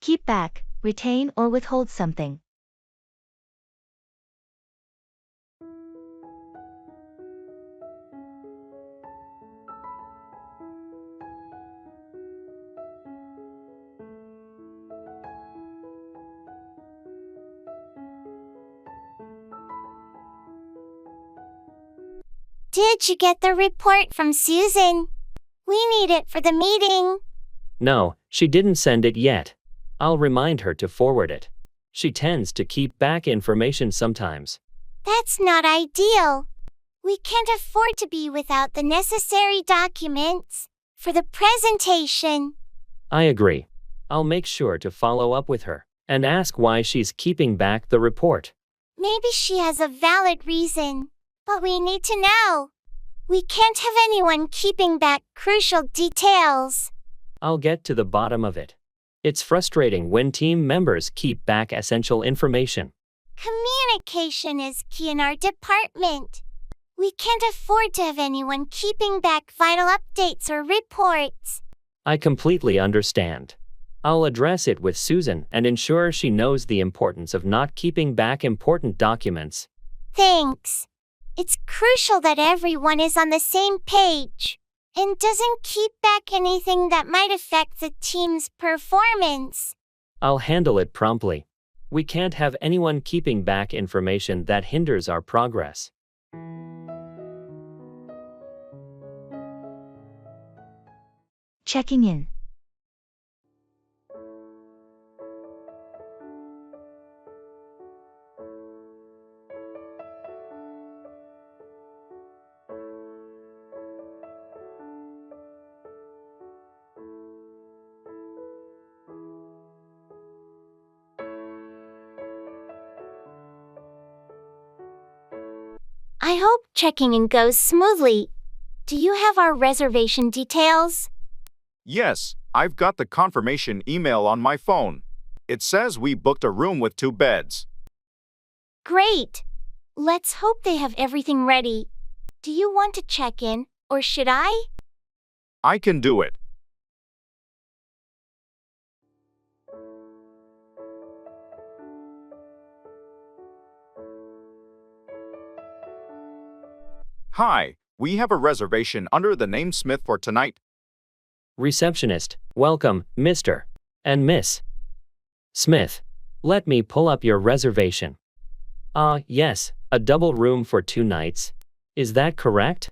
Keep back, retain or withhold something. Did you get the report from Susan? We need it for the meeting. No, she didn't send it yet. I'll remind her to forward it. She tends to keep back information sometimes. That's not ideal. We can't afford to be without the necessary documents for the presentation. I agree. I'll make sure to follow up with her and ask why she's keeping back the report. Maybe she has a valid reason, but we need to know. We can't have anyone keeping back crucial details. I'll get to the bottom of it. It's frustrating when team members keep back essential information. Communication is key in our department. We can't afford to have anyone keeping back vital updates or reports. I completely understand. I'll address it with Susan and ensure she knows the importance of not keeping back important documents. Thanks. It's crucial that everyone is on the same page and doesn't keep back anything that might affect the team's performance. I'll handle it promptly. We can't have anyone keeping back information that hinders our progress. Checking in. I hope checking in goes smoothly. Do you have our reservation details? Yes, I've got the confirmation email on my phone. It says we booked a room with 2 beds. Great. Let's hope they have everything ready. Do you want to check in, or should I? I can do it. Hi, we have a reservation under the name Smith for tonight. Receptionist, welcome, Mr. and Miss Smith. Let me pull up your reservation. Yes, a double room for 2 nights. Is that correct?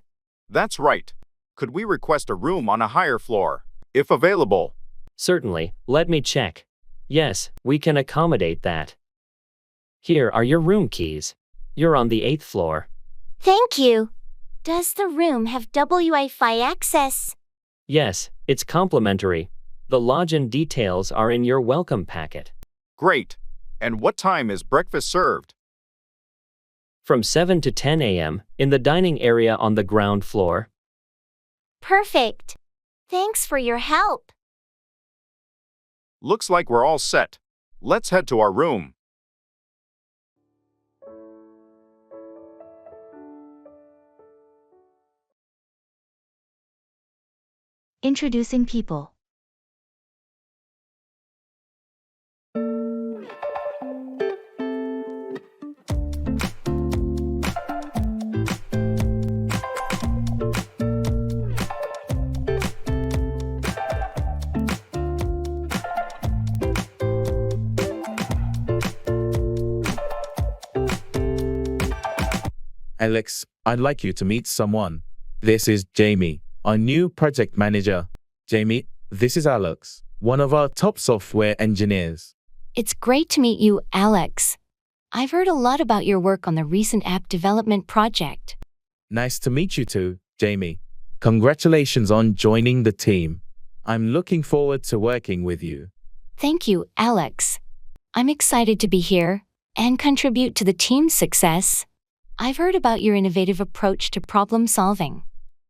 That's right. Could we request a room on a higher floor, if available? Certainly, let me check. Yes, we can accommodate that. Here are your room keys. You're on the 8th floor. Thank you. Does the room have Wi-Fi access? Yes, it's complimentary. The lodging details are in your welcome packet. Great. And what time is breakfast served? From 7 to 10 a.m. in the dining area on the ground floor. Perfect. Thanks for your help. Looks like we're all set. Let's head to our room. Introducing people. Alex, I'd like you to meet someone. This is Jamie, our new project manager. Jamie, this is Alex, one of our top software engineers. It's great to meet you, Alex. I've heard a lot about your work on the recent app development project. Nice to meet you too, Jamie. Congratulations on joining the team. I'm looking forward to working with you. Thank you, Alex. I'm excited to be here and contribute to the team's success. I've heard about your innovative approach to problem solving.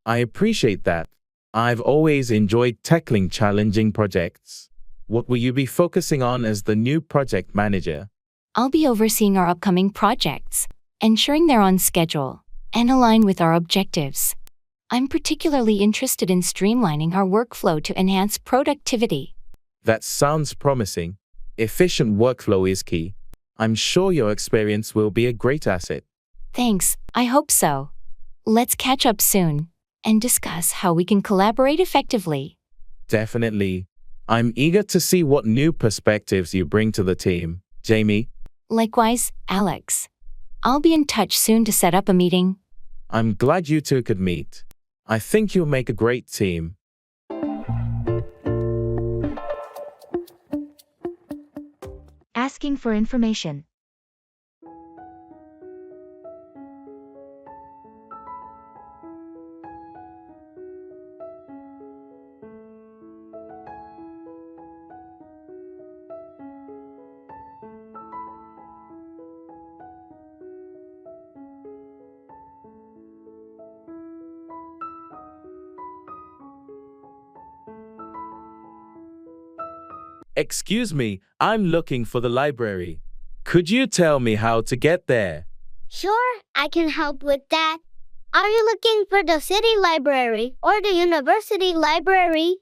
I appreciate that. I've always enjoyed tackling challenging projects. What will you be focusing on as the new project manager? I'll be overseeing our upcoming projects, ensuring they're on schedule and align with our objectives. I'm particularly interested in streamlining our workflow to enhance productivity. That sounds promising. Efficient workflow is key. I'm sure your experience will be a great asset. Thanks, I hope so. Let's catch up soon and discuss how we can collaborate effectively. Definitely. I'm eager to see what new perspectives you bring to the team, Jamie. Likewise, Alex. I'll be in touch soon to set up a meeting. I'm glad you two could meet. I think you'll make a great team. Asking for information. Excuse me, I'm looking for the library. Could you tell me how to get there? Sure, I can help with that. Are you looking for the city library or the university library?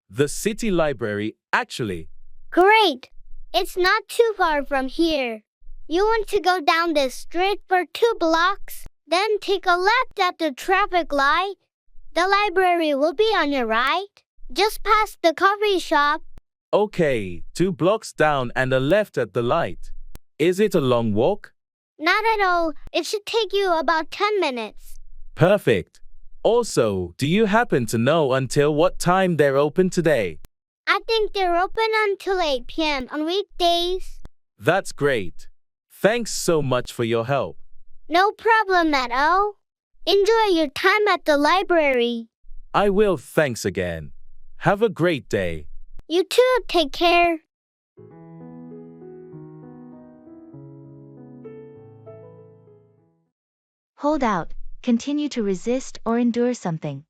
The city library, actually. Great! It's not too far from here. You want to go down this street for 2 blocks, then take a left at the traffic light. The library will be on your right, just past the coffee shop. Okay, 2 blocks down and a left at the light. Is it a long walk? Not at all. It should take you about 10 minutes. Perfect. Also, do you happen to know until what time they're open today? I think they're open until 8 p.m. on weekdays. That's great. Thanks so much for your help. No problem at all. Enjoy your time at the library. I will, thanks again. Have a great day. You too, take care. Hold out, continue to resist or endure something.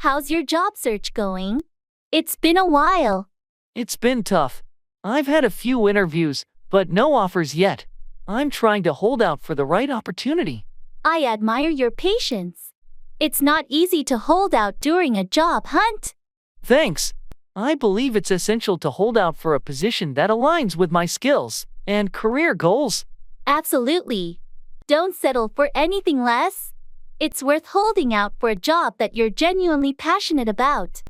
How's your job search going? It's been a while. It's been tough. I've had a few interviews, but no offers yet. I'm trying to hold out for the right opportunity. I admire your patience. It's not easy to hold out during a job hunt. Thanks. I believe it's essential to hold out for a position that aligns with my skills and career goals. Absolutely. Don't settle for anything less. It's worth holding out for a job that you're genuinely passionate about.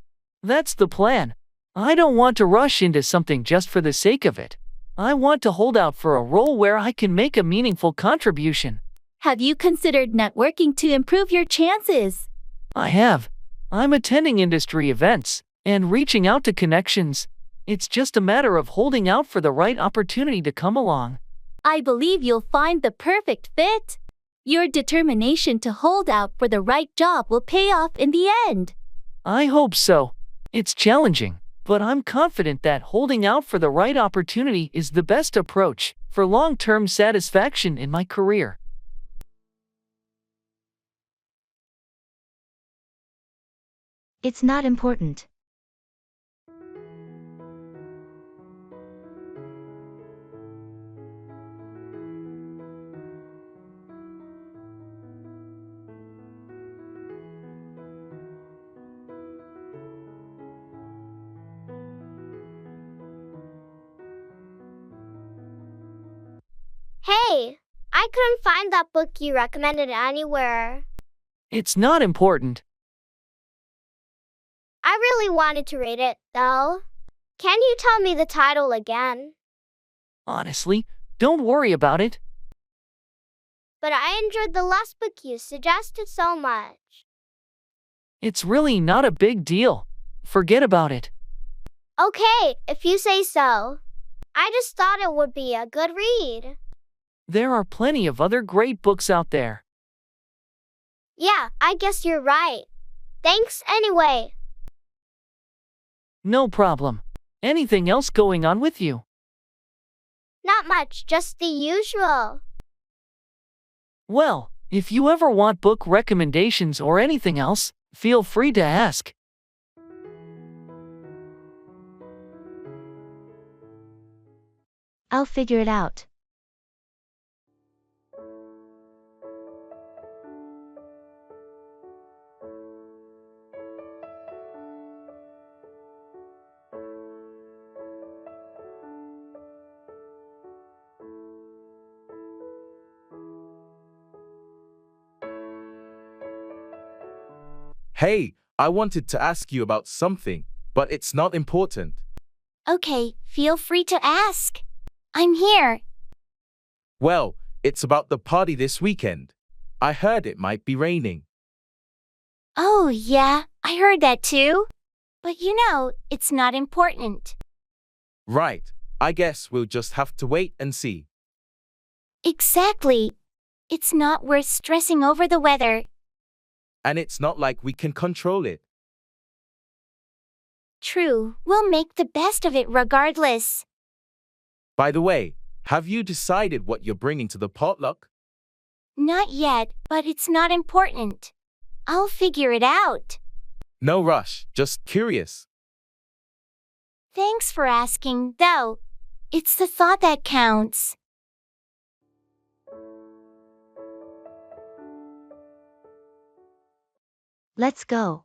That's the plan. I don't want to rush into something just for the sake of it. I want to hold out for a role where I can make a meaningful contribution. Have you considered networking to improve your chances? I have. I'm attending industry events and reaching out to connections. It's just a matter of holding out for the right opportunity to come along. I believe you'll find the perfect fit. Your determination to hold out for the right job will pay off in the end. I hope so. It's challenging, but I'm confident that holding out for the right opportunity is the best approach for long-term satisfaction in my career. It's not important. Hey, I couldn't find that book you recommended anywhere. It's not important. I really wanted to read it, though. Can you tell me the title again? Honestly, don't worry about it. But I enjoyed the last book you suggested so much. It's really not a big deal. Forget about it. Okay, if you say so. I just thought it would be a good read. There are plenty of other great books out there. Yeah, I guess you're right. Thanks anyway. No problem. Anything else going on with you? Not much, just the usual. Well, if you ever want book recommendations or anything else, feel free to ask. I'll figure it out. Hey, I wanted to ask you about something, but it's not important. Okay, feel free to ask. I'm here. Well, it's about the party this weekend. I heard it might be raining. Oh, yeah, I heard that too. But it's not important. Right, I guess we'll just have to wait and see. Exactly. It's not worth stressing over the weather. And it's not like we can control it. True, we'll make the best of it regardless. By the way, have you decided what you're bringing to the potluck? Not yet, but it's not important. I'll figure it out. No rush, just curious. Thanks for asking, though. It's the thought that counts. Let's go.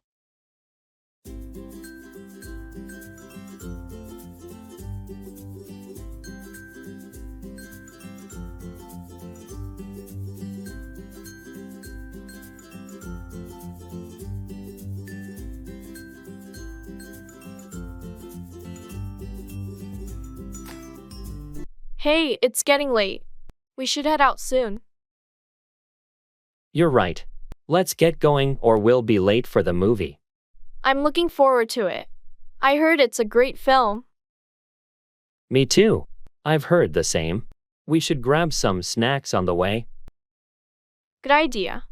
Hey, it's getting late. We should head out soon. You're right. Let's get going or we'll be late for the movie. I'm looking forward to it. I heard it's a great film. Me too. I've heard the same. We should grab some snacks on the way. Good idea.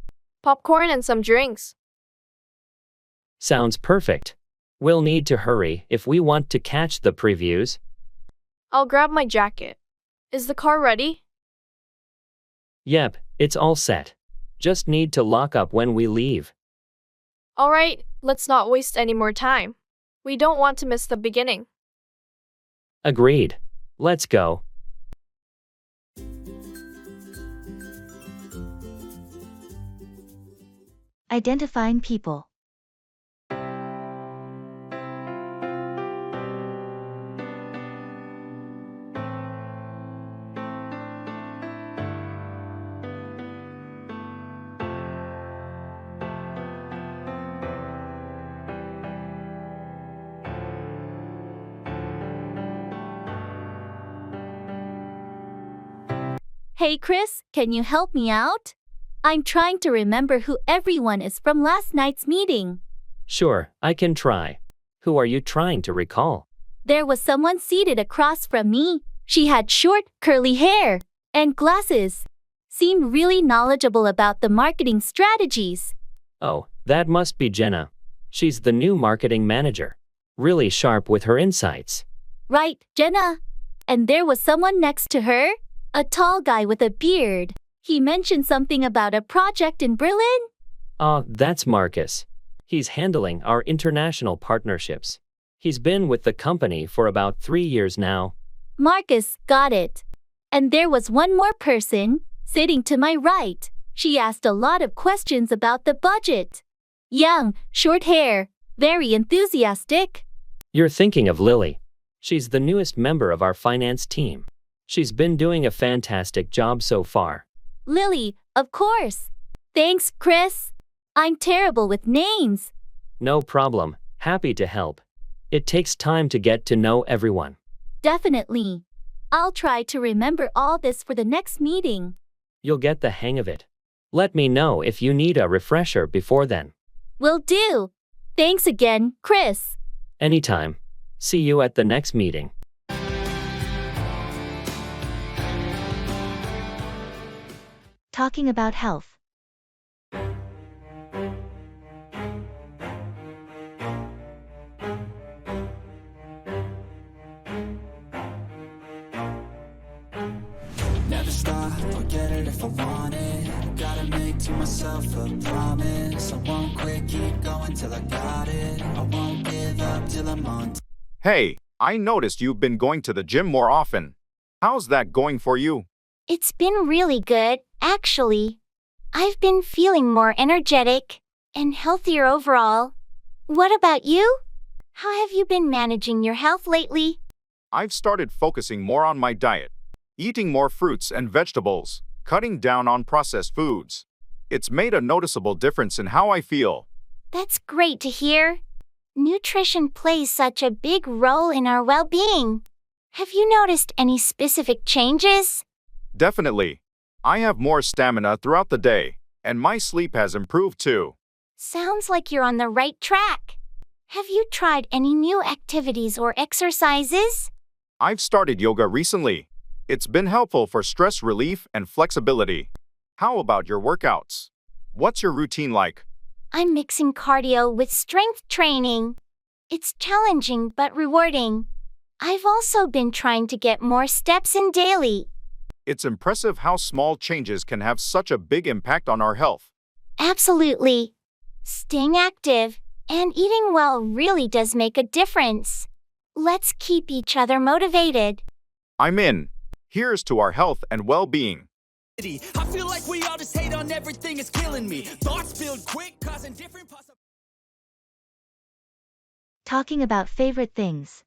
Popcorn and some drinks. Sounds perfect. We'll need to hurry if we want to catch the previews. I'll grab my jacket. Is the car ready? Yep, it's all set. Just need to lock up when we leave. All right, let's not waste any more time. We don't want to miss the beginning. Agreed. Let's go. Identifying people. Hey Chris, can you help me out? I'm trying to remember who everyone is from last night's meeting. Sure, I can try. Who are you trying to recall? There was someone seated across from me. She had short, curly hair and glasses. Seemed really knowledgeable about the marketing strategies. Oh, that must be Jenna. She's the new marketing manager. Really sharp with her insights. Right, Jenna. And there was someone next to her, a tall guy with a beard. He mentioned something about a project in Berlin. That's Marcus. He's handling our international partnerships. He's been with the company for about 3 years now. Marcus, got it. And there was one more person, sitting to my right. She asked a lot of questions about the budget. Young, short hair, very enthusiastic. You're thinking of Lily. She's the newest member of our finance team. She's been doing a fantastic job so far. Lily, of course. Thanks, Chris. I'm terrible with names. No problem. Happy to help. It takes time to get to know everyone. Definitely. I'll try to remember all this for the next meeting. You'll get the hang of it. Let me know if you need a refresher before then. Will do. Thanks again, Chris. Anytime. See you at the next meeting. Talking about health. Never stop, I'll get it if I want it. Gotta make to myself a promise. I won't quit, keep going till I got it. I won't give up till I'm on. Hey, I noticed you've been going to the gym more often. How's that going for you? It's been really good, actually. I've been feeling more energetic and healthier overall. What about you? How have you been managing your health lately? I've started focusing more on my diet, eating more fruits and vegetables, cutting down on processed foods. It's made a noticeable difference in how I feel. That's great to hear. Nutrition plays such a big role in our well-being. Have you noticed any specific changes? Definitely. I have more stamina throughout the day, and my sleep has improved too. Sounds like you're on the right track. Have you tried any new activities or exercises? I've started yoga recently. It's been helpful for stress relief and flexibility. How about your workouts? What's your routine like? I'm mixing cardio with strength training. It's challenging but rewarding. I've also been trying to get more steps in daily. It's impressive how small changes can have such a big impact on our health. Absolutely. Staying active and eating well really does make a difference. Let's keep each other motivated. I'm in. Here's to our health and well-being. I feel like we all just hate on everything, it's killing me. Thoughts build quick, causing different possibilities. Talking about favorite things.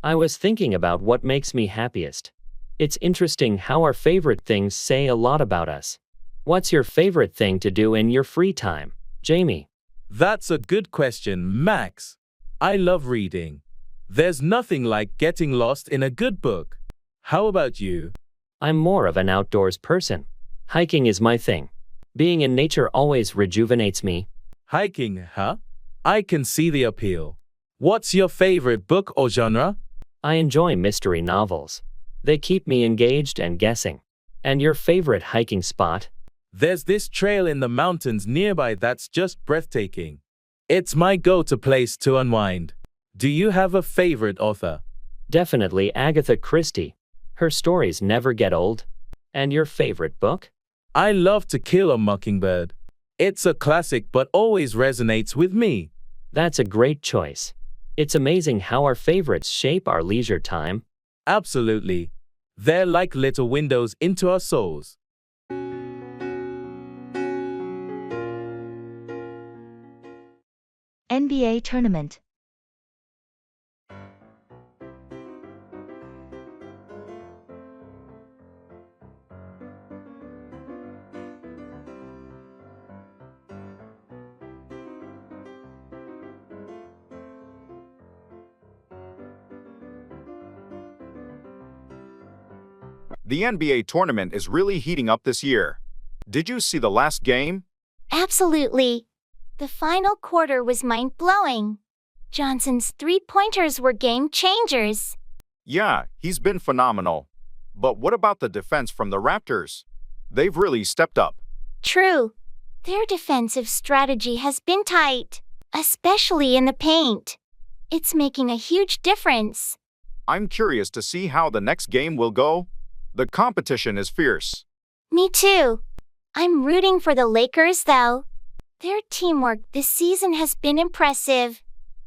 I was thinking about what makes me happiest. It's interesting how our favorite things say a lot about us. What's your favorite thing to do in your free time, Jamie? That's a good question, Max. I love reading. There's nothing like getting lost in a good book. How about you? I'm more of an outdoors person. Hiking is my thing. Being in nature always rejuvenates me. Hiking, huh? I can see the appeal. What's your favorite book or genre? I enjoy mystery novels. They keep me engaged and guessing. And your favorite hiking spot? There's this trail in the mountains nearby that's just breathtaking. It's my go-to place to unwind. Do you have a favorite author? Definitely Agatha Christie. Her stories never get old. And your favorite book? I love To Kill a Mockingbird. It's a classic but always resonates with me. That's a great choice. It's amazing how our favorites shape our leisure time. Absolutely. They're like little windows into our souls. NBA tournament. The NBA tournament is really heating up this year. Did you see the last game? Absolutely. The final quarter was mind-blowing. Johnson's three-pointers were game changers. Yeah, he's been phenomenal. But what about the defense from the Raptors? They've really stepped up. True. Their defensive strategy has been tight, especially in the paint. It's making a huge difference. I'm curious to see how the next game will go. The competition is fierce. Me too. I'm rooting for the Lakers, though. Their teamwork this season has been impressive.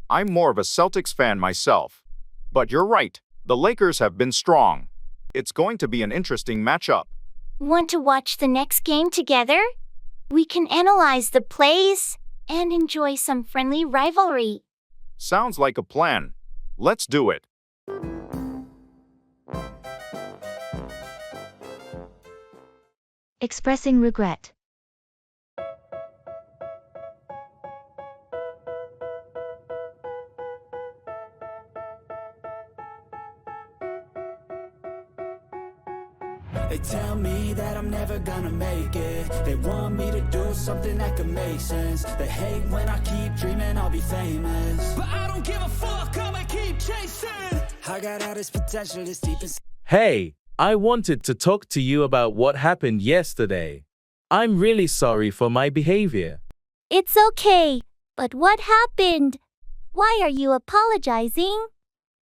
I'm more of a Celtics fan myself. But you're right, the Lakers have been strong. It's going to be an interesting matchup. Want to watch the next game together? We can analyze the plays and enjoy some friendly rivalry. Sounds like a plan. Let's do it. Expressing regret. They tell me that I'm never gonna make it. They want me to do something that could make sense. They hate when I keep dreaming I'll be famous, but I don't give a fuck, I'ma keep chasing. I got all this potential that's deep inside. Hey, I wanted to talk to you about what happened yesterday. I'm really sorry for my behavior. It's okay. But what happened? Why are you apologizing?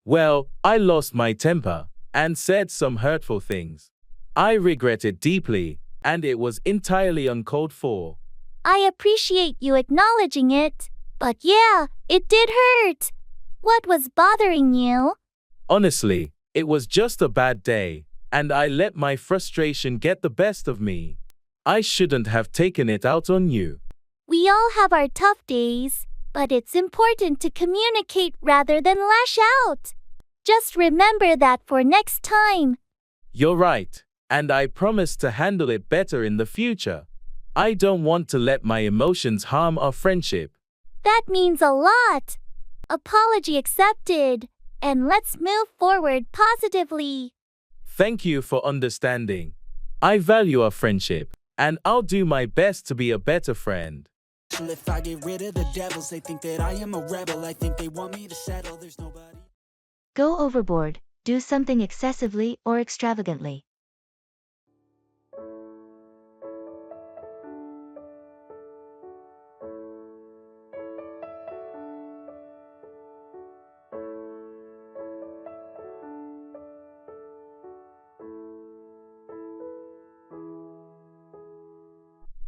Well, I lost my temper and said some hurtful things. I regret it deeply, and it was entirely uncalled for. I appreciate you acknowledging it, but yeah, it did hurt. What was bothering you? Honestly, it was just a bad day, and I let my frustration get the best of me. I shouldn't have taken it out on you. We all have our tough days, but it's important to communicate rather than lash out. Just remember that for next time. You're right, and I promise to handle it better in the future. I don't want to let my emotions harm our friendship. That means a lot. Apology accepted, and let's move forward positively. Thank you for understanding. I value our friendship, and I'll do my best to be a better friend. If I get rid of the devils, they think that I am a rebel. I think they want me to settle. There's nobody. Go overboard, do something excessively or extravagantly.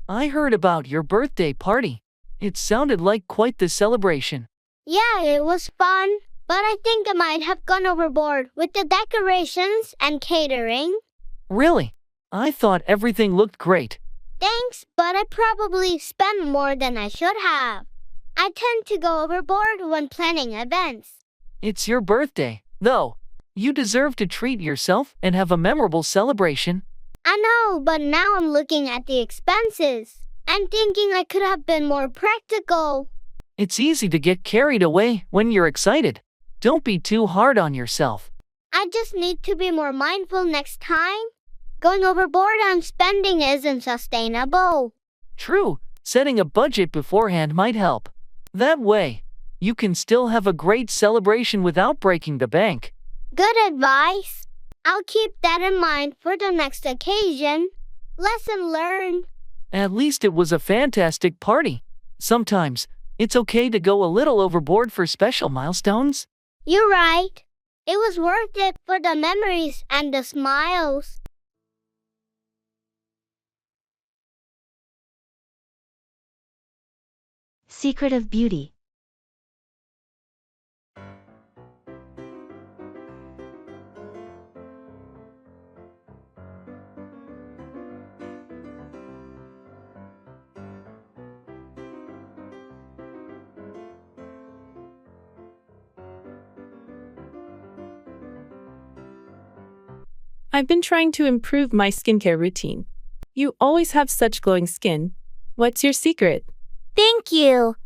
I heard about your birthday party. It sounded like quite the celebration. Yeah, it was fun, but I think I might have gone overboard with the decorations and catering. Really? I thought everything looked great. Thanks, but I probably spent more than I should have. I tend to go overboard when planning events. It's your birthday, though. You deserve to treat yourself and have a memorable celebration. I know, but now I'm looking at the expenses and thinking I could have been more practical. It's easy to get carried away when you're excited. Don't be too hard on yourself. I just need to be more mindful next time. Going overboard on spending isn't sustainable. True, setting a budget beforehand might help. That way, you can still have a great celebration without breaking the bank. Good advice. I'll keep that in mind for the next occasion. Lesson learned. At least it was a fantastic party. Sometimes, it's okay to go a little overboard for special milestones. You're right. It was worth it for the memories and the smiles. Secret of beauty. I've been trying to improve my skincare routine. You always have such glowing skin. What's your secret? Thank you.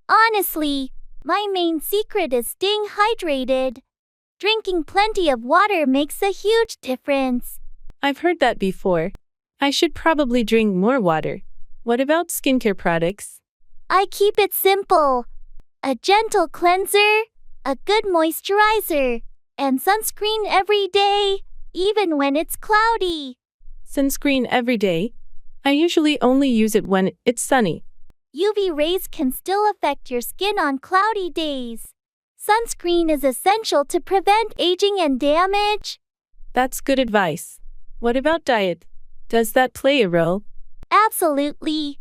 Honestly, my main secret is staying hydrated. Drinking plenty of water makes a huge difference. I've heard that before. I should probably drink more water. What about skincare products? I keep it simple. A gentle cleanser, a good moisturizer, and sunscreen every day, even when it's cloudy. Sunscreen every day? I usually only use it when it's sunny. UV rays can still affect your skin on cloudy days. Sunscreen is essential to prevent aging and damage. That's good advice. What about diet? Does that play a role? Absolutely.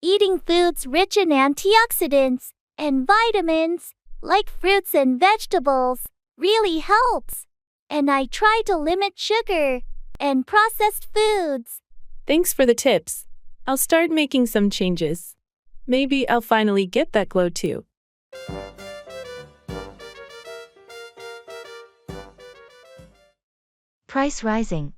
Eating foods rich in antioxidants and vitamins, like fruits and vegetables, really helps. And I try to limit sugar and processed foods. Thanks for the tips. I'll start making some changes. Maybe I'll finally get that glow too. Price rising.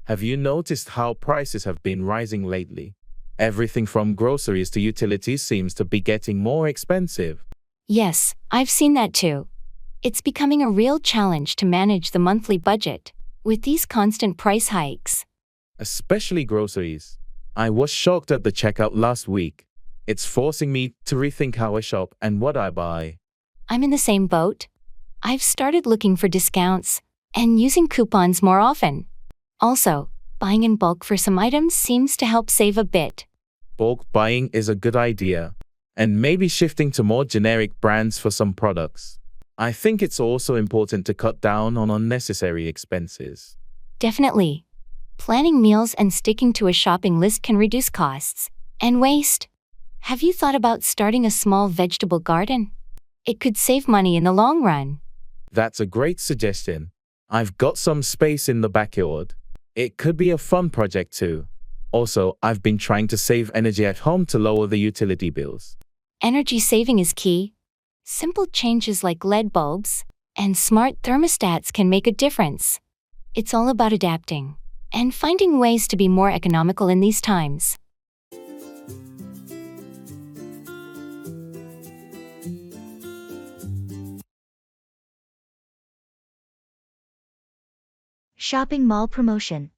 Have you noticed how prices have been rising lately? Everything from groceries to utilities seems to be getting more expensive. Yes, I've seen that too. It's becoming a real challenge to manage the monthly budget with these constant price hikes. Especially groceries. I was shocked at the checkout last week. It's forcing me to rethink how I shop and what I buy. I'm in the same boat. I've started looking for discounts and using coupons more often. Also, buying in bulk for some items seems to help save a bit. Bulk buying is a good idea, and maybe shifting to more generic brands for some products. I think it's also important to cut down on unnecessary expenses. Definitely. Planning meals and sticking to a shopping list can reduce costs and waste. Have you thought about starting a small vegetable garden? It could save money in the long run. That's a great suggestion. I've got some space in the backyard. It could be a fun project too. Also, I've been trying to save energy at home to lower the utility bills. Energy saving is key. Simple changes like LED bulbs and smart thermostats can make a difference. It's all about adapting and finding ways to be more economical in these times. Shopping mall promotion.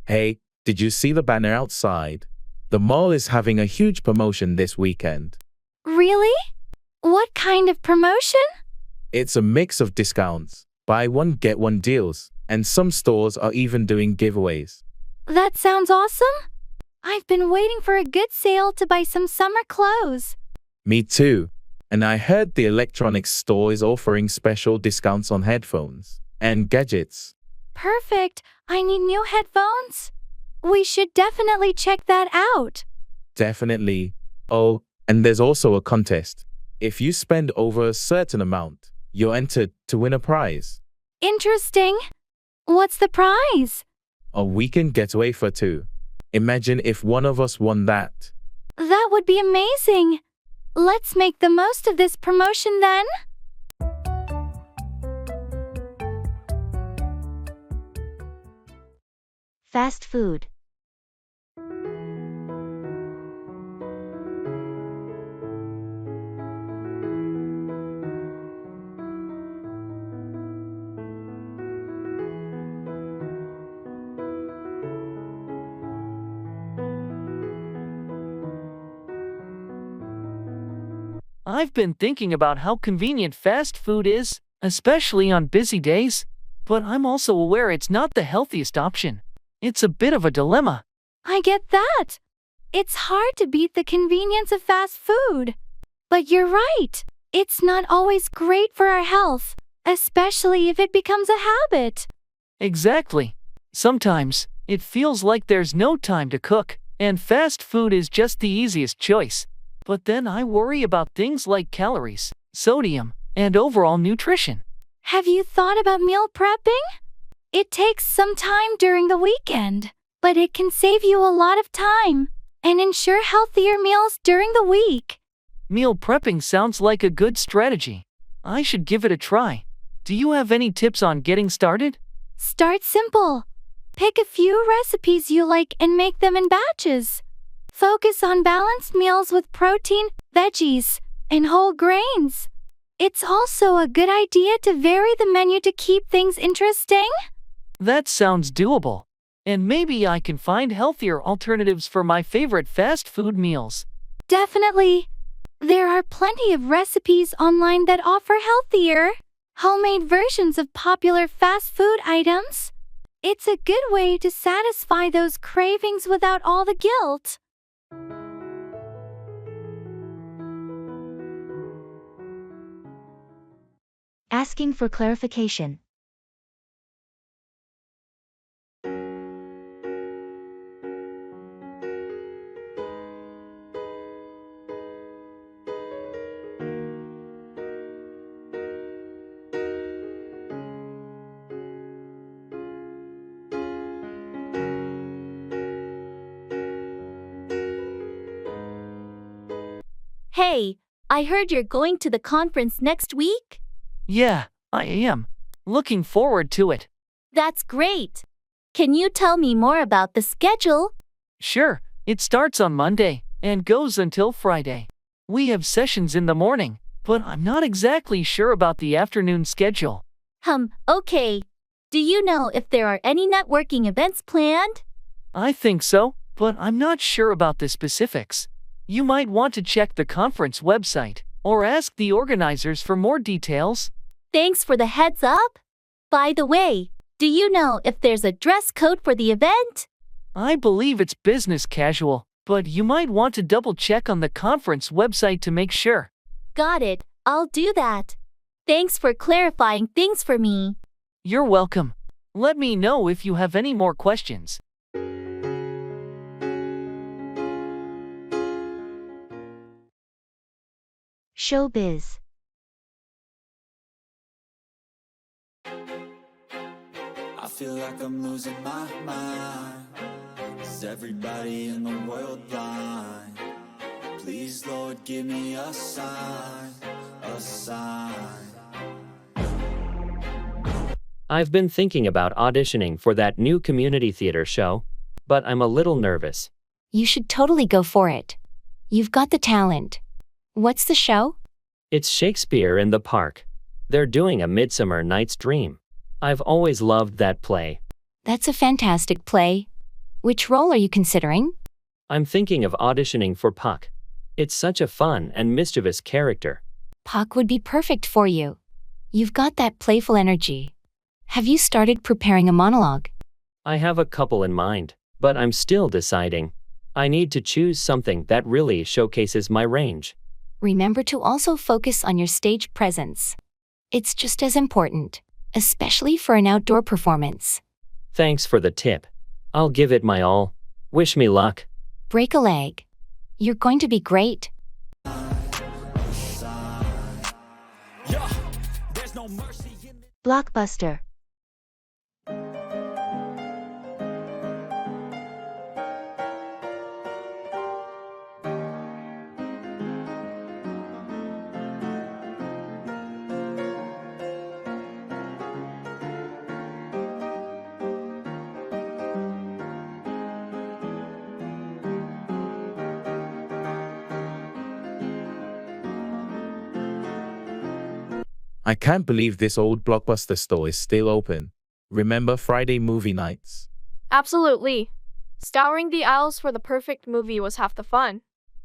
Hey, did you see the banner outside? The mall is having a huge promotion this weekend. Really? What kind of promotion? It's a mix of discounts, buy one get one deals, and some stores are even doing giveaways. That sounds awesome. I've been waiting for a good sale to buy some summer clothes. Me too. And I heard the electronics store is offering special discounts on headphones and gadgets. Perfect. I need new headphones. We should definitely check that out. Definitely. Oh, and there's also a contest. If you spend over a certain amount, you're entered to win a prize. Interesting. What's the prize? A weekend getaway for two. Imagine if one of us won that. That would be amazing. Let's make the most of this promotion then. Fast food. I've been thinking about how convenient fast food is, especially on busy days, but I'm also aware it's not the healthiest option. It's a bit of a dilemma. I get that. It's hard to beat the convenience of fast food. But you're right. It's not always great for our health, especially if it becomes a habit. Exactly. Sometimes, it feels like there's no time to cook, and fast food is just the easiest choice. But then I worry about things like calories, sodium, and overall nutrition. Have you thought about meal prepping? It takes some time during the weekend, but it can save you a lot of time and ensure healthier meals during the week. Meal prepping sounds like a good strategy. I should give it a try. Do you have any tips on getting started? Start simple. Pick a few recipes you like and make them in batches. Focus on balanced meals with protein, veggies, and whole grains. It's also a good idea to vary the menu to keep things interesting. That sounds doable. And maybe I can find healthier alternatives for my favorite fast food meals. Definitely. There are plenty of recipes online that offer healthier, homemade versions of popular fast food items. It's a good way to satisfy those cravings without all the guilt. Asking for clarification. Hey, I heard you're going to the conference next week? Yeah, I am. Looking forward to it. That's great. Can you tell me more about the schedule? Sure, it starts on Monday and goes until Friday. We have sessions in the morning, but I'm not exactly sure about the afternoon schedule. Okay. Do you know if there are any networking events planned? I think so, but I'm not sure about the specifics. You might want to check the conference website or ask the organizers for more details. Thanks for the heads up. By the way, do you know if there's a dress code for the event? I believe it's business casual, but you might want to double check on the conference website to make sure. Got it. I'll do that. Thanks for clarifying things for me. You're welcome. Let me know if you have any more questions. Showbiz. I feel like I'm losing my mind. Is everybody in the world blind? Please, Lord, give me a sign, a sign. I've been thinking about auditioning for that new community theater show, but I'm a little nervous. You should totally go for it. You've got the talent. What's the show? It's Shakespeare in the Park. They're doing A Midsummer Night's Dream. I've always loved that play. That's a fantastic play. Which role are you considering? I'm thinking of auditioning for Puck. It's such a fun and mischievous character. Puck would be perfect for you. You've got that playful energy. Have you started preparing a monologue? I have a couple in mind, but I'm still deciding. I need to choose something that really showcases my range. Remember to also focus on your stage presence. It's just as important, especially for an outdoor performance. Thanks for the tip. I'll give it my all. Wish me luck. Break a leg. You're going to be great. Blockbuster. I can't believe this old Blockbuster store is still open. Remember Friday movie nights? Absolutely. Scouring the aisles for the perfect movie was half the fun.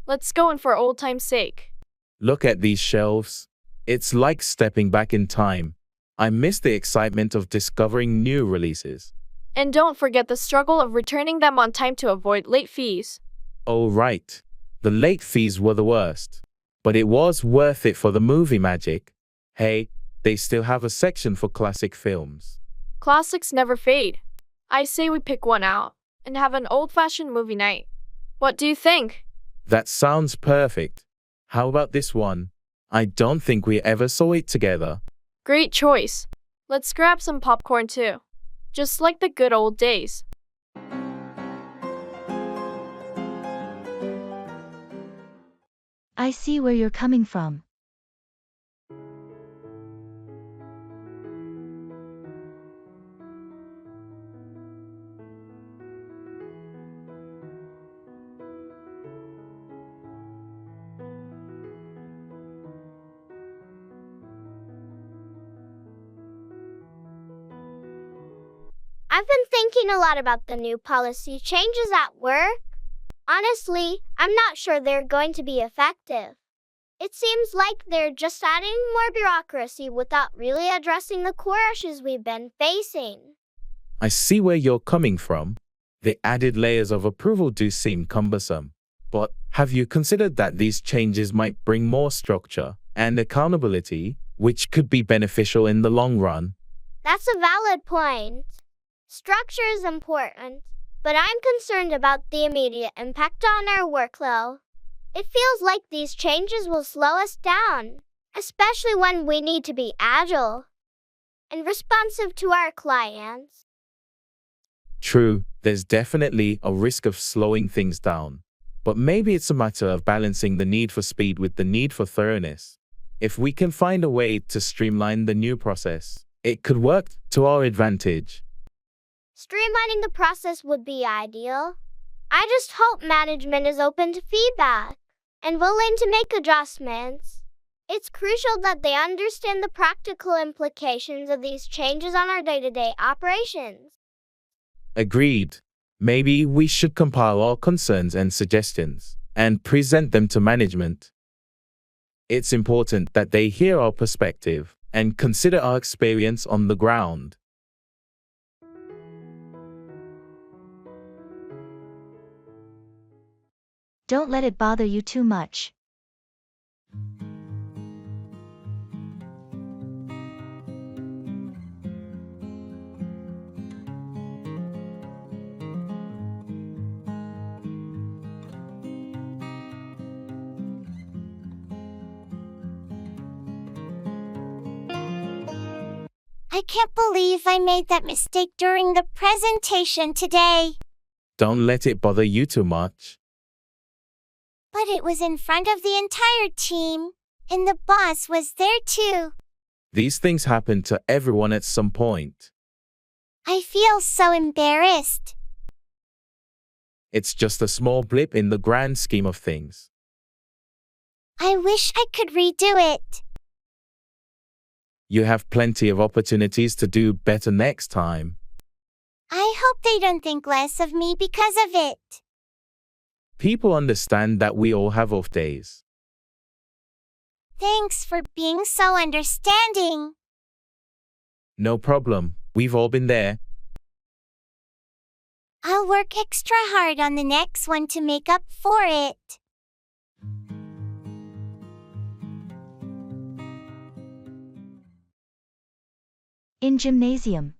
Let's go in for old time's sake. Look at these shelves. It's like stepping back in time. I miss the excitement of discovering new releases. And don't forget the struggle of returning them on time to avoid late fees. Oh, right. The late fees were the worst. But it was worth it for the movie magic. Hey, they still have a section for classic films. Classics never fade. I say we pick one out and have an old-fashioned movie night. What do you think? That sounds perfect. How about this one? I don't think we ever saw it together. Great choice. Let's grab some popcorn too. Just like the good old days. I see where you're coming from. I've been thinking a lot about the new policy changes at work. Honestly, I'm not sure they're going to be effective. It seems like they're just adding more bureaucracy without really addressing the core issues we've been facing. I see where you're coming from. The added layers of approval do seem cumbersome. But have you considered that these changes might bring more structure and accountability, which could be beneficial in the long run? That's a valid point. Structure is important, but I'm concerned about the immediate impact on our workflow. It feels like these changes will slow us down, especially when we need to be agile and responsive to our clients. True, there's definitely a risk of slowing things down. But maybe it's a matter of balancing the need for speed with the need for thoroughness. If we can find a way to streamline the new process, it could work to our advantage. Streamlining the process would be ideal. I just hope management is open to feedback and willing to make adjustments. It's crucial that they understand the practical implications of these changes on our day-to-day operations. Agreed. Maybe we should compile our concerns and suggestions and present them to management. It's important that they hear our perspective and consider our experience on the ground. Don't let it bother you too much. I can't believe I made that mistake during the presentation today. Don't let it bother you too much. But it was in front of the entire team, and the boss was there too. These things happen to everyone at some point. I feel so embarrassed. It's just a small blip in the grand scheme of things. I wish I could redo it. You have plenty of opportunities to do better next time. I hope they don't think less of me because of it. People understand that we all have off days. Thanks for being so understanding. No problem. We've all been there. I'll work extra hard on the next one to make up for it. In gymnasium.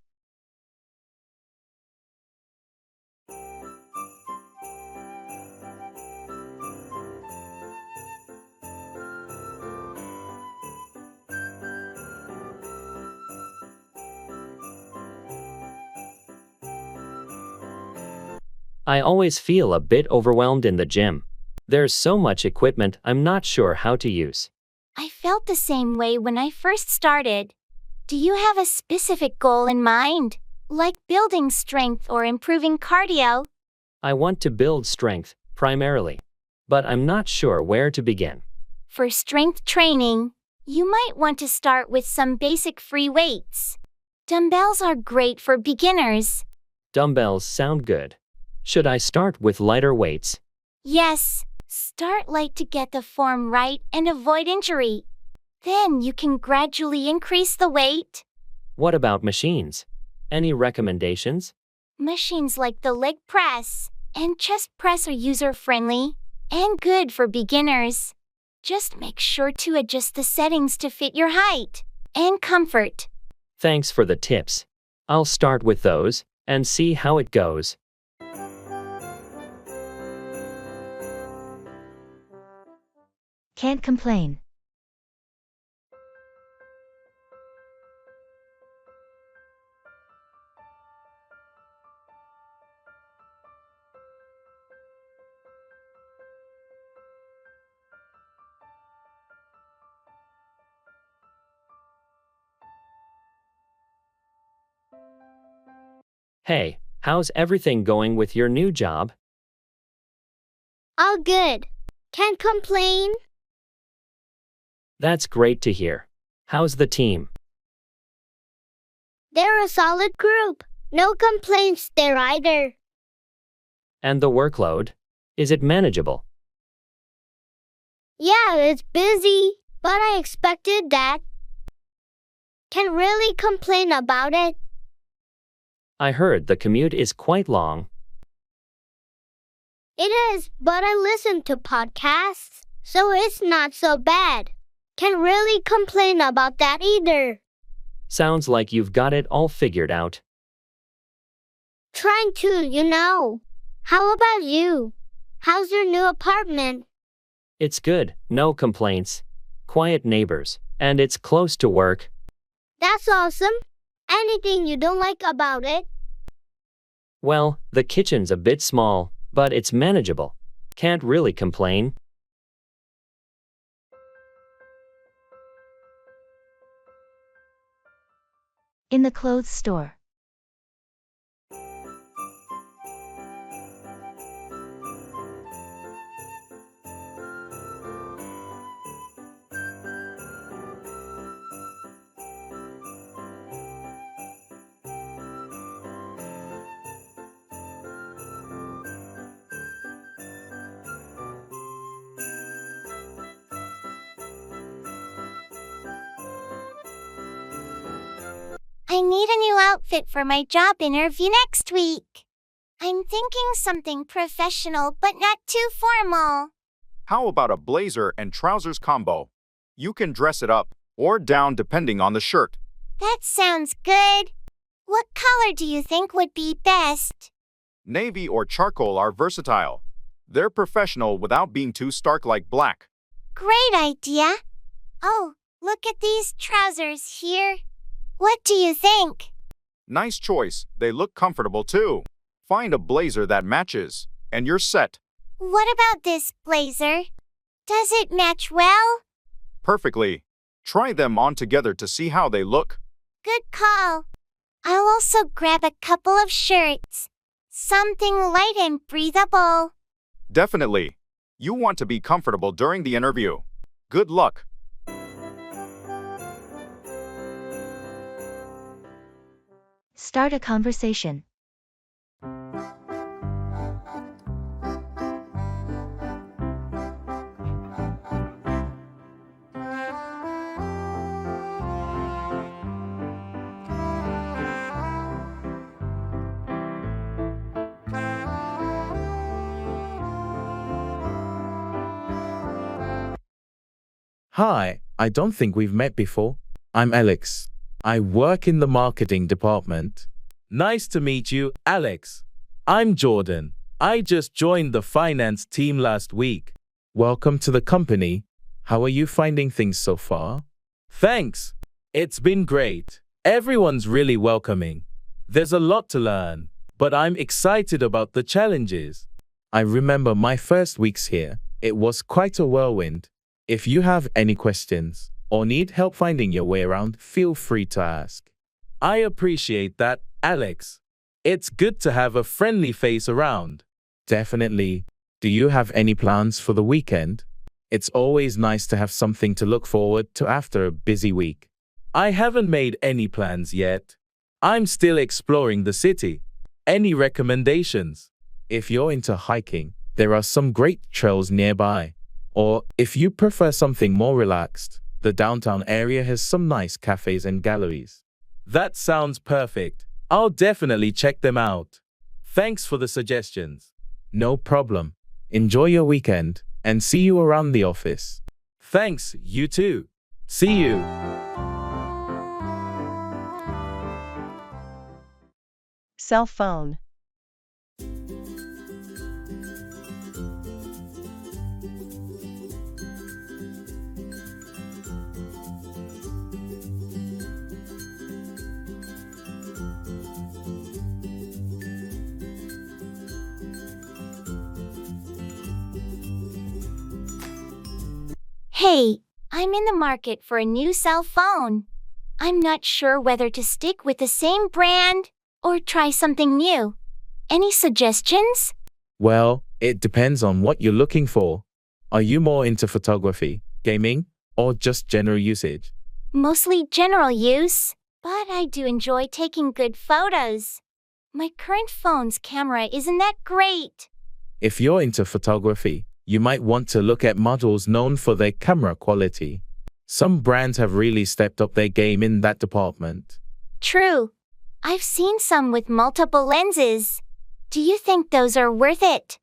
I always feel a bit overwhelmed in the gym. There's so much equipment I'm not sure how to use. I felt the same way when I first started. Do you have a specific goal in mind, like building strength or improving cardio? I want to build strength, primarily. But I'm not sure where to begin. For strength training, you might want to start with some basic free weights. Dumbbells are great for beginners. Dumbbells sound good. Should I start with lighter weights? Yes, start light to get the form right and avoid injury. Then you can gradually increase the weight. What about machines? Any recommendations? Machines like the leg press and chest press are user-friendly and good for beginners. Just make sure to adjust the settings to fit your height and comfort. Thanks for the tips. I'll start with those and see how it goes. Can't complain. Hey, how's everything going with your new job? All good. Can't complain. That's great to hear. How's the team? They're a solid group. No complaints there either. And the workload? Is it manageable? Yeah, it's busy, but I expected that. Can't really complain about it. I heard the commute is quite long. It is, but I listen to podcasts, so it's not so bad. Can't really complain about that either. Sounds like you've got it all figured out. Trying to, you know. How about you? How's your new apartment? It's good, no complaints. Quiet neighbors, and it's close to work. That's awesome. Anything you don't like about it? Well, the kitchen's a bit small, but it's manageable. Can't really complain. In the clothes store. I need a new outfit for my job interview next week. I'm thinking something professional but not too formal. How about a blazer and trousers combo? You can dress it up or down depending on the shirt. That sounds good. What color do you think would be best? Navy or charcoal are versatile. They're professional without being too stark like black. Great idea. Oh, look at these trousers here. What do you think? Nice choice. They look comfortable too. Find a blazer that matches, and you're set. What about this blazer? Does it match well? Perfectly. Try them on together to see how they look. Good call. I'll also grab a couple of shirts. Something light and breathable. Definitely. You want to be comfortable during the interview. Good luck. Start a conversation. Hi, I don't think we've met before. I'm Alex. I work in the marketing department. Nice to meet you, Alex. I'm Jordan. I just joined the finance team last week. Welcome to the company. How are you finding things so far? Thanks. It's been great. Everyone's really welcoming. There's a lot to learn, but I'm excited about the challenges. I remember my first weeks here. It was quite a whirlwind. If you have any questions or need help finding your way around, feel free to ask. I appreciate that, Alex. It's good to have a friendly face around. Definitely. Do you have any plans for the weekend? It's always nice to have something to look forward to after a busy week. I haven't made any plans yet. I'm still exploring the city. Any recommendations? If you're into hiking, there are some great trails nearby. Or, if you prefer something more relaxed, the downtown area has some nice cafes and galleries. That sounds perfect. I'll definitely check them out. Thanks for the suggestions. No problem. Enjoy your weekend, and see you around the office. Thanks, you too. See you. Cell phone. Hey, I'm in the market for a new cell phone. I'm not sure whether to stick with the same brand or try something new. Any suggestions? Well, it depends on what you're looking for. Are you more into photography, gaming, or just general usage? Mostly general use, but I do enjoy taking good photos. My current phone's camera isn't that great. If you're into photography, you might want to look at models known for their camera quality. Some brands have really stepped up their game in that department. True. I've seen some with multiple lenses. Do you think those are worth it?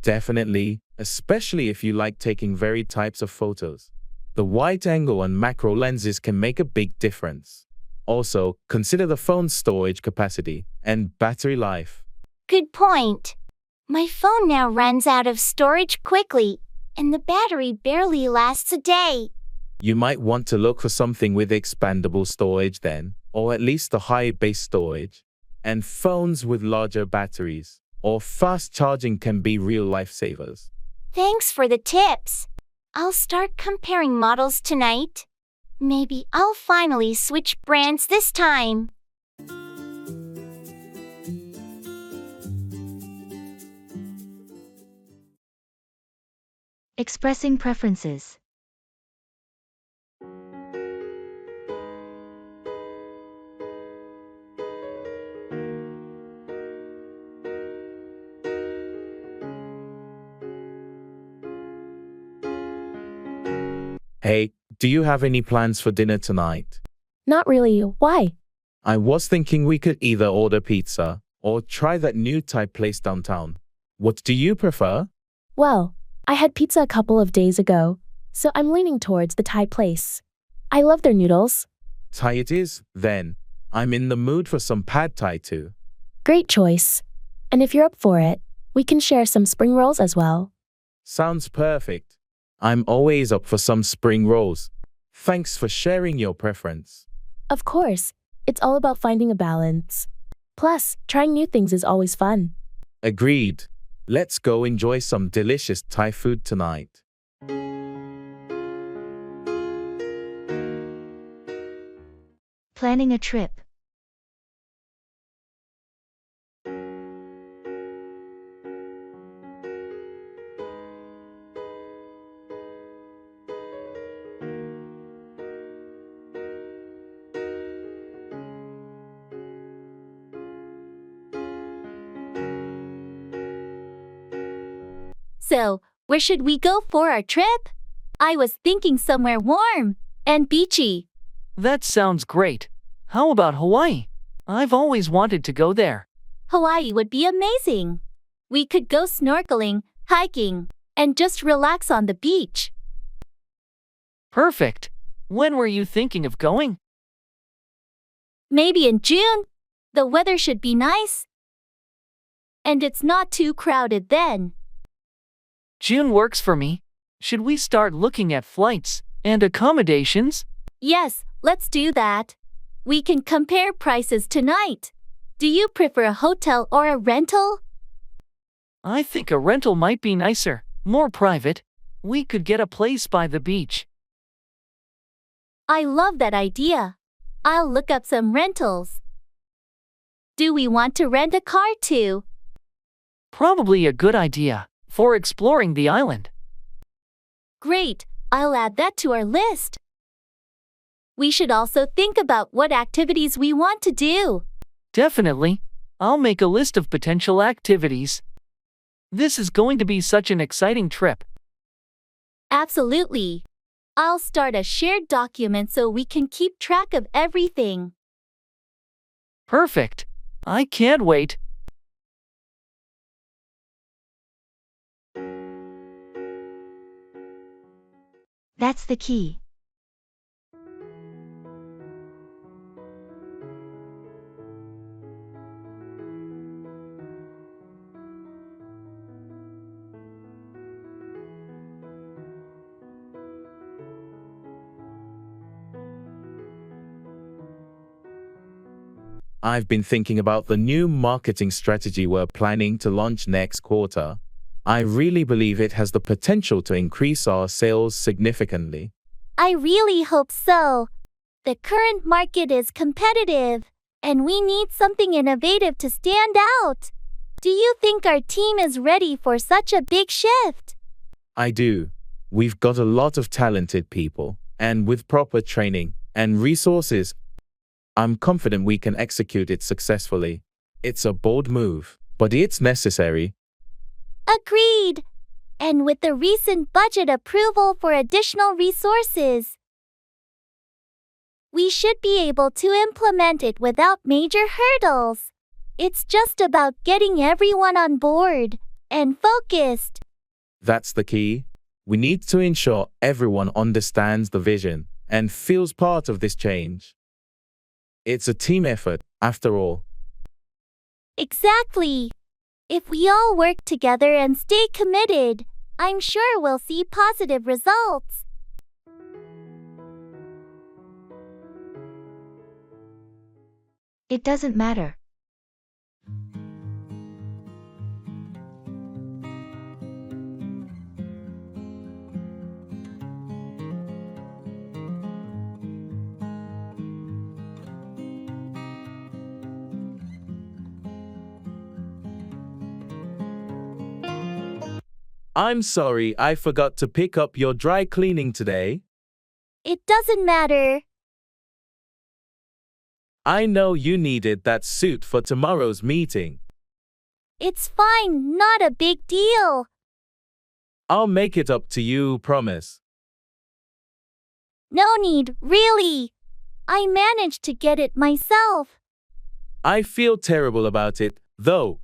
Definitely, especially if you like taking varied types of photos. The wide angle and macro lenses can make a big difference. Also, consider the phone's storage capacity and battery life. Good point. My phone now runs out of storage quickly, and the battery barely lasts a day. You might want to look for something with expandable storage then, or at least a high base storage. And phones with larger batteries or fast charging can be real lifesavers. Thanks for the tips. I'll start comparing models tonight. Maybe I'll finally switch brands this time. Expressing preferences. Hey, do you have any plans for dinner tonight? Not really. Why? I was thinking we could either order pizza or try that new Thai place downtown. What do you prefer? Well, I had pizza a couple of days ago, so I'm leaning towards the Thai place. I love their noodles. Thai it is, then. I'm in the mood for some pad Thai too. Great choice. And if you're up for it, we can share some spring rolls as well. Sounds perfect. I'm always up for some spring rolls. Thanks for sharing your preference. Of course, it's all about finding a balance. Plus, trying new things is always fun. Agreed. Let's go enjoy some delicious Thai food tonight. Planning a trip. So, where should we go for our trip? I was thinking somewhere warm and beachy. That sounds great. How about Hawaii? I've always wanted to go there. Hawaii would be amazing. We could go snorkeling, hiking, and just relax on the beach. Perfect. When were you thinking of going? Maybe in June. The weather should be nice. And it's not too crowded then. June works for me. Should we start looking at flights and accommodations? Yes, let's do that. We can compare prices tonight. Do you prefer a hotel or a rental? I think a rental might be nicer, more private. We could get a place by the beach. I love that idea. I'll look up some rentals. Do we want to rent a car too? Probably a good idea for exploring the island. Great, I'll add that to our list. We should also think about what activities we want to do. Definitely. I'll make a list of potential activities. This is going to be such an exciting trip. Absolutely. I'll start a shared document so we can keep track of everything. Perfect. I can't wait. That's the key. I've been thinking about the new marketing strategy we're planning to launch next quarter. I really believe it has the potential to increase our sales significantly. I really hope so. The current market is competitive, and we need something innovative to stand out. Do you think our team is ready for such a big shift? I do. We've got a lot of talented people, and with proper training and resources, I'm confident we can execute it successfully. It's a bold move, but it's necessary. Agreed. And with the recent budget approval for additional resources, we should be able to implement it without major hurdles. It's just about getting everyone on board and focused. That's the key. We need to ensure everyone understands the vision and feels part of this change. It's a team effort, after all. Exactly. If we all work together and stay committed, I'm sure we'll see positive results. It doesn't matter. I'm sorry, I forgot to pick up your dry cleaning today. It doesn't matter. I know you needed that suit for tomorrow's meeting. It's fine, not a big deal. I'll make it up to you, promise. No need, really. I managed to get it myself. I feel terrible about it, though.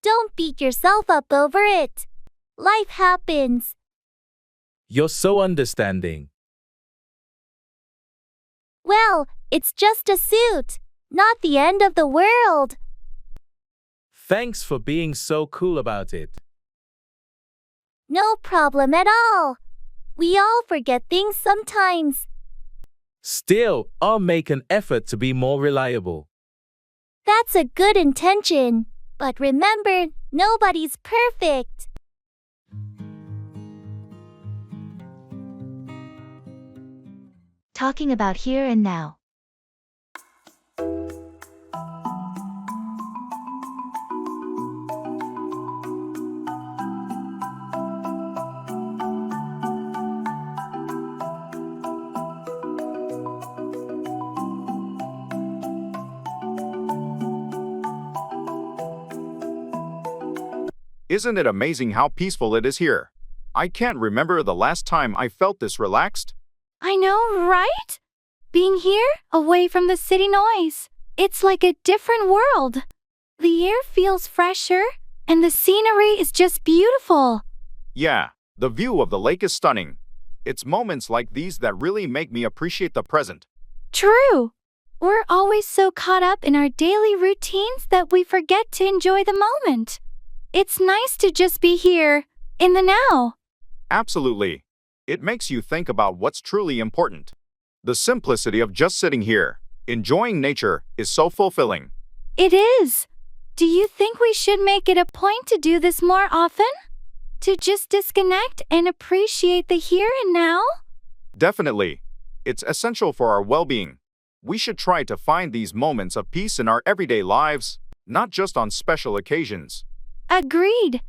Don't beat yourself up over it. Life happens. You're so understanding. Well, it's just a suit, not the end of the world. Thanks for being so cool about it. No problem at all. We all forget things sometimes. Still, I'll make an effort to be more reliable. That's a good intention. But remember, nobody's perfect. Talking about here and now. Isn't it amazing how peaceful it is here? I can't remember the last time I felt this relaxed. I know, right? Being here, away from the city noise, it's like a different world. The air feels fresher, and the scenery is just beautiful. Yeah, the view of the lake is stunning. It's moments like these that really make me appreciate the present. True. We're always so caught up in our daily routines that we forget to enjoy the moment. It's nice to just be here, in the now. Absolutely. It makes you think about what's truly important. The simplicity of just sitting here, enjoying nature, is so fulfilling. It is. Do you think we should make it a point to do this more often? To just disconnect and appreciate the here and now? Definitely. It's essential for our well-being. We should try to find these moments of peace in our everyday lives, not just on special occasions. Agreed.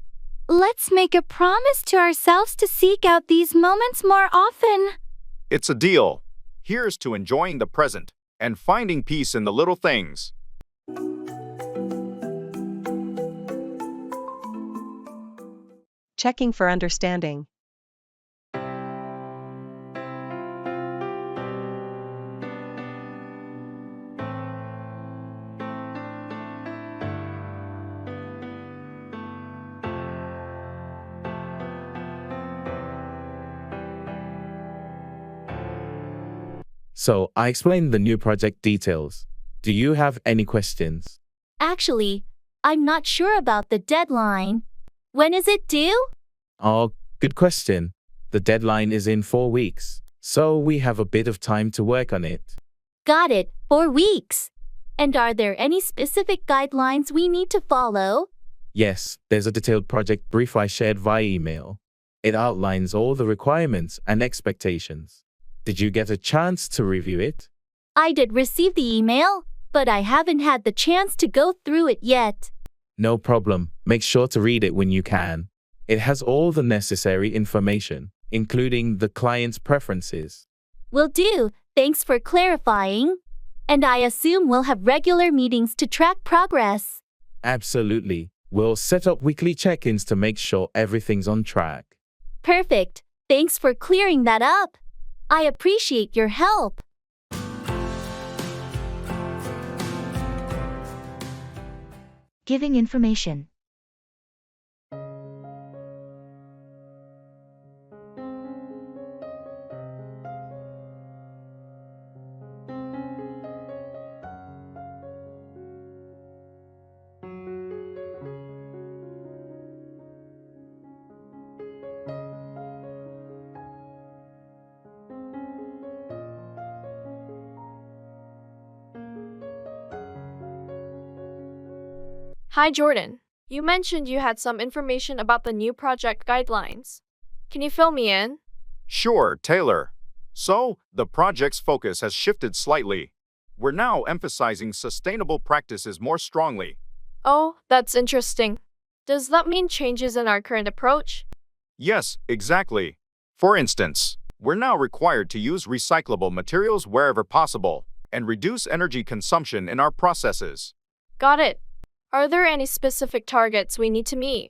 Let's make a promise to ourselves to seek out these moments more often. It's a deal. Here's to enjoying the present and finding peace in the little things. Checking for understanding. So, I explained the new project details. Do you have any questions? Actually, I'm not sure about the deadline. When is it due? Oh, good question. The deadline is in 4 weeks, so we have a bit of time to work on it. Got it, 4 weeks. And are there any specific guidelines we need to follow? Yes, there's a detailed project brief I shared via email. It outlines all the requirements and expectations. Did you get a chance to review it? I did receive the email, but I haven't had the chance to go through it yet. No problem. Make sure to read it when you can. It has all the necessary information, including the client's preferences. Will do. Thanks for clarifying. And I assume we'll have regular meetings to track progress. Absolutely. We'll set up weekly check-ins to make sure everything's on track. Perfect. Thanks for clearing that up. I appreciate your help. Giving information. Hi, Jordan. You mentioned you had some information about the new project guidelines. Can you fill me in? Sure, Taylor. So, the project's focus has shifted slightly. We're now emphasizing sustainable practices more strongly. Oh, that's interesting. Does that mean changes in our current approach? Yes, exactly. For instance, we're now required to use recyclable materials wherever possible and reduce energy consumption in our processes. Got it. Are there any specific targets we need to meet?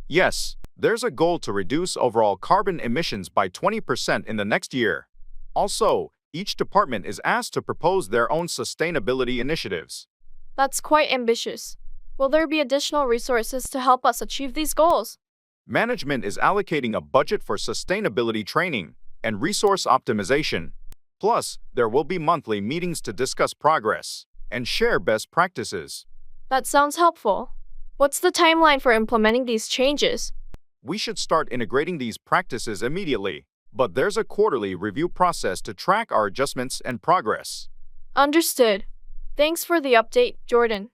Yes, there's a goal to reduce overall carbon emissions by 20% in the next year. Also, Each department is asked to propose their own sustainability initiatives. That's quite ambitious. Will there be additional resources to help us achieve these goals? Management is allocating a budget for sustainability training and resource optimization. Plus, there will be monthly meetings to discuss progress and share best practices. That sounds helpful. What's the timeline for implementing these changes? We should start integrating these practices immediately, but there's a quarterly review process to track our adjustments and progress. Understood. Thanks for the update, Jordan.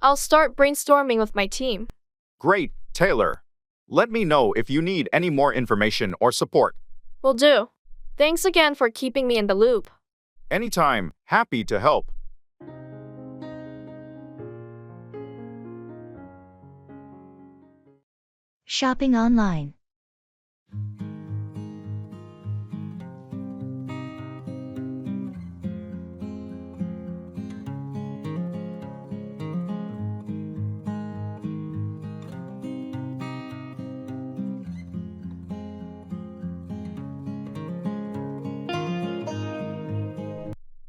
I'll start brainstorming with my team. Great, Taylor. Let me know if you need any more information or support. Will do. Thanks again for keeping me in the loop. Anytime, happy to help. Shopping online.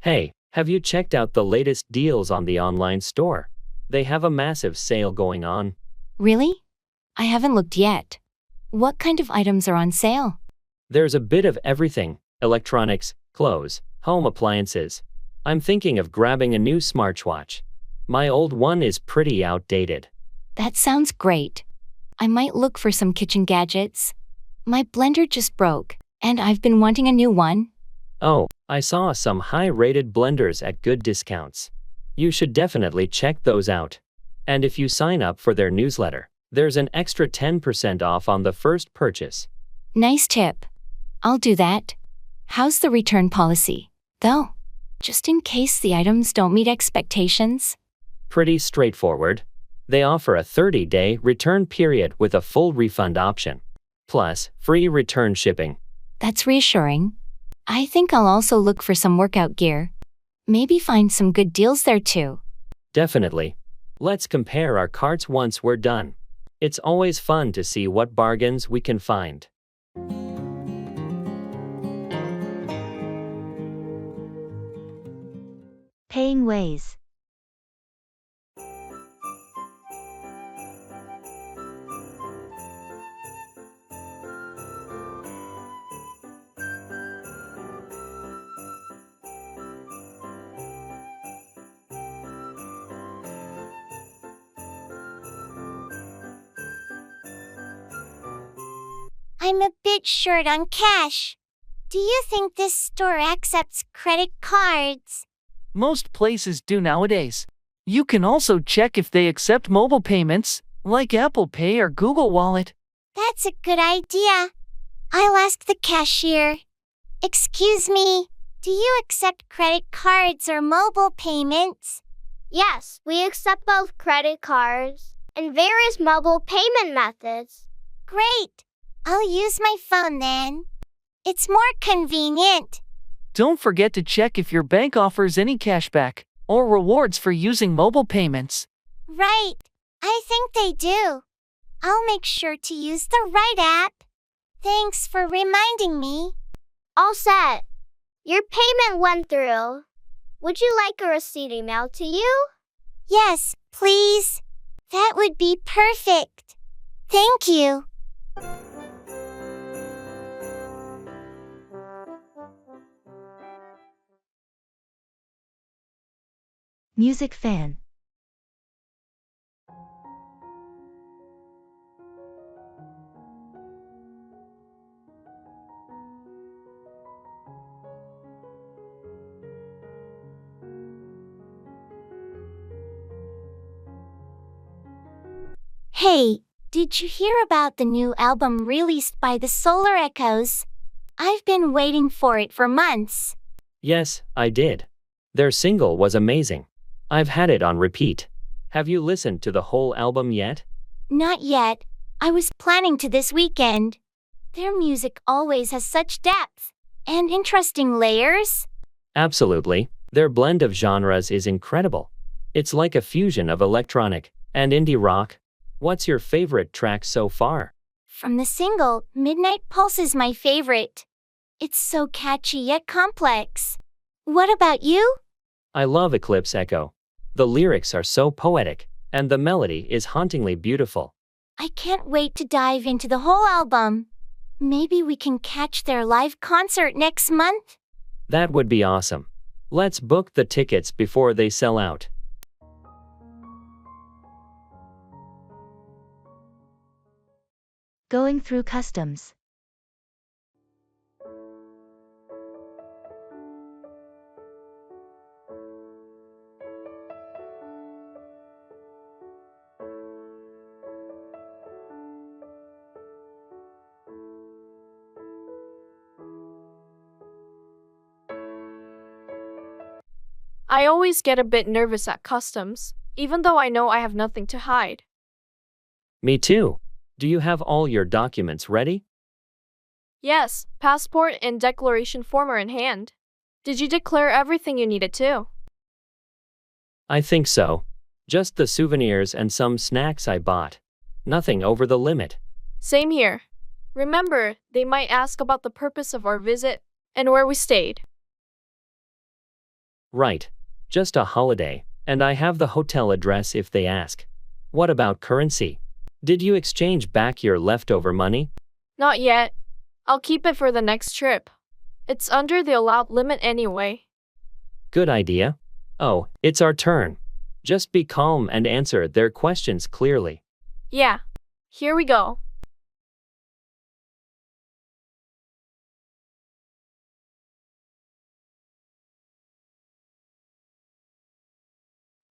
Hey, have you checked out the latest deals on the online store? They have a massive sale going on. Really? I haven't looked yet. What kind of items are on sale? There's a bit of everything: electronics, clothes, home appliances. I'm thinking of grabbing a new smartwatch. My old one is pretty outdated. That sounds great. I might look for some kitchen gadgets. My blender just broke, and I've been wanting a new one. Oh, I saw some high-rated blenders at good discounts. You should definitely check those out. And if you sign up for their newsletter, there's an extra 10% off on the first purchase. Nice tip. I'll do that. How's the return policy, though? Just in case the items don't meet expectations? Pretty straightforward. They offer a 30-day return period with a full refund option, plus free return shipping. That's reassuring. I think I'll also look for some workout gear. Maybe find some good deals there too. Definitely. Let's compare our carts once we're done. It's always fun to see what bargains we can find. Paying ways. I'm a bit short on cash. Do you think this store accepts credit cards? Most places do nowadays. You can also check if they accept mobile payments, like Apple Pay or Google Wallet. That's a good idea. I'll ask the cashier. Excuse me, do you accept credit cards or mobile payments? Yes, we accept both credit cards and various mobile payment methods. Great. I'll use my phone then. It's more convenient. Don't forget to check if your bank offers any cashback or rewards for using mobile payments. Right. I think they do. I'll make sure to use the right app. Thanks for reminding me. All set. Your payment went through. Would you like a receipt emailed to you? Yes, please. That would be perfect. Thank you. Music fan. Hey, did you hear about the new album released by the Solar Echoes? I've been waiting for it for months. Yes, I did. Their single was amazing. I've had it on repeat. Have you listened to the whole album yet? Not yet. I was planning to this weekend. Their music always has such depth and interesting layers. Absolutely. Their blend of genres is incredible. It's like a fusion of electronic and indie rock. What's your favorite track so far? From the single, Midnight Pulse is my favorite. It's so catchy yet complex. What about you? I love Eclipse Echo. The lyrics are so poetic, and the melody is hauntingly beautiful. I can't wait to dive into the whole album. Maybe we can catch their live concert next month? That would be awesome. Let's book the tickets before they sell out. Going through customs. I always get a bit nervous at customs, even though I know I have nothing to hide. Me too. Do you have all your documents ready? Yes, passport and declaration form are in hand. Did you declare everything you needed to? I think so. Just the souvenirs and some snacks I bought. Nothing over the limit. Same here. Remember, they might ask about the purpose of our visit and where we stayed. Right. Just a holiday, and I have the hotel address if they ask. What about currency? Did you exchange back your leftover money? Not yet. I'll keep it for the next trip. It's under the allowed limit anyway. Good idea. Oh, it's our turn. Just be calm and answer their questions clearly. Yeah. Here we go.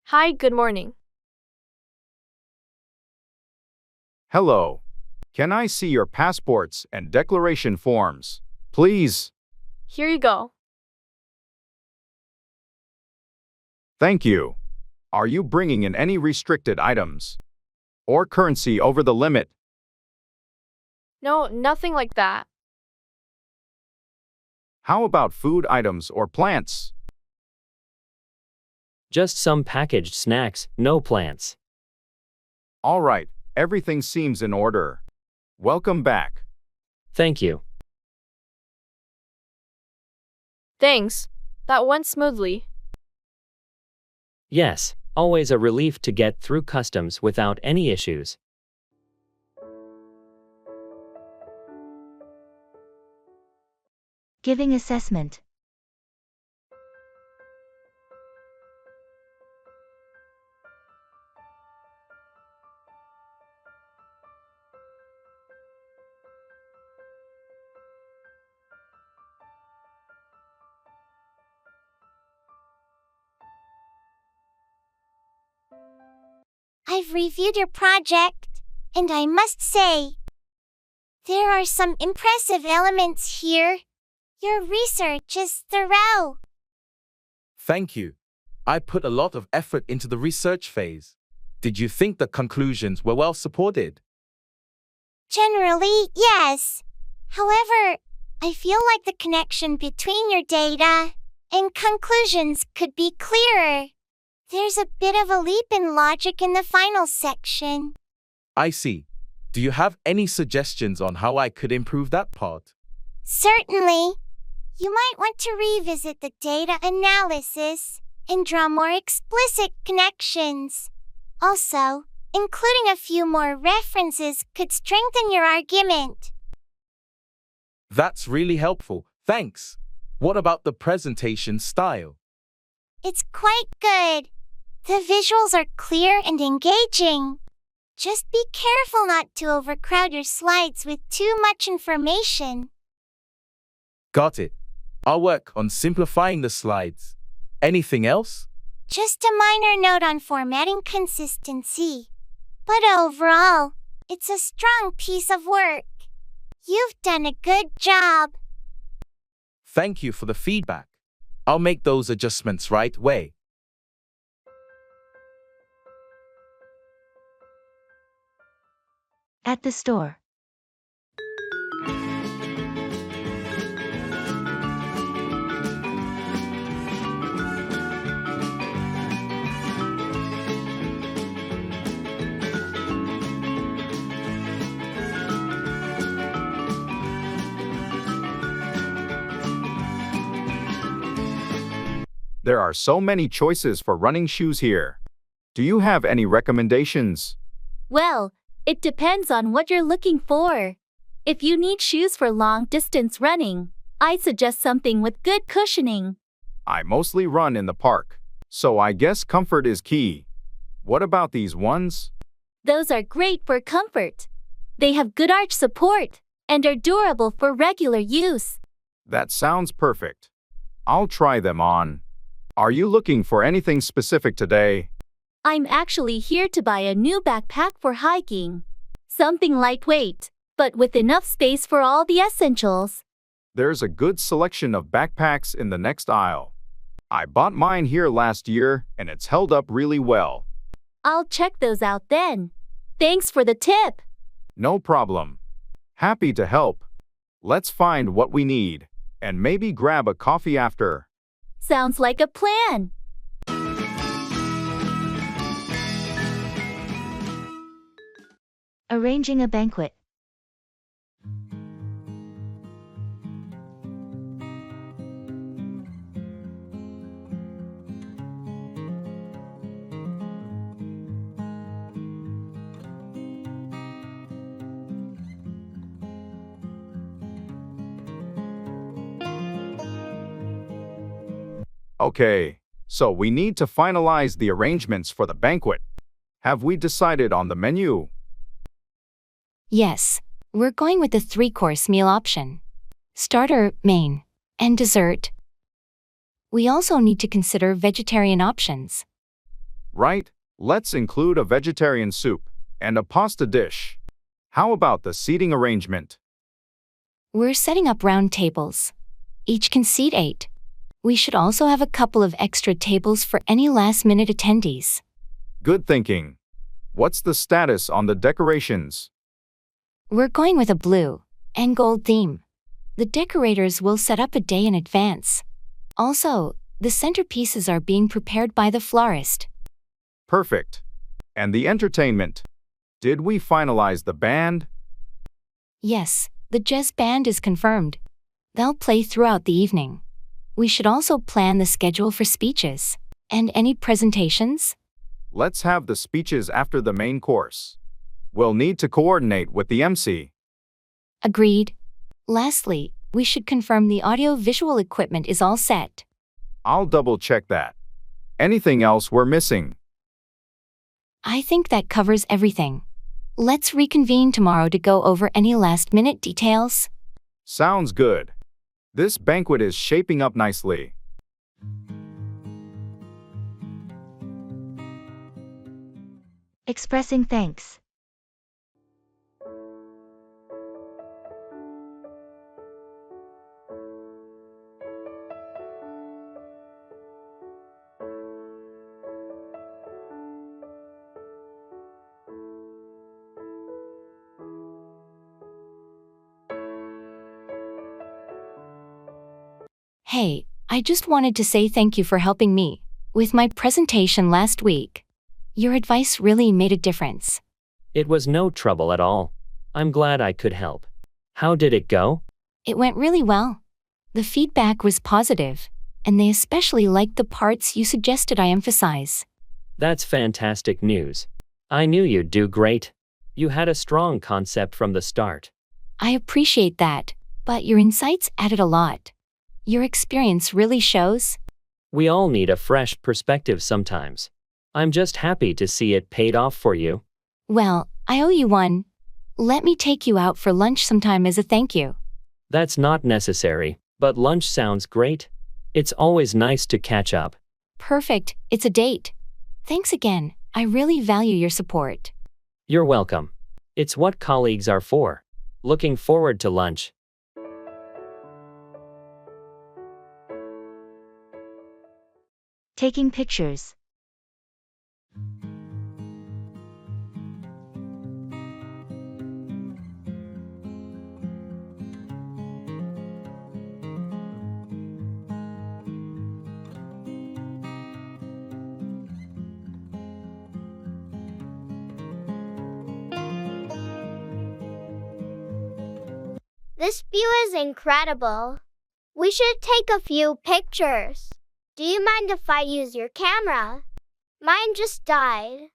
Hi, good morning. Hello. Can I see your passports and declaration forms, please? Here you go. Thank you. Are you bringing in any restricted items? Or currency over the limit? No, nothing like that. How about food items or plants? Just some packaged snacks, no plants. All right, everything seems in order. Welcome back. Thank you. Thanks. That went smoothly. Yes, always a relief to get through customs without any issues. Giving assessment. I've reviewed your project, and I must say, there are some impressive elements here. Your research is thorough. Thank you. I put a lot of effort into the research phase. Did you think the conclusions were well supported? Generally, yes. However, I feel like the connection between your data and conclusions could be clearer. There's a bit of a leap in logic in the final section. I see. Do you have any suggestions on how I could improve that part? Certainly. You might want to revisit the data analysis and draw more explicit connections. Also, including a few more references could strengthen your argument. That's really helpful. Thanks. What about the presentation style? It's quite good. The visuals are clear and engaging. Just be careful not to overcrowd your slides with too much information. Got it. I'll work on simplifying the slides. Anything else? Just a minor note on formatting consistency. But overall, it's a strong piece of work. You've done a good job. Thank you for the feedback. I'll make those adjustments right away. At the store. There are so many choices for running shoes here. Do you have any recommendations? Well, it depends on what you're looking for. If you need shoes for long distance running, I suggest something with good cushioning. I mostly run in the park, so I guess comfort is key. What about these ones? Those are great for comfort. They have good arch support and are durable for regular use. That sounds perfect. I'll try them on. Are you looking for anything specific today? I'm actually here to buy a new backpack for hiking. Something lightweight, but with enough space for all the essentials. There's a good selection of backpacks in the next aisle. I bought mine here last year, and it's held up really well. I'll check those out then. Thanks for the tip. No problem. Happy to help. Let's find what we need, and maybe grab a coffee after. Sounds like a plan. Arranging a banquet. Okay, so we need to finalize the arrangements for the banquet. Have we decided on the menu? Yes, we're going with the 3-course meal option. Starter, main, and dessert. We also need to consider vegetarian options. Right, let's include a vegetarian soup and a pasta dish. How about the seating arrangement? We're setting up round tables. Each can seat 8. We should also have a couple of extra tables for any last-minute attendees. Good thinking. What's the status on the decorations? We're going with a blue and gold theme. The decorators will set up a day in advance. Also, the centerpieces are being prepared by the florist. Perfect. And the entertainment? Did we finalize the band? Yes, the jazz band is confirmed. They'll play throughout the evening. We should also plan the schedule for speeches. And any presentations? Let's have the speeches after the main course. We'll need to coordinate with the MC. Agreed. Lastly, we should confirm the audio-visual equipment is all set. I'll double-check that. Anything else we're missing? I think that covers everything. Let's reconvene tomorrow to go over any last-minute details. Sounds good. This banquet is shaping up nicely. Expressing thanks. Hey, I just wanted to say thank you for helping me with my presentation last week. Your advice really made a difference. It was no trouble at all. I'm glad I could help. How did it go? It went really well. The feedback was positive, and they especially liked the parts you suggested I emphasize. That's fantastic news. I knew you'd do great. You had a strong concept from the start. I appreciate that, but your insights added a lot. Your experience really shows. We all need a fresh perspective sometimes. I'm just happy to see it paid off for you. Well, I owe you one. Let me take you out for lunch sometime as a thank you. That's not necessary, but lunch sounds great. It's always nice to catch up. Perfect, it's a date. Thanks again, I really value your support. You're welcome. It's what colleagues are for. Looking forward to lunch. Taking pictures. This view is incredible. We should take a few pictures. Do you mind if I use your camera? Mine just died.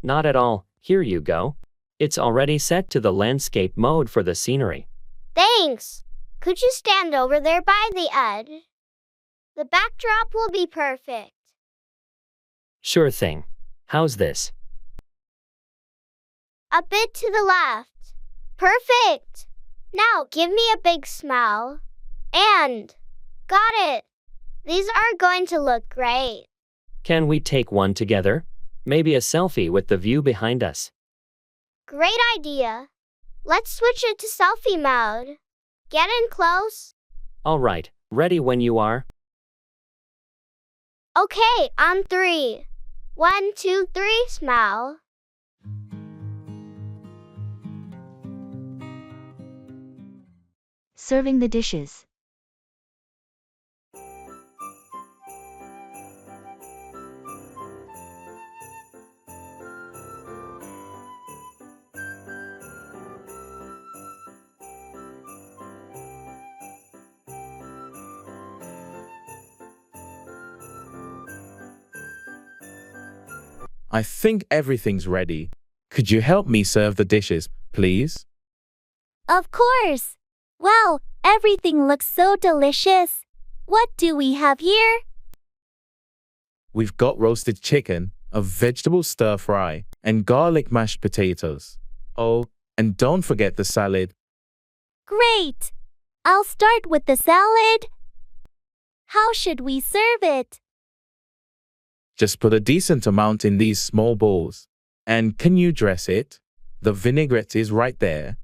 Not at all, here you go. It's already set to the landscape mode for the scenery. Thanks. Could you stand over there by the edge? The backdrop will be perfect. Sure thing. How's this? A bit to the left. Perfect. Now give me a big smile. And got it. These are going to look great. Can we take one together? Maybe a selfie with the view behind us. Great idea. Let's switch it to selfie mode. Get in close. All right, ready when you are. Okay, on 3. 1, 2, 3, smile. Serving the dishes. I think everything's ready. Could you help me serve the dishes, please? Of course. Wow, everything looks so delicious. What do we have here? We've got roasted chicken, a vegetable stir fry, and garlic mashed potatoes. Oh, and don't forget the salad. Great. I'll start with the salad. How should we serve it? Just put a decent amount in these small bowls. And can you dress it? The vinaigrette is right there.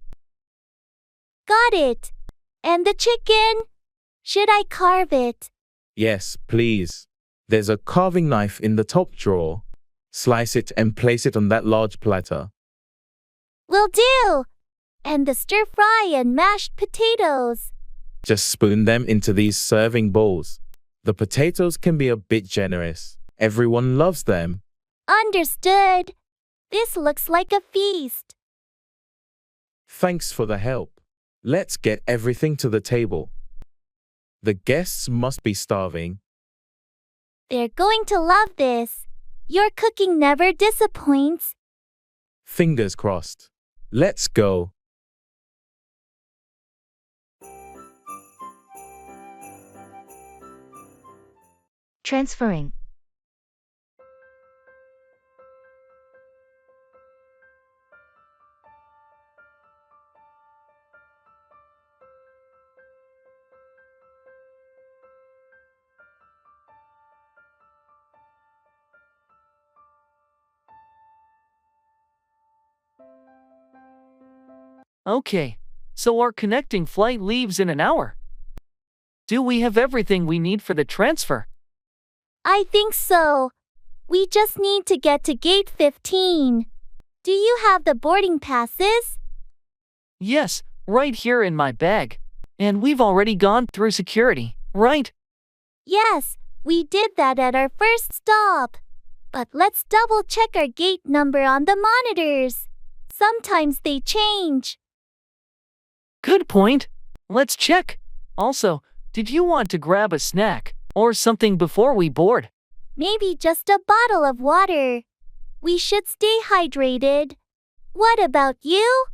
Got it. And the chicken? Should I carve it? Yes, please. There's a carving knife in the top drawer. Slice it and place it on that large platter. Will do. And the stir fry and mashed potatoes. Just spoon them into these serving bowls. The potatoes can be a bit generous. Everyone loves them. Understood. This looks like a feast. Thanks for the help. Let's get everything to the table. The guests must be starving. They're going to love this. Your cooking never disappoints. Fingers crossed. Let's go. Transferring. Okay, so our connecting flight leaves in an hour. Do we have everything we need for the transfer? I think so. We just need to get to gate 15. Do you have the boarding passes? Yes, right here in my bag. And we've already gone through security, right? Yes, we did that at our first stop. But let's double check our gate number on the monitors. Sometimes they change. Good point. Let's check. Also, did you want to grab a snack or something before we board? Maybe just a bottle of water. We should stay hydrated. What about you?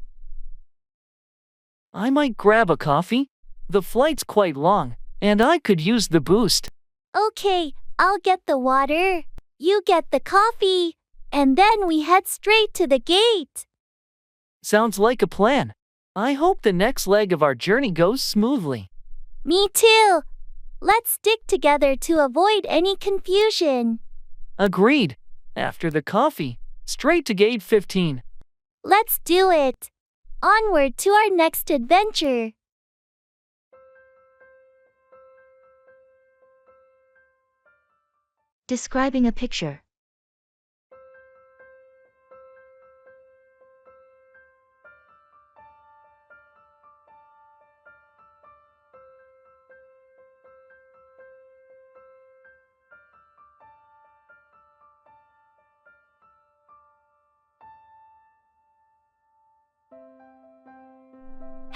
I might grab a coffee. The flight's quite long, and I could use the boost. Okay, I'll get the water. You get the coffee. And then we head straight to the gate. Sounds like a plan. I hope the next leg of our journey goes smoothly. Me too. Let's stick together to avoid any confusion. Agreed. After the coffee, straight to gate 15. Let's do it. Onward to our next adventure. Describing a picture.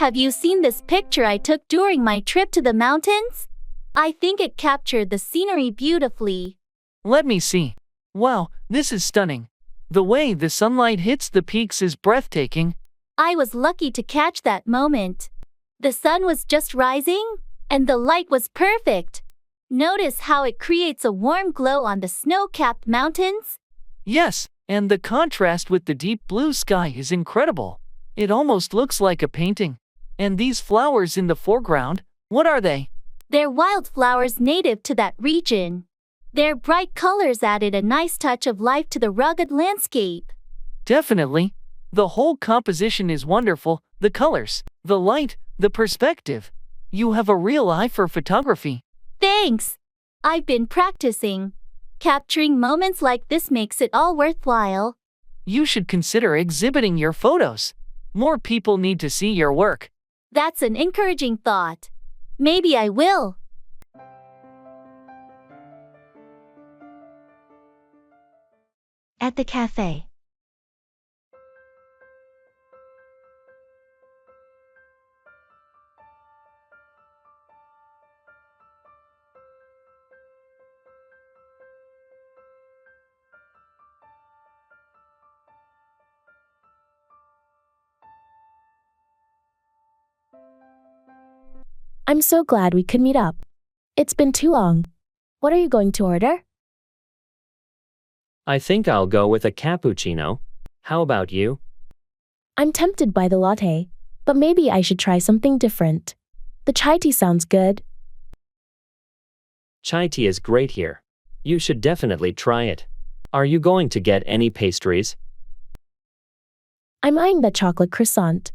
Have you seen this picture I took during my trip to the mountains? I think it captured the scenery beautifully. Let me see. Wow, this is stunning. The way the sunlight hits the peaks is breathtaking. I was lucky to catch that moment. The sun was just rising, and the light was perfect. Notice how it creates a warm glow on the snow-capped mountains? Yes, and the contrast with the deep blue sky is incredible. It almost looks like a painting. And these flowers in the foreground, what are they? They're wildflowers native to that region. Their bright colors added a nice touch of life to the rugged landscape. Definitely. The whole composition is wonderful. The colors, the light, the perspective. You have a real eye for photography. Thanks. I've been practicing. Capturing moments like this makes it all worthwhile. You should consider exhibiting your photos. More people need to see your work. That's an encouraging thought. Maybe I will. At the cafe. I'm so glad we could meet up. It's been too long. What are you going to order? I think I'll go with a cappuccino. How about you? I'm tempted by the latte, but maybe I should try something different. The chai tea sounds good. Chai tea is great here. You should definitely try it. Are you going to get any pastries? I'm eyeing the chocolate croissant.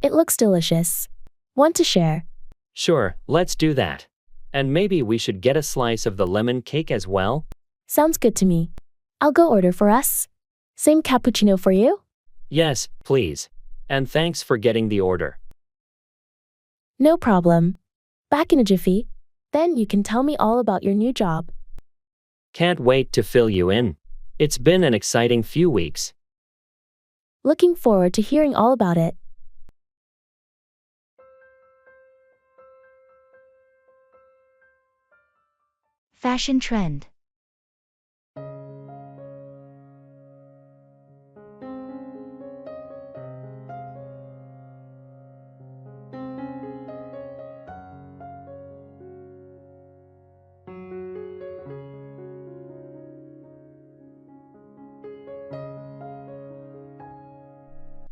It looks delicious. Want to share? Sure, let's do that. And maybe we should get a slice of the lemon cake as well? Sounds good to me. I'll go order for us. Same cappuccino for you? Yes, please. And thanks for getting the order. No problem. Back in a jiffy. Then you can tell me all about your new job. Can't wait to fill you in. It's been an exciting few weeks. Looking forward to hearing all about it. Fashion trend.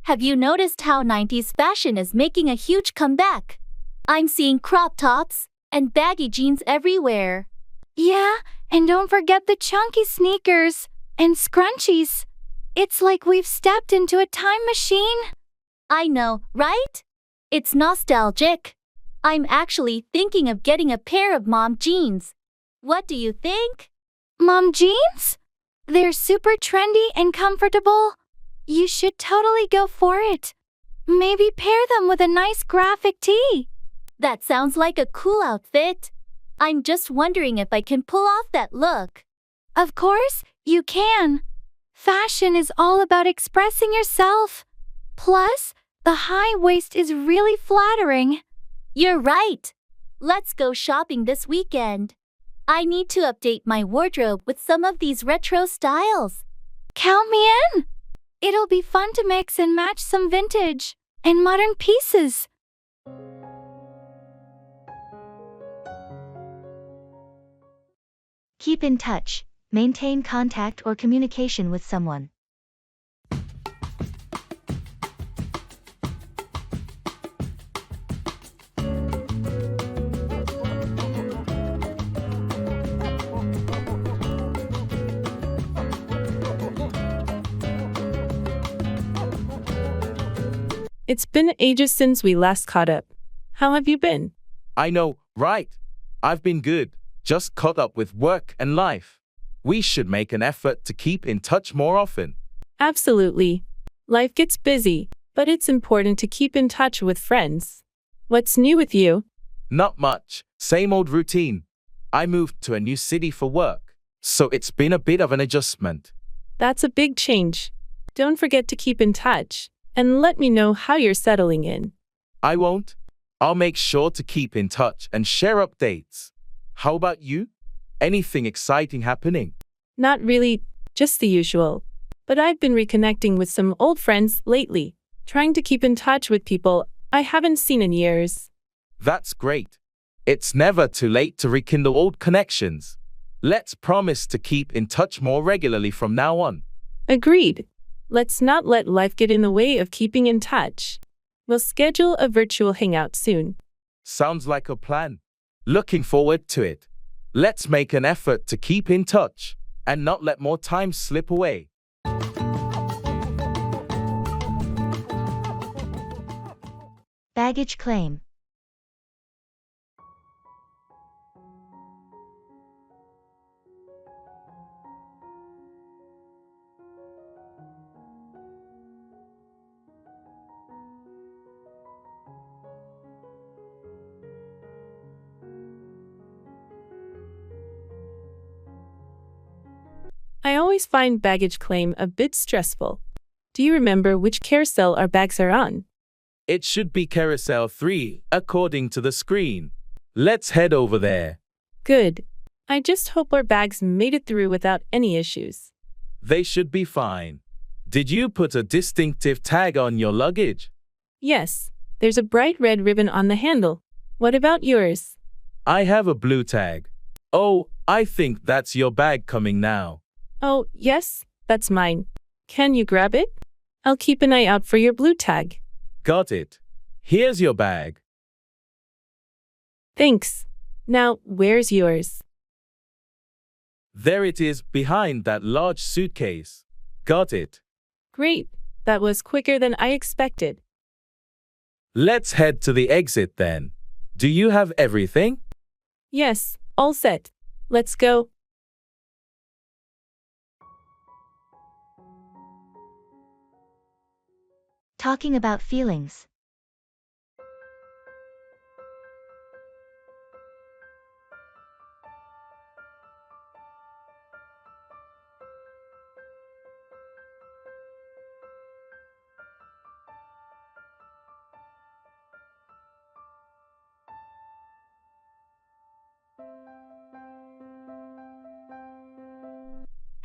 Have you noticed how 90s fashion is making a huge comeback? I'm seeing crop tops and baggy jeans everywhere. Yeah, and don't forget the chunky sneakers and scrunchies. It's like we've stepped into a time machine. I know, right? It's nostalgic. I'm actually thinking of getting a pair of mom jeans. What do you think? Mom jeans? They're super trendy and comfortable. You should totally go for it. Maybe pair them with a nice graphic tee. That sounds like a cool outfit. I'm just wondering if I can pull off that look. Of course, you can. Fashion is all about expressing yourself. Plus, the high waist is really flattering. You're right. Let's go shopping this weekend. I need to update my wardrobe with some of these retro styles. Count me in. It'll be fun to mix and match some vintage and modern pieces. Keep in touch. Maintain contact or communication with someone. It's been ages since we last caught up. How have you been? I know, right? I've been good. Just caught up with work and life. We should make an effort to keep in touch more often. Absolutely. Life gets busy, but it's important to keep in touch with friends. What's new with you? Not much. Same old routine. I moved to a new city for work, so it's been a bit of an adjustment. That's a big change. Don't forget to keep in touch, and let me know how you're settling in. I won't. I'll make sure to keep in touch and share updates. How about you? Anything exciting happening? Not really, just the usual. But I've been reconnecting with some old friends lately, trying to keep in touch with people I haven't seen in years. That's great. It's never too late to rekindle old connections. Let's promise to keep in touch more regularly from now on. Agreed. Let's not let life get in the way of keeping in touch. We'll schedule a virtual hangout soon. Sounds like a plan. Looking forward to it. Let's make an effort to keep in touch and not let more time slip away. Baggage claim. I always find baggage claim a bit stressful. Do you remember which carousel our bags are on? It should be Carousel 3, according to the screen. Let's head over there. Good. I just hope our bags made it through without any issues. They should be fine. Did you put a distinctive tag on your luggage? Yes, there's a bright red ribbon on the handle. What about yours? I have a blue tag. Oh, I think that's your bag coming now. Oh, yes, that's mine. Can you grab it? I'll keep an eye out for your blue tag. Got it. Here's your bag. Thanks. Now, where's yours? There it is, behind that large suitcase. Got it. Great. That was quicker than I expected. Let's head to the exit then. Do you have everything? Yes, all set. Let's go. Talking about feelings.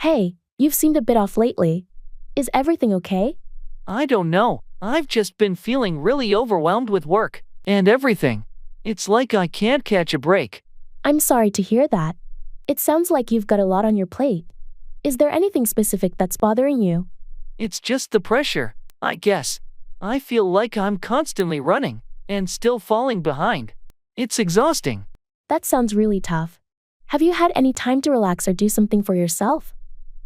Hey, you've seemed a bit off lately. Is everything okay? I don't know. I've just been feeling really overwhelmed with work and everything. It's like I can't catch a break. I'm sorry to hear that. It sounds like you've got a lot on your plate. Is there anything specific that's bothering you? It's just the pressure, I guess. I feel like I'm constantly running and still falling behind. It's exhausting. That sounds really tough. Have you had any time to relax or do something for yourself?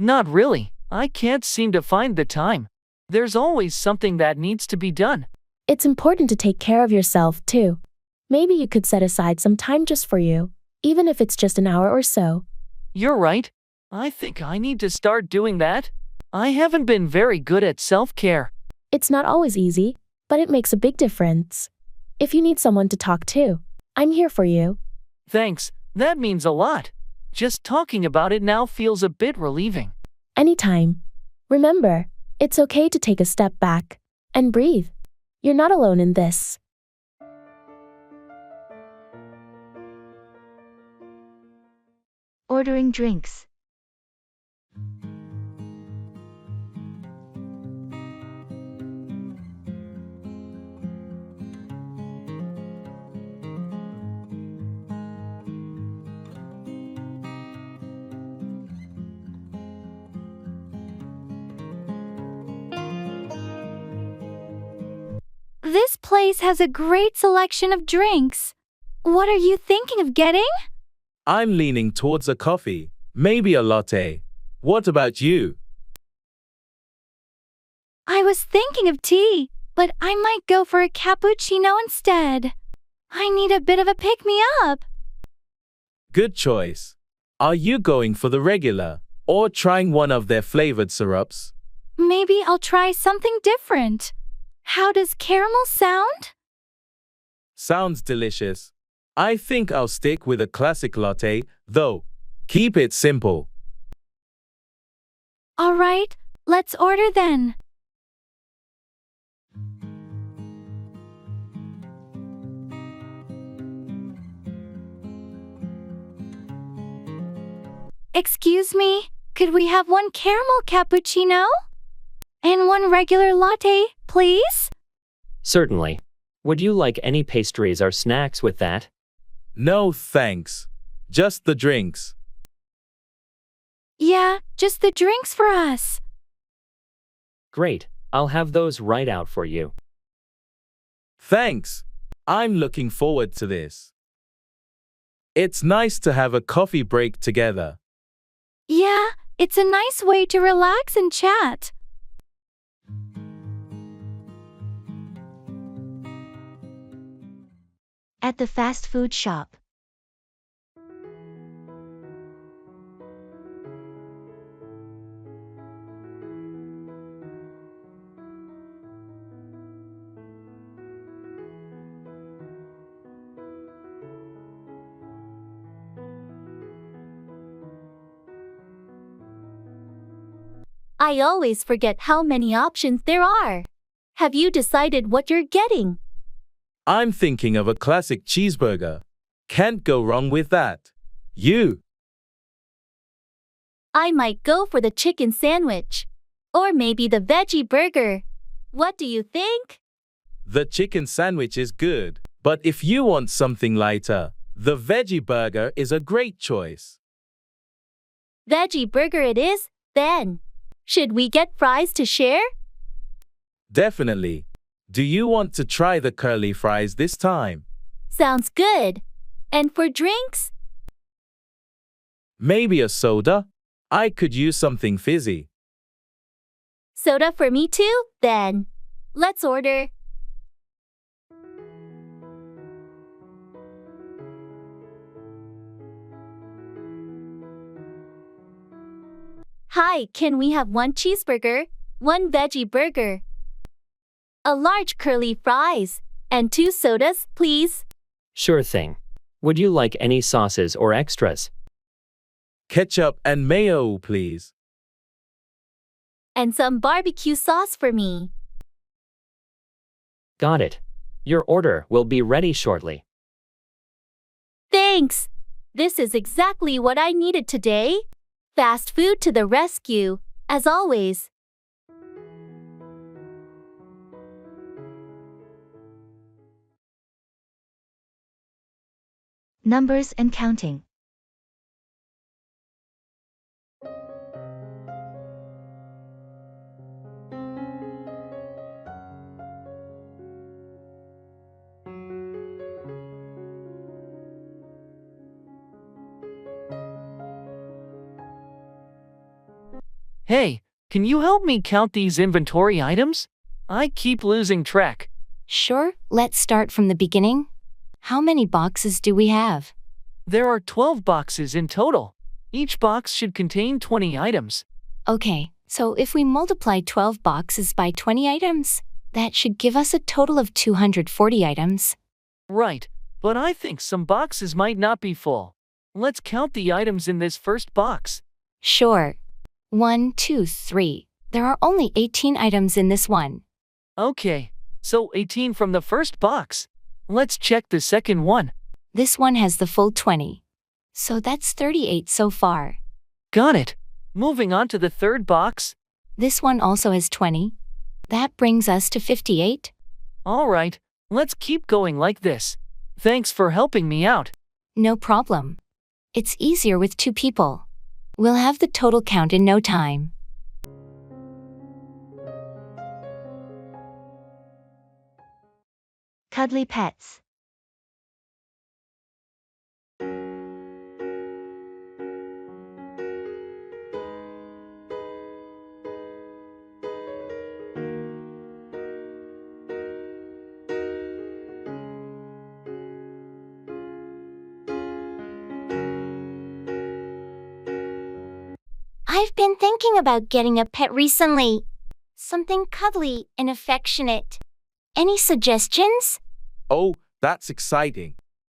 Not really. I can't seem to find the time. There's always something that needs to be done. It's important to take care of yourself, too. Maybe you could set aside some time just for you, even if it's just an hour or so. You're right. I think I need to start doing that. I haven't been very good at self-care. It's not always easy, but it makes a big difference. If you need someone to talk to, I'm here for you. Thanks, that means a lot. Just talking about it now feels a bit relieving. Anytime. Remember, it's okay to take a step back and breathe. You're not alone in this. Ordering drinks. This place has a great selection of drinks. What are you thinking of getting? I'm leaning towards a coffee, maybe a latte. What about you? I was thinking of tea, but I might go for a cappuccino instead. I need a bit of a pick-me-up. Good choice. Are you going for the regular or trying one of their flavored syrups? Maybe I'll try something different. How does caramel sound? Sounds delicious. I think I'll stick with a classic latte, though. Keep it simple. All right, let's order then. Excuse me, could we have one caramel cappuccino? And one regular latte, please? Certainly. Would you like any pastries or snacks with that? No, thanks. Just the drinks. Yeah, just the drinks for us. Great, I'll have those right out for you. Thanks. I'm looking forward to this. It's nice to have a coffee break together. Yeah, it's a nice way to relax and chat. At the fast food shop. I always forget how many options there are. Have you decided what you're getting? I'm thinking of a classic cheeseburger. Can't go wrong with that. You? I might go for the chicken sandwich. Or maybe the veggie burger. What do you think? The chicken sandwich is good, but if you want something lighter, the veggie burger is a great choice. Veggie burger it is, then. Should we get fries to share? Definitely. Do you want to try the curly fries this time? Sounds good. And for drinks? Maybe a soda? I could use something fizzy. Soda for me too, then. Let's order. Hi, can we have one cheeseburger, one veggie burger, a large curly fries, and 2 sodas, please? Sure thing. Would you like any sauces or extras? Ketchup and mayo, please. And some barbecue sauce for me. Got it. Your order will be ready shortly. Thanks. This is exactly what I needed today. Fast food to the rescue, as always. Numbers and counting. Hey, can you help me count these inventory items? I keep losing track. Sure, let's start from the beginning. How many boxes do we have? There are 12 boxes in total. Each box should contain 20 items. Okay, so if we multiply 12 boxes by 20 items, that should give us a total of 240 items. Right, but I think some boxes might not be full. Let's count the items in this first box. Sure. 1, 2, 3. There are only 18 items in this one. Okay, so 18 from the first box. Let's check the second one. This one has the full 20. So that's 38 so far. Got it. Moving on to the third box. This one also has 20. That brings us to 58. All right, let's keep going like this. Thanks for helping me out. No problem. It's easier with 2 people. We'll have the total count in no time. Cuddly pets. I've been thinking about getting a pet recently. Something cuddly and affectionate. Any suggestions? Oh, that's exciting.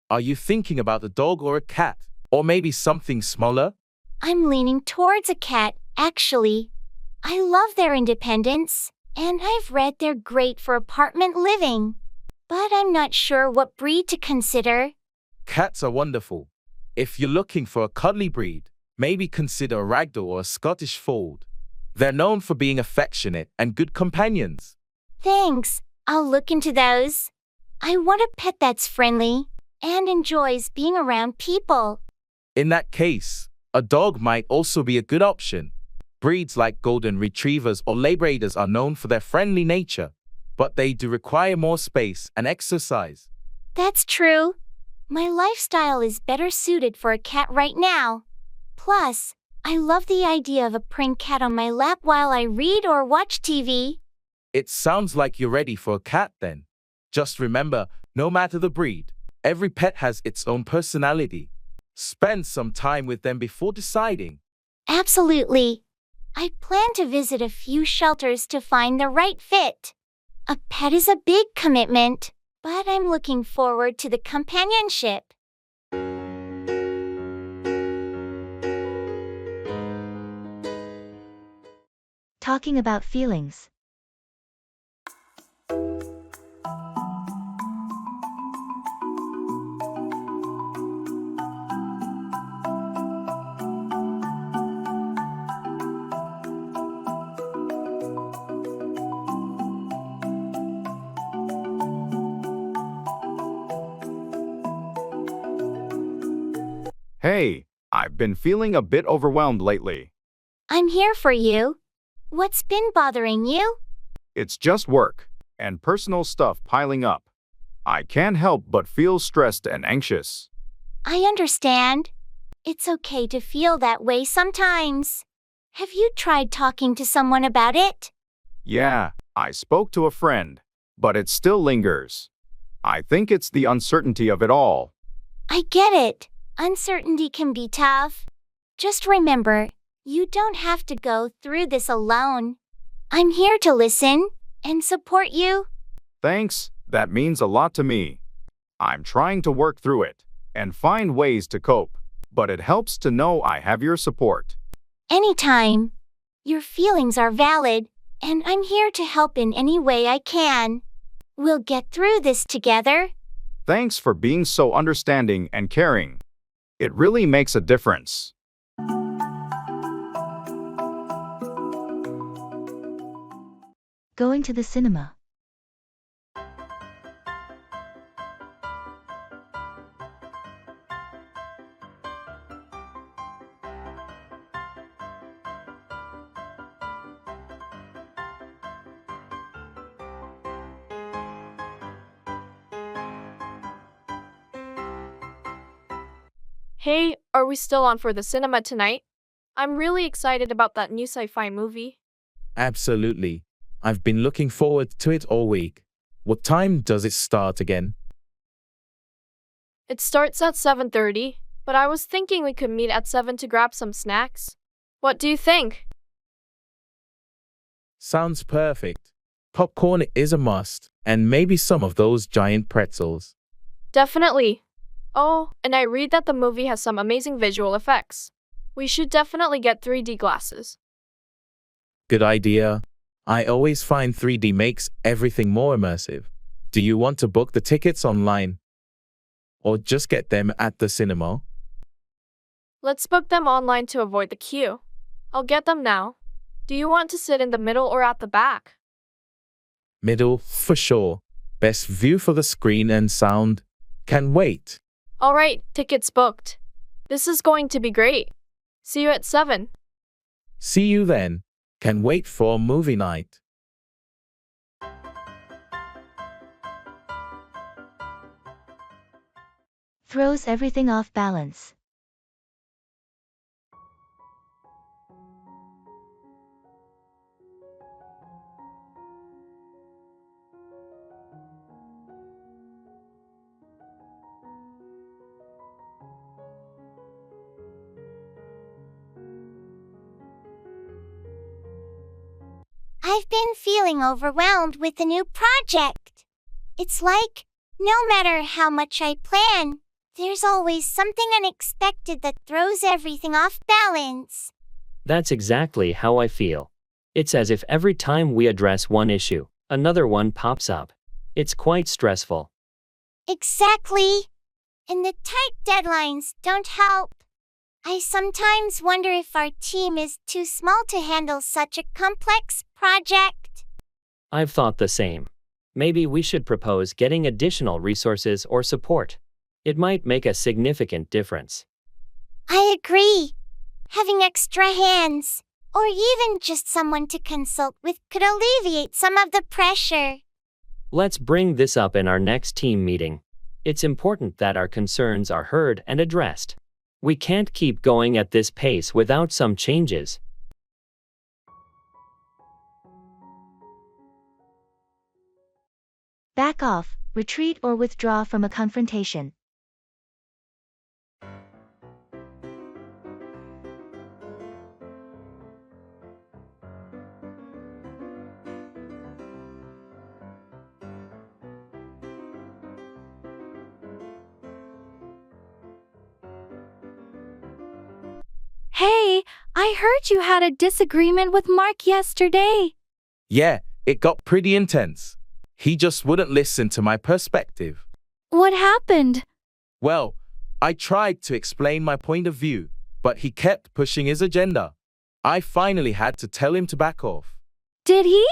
Are you thinking about a dog or a cat? Or maybe something smaller? I'm leaning towards a cat, actually. I love their independence, and I've read they're great for apartment living. But I'm not sure what breed to consider. Cats are wonderful. If you're looking for a cuddly breed, Maybe consider a ragdoll or a Scottish fold. They're known for being affectionate and good companions. Thanks, I'll look into those. I want a pet that's friendly and enjoys being around people. In that case, a dog might also be a good option. Breeds like golden retrievers or labradors are known for their friendly nature, but they do require more space and exercise. That's true. My lifestyle is better suited for a cat right now. Plus, I love the idea of a purring cat on my lap while I read or watch TV. It sounds like you're ready for a cat then. Just remember, no matter the breed, every pet has its own personality. Spend some time with them before deciding. Absolutely. I plan to visit a few shelters to find the right fit. A pet is a big commitment, but I'm looking forward to the companionship. Talking about feelings. Hey, I've been feeling a bit overwhelmed lately. I'm here for you. What's been bothering you? It's just work and personal stuff piling up. I can't help but feel stressed and anxious. I understand. It's okay to feel that way sometimes. Have you tried talking to someone about it? Yeah, I spoke to a friend, but it still lingers. I think it's the uncertainty of it all. I get it. Uncertainty can be tough. Just remember, you don't have to go through this alone. I'm here to listen and support you. Thanks, that means a lot to me. I'm trying to work through it and find ways to cope, but it helps to know I have your support. Anytime. Your feelings are valid, and I'm here to help in any way I can. We'll get through this together. Thanks for being so understanding and caring. It really makes a difference. Going to the cinema. Hey, are we still on for the cinema tonight? I'm really excited about that new sci-fi movie. Absolutely. I've been looking forward to it all week. What time does it start again? It starts at 7:30, but I was thinking we could meet at 7 to grab some snacks. What do you think? Sounds perfect. Popcorn is a must, and maybe some of those giant pretzels. Definitely. Oh, and I read that the movie has some amazing visual effects. We should definitely get 3D glasses. Good idea. I always find 3D makes everything more immersive. Do you want to book the tickets online? Or just get them at the cinema? Let's book them online to avoid the queue. I'll get them now. Do you want to sit in the middle or at the back? Middle, for sure. Best view for the screen and sound. Can wait. All right, tickets booked. This is going to be great. See you at 7. See you then. Can wait for movie night. Throws everything off balance. I've been feeling overwhelmed with the new project. It's like, no matter how much I plan, there's always something unexpected that throws everything off balance. That's exactly how I feel. It's as if every time we address one issue, another one pops up. It's quite stressful. Exactly. And the tight deadlines don't help. I sometimes wonder if our team is too small to handle such a complex project. I've thought the same. Maybe we should propose getting additional resources or support. It might make a significant difference. I agree. Having extra hands, or even just someone to consult with, could alleviate some of the pressure. Let's bring this up in our next team meeting. It's important that our concerns are heard and addressed. We can't keep going at this pace without some changes. Back off, retreat or withdraw from a confrontation. Hey, I heard you had a disagreement with Mark yesterday. Yeah, it got pretty intense. He just wouldn't listen to my perspective. What happened? Well, I tried to explain my point of view, but he kept pushing his agenda. I finally had to tell him to back off. Did he?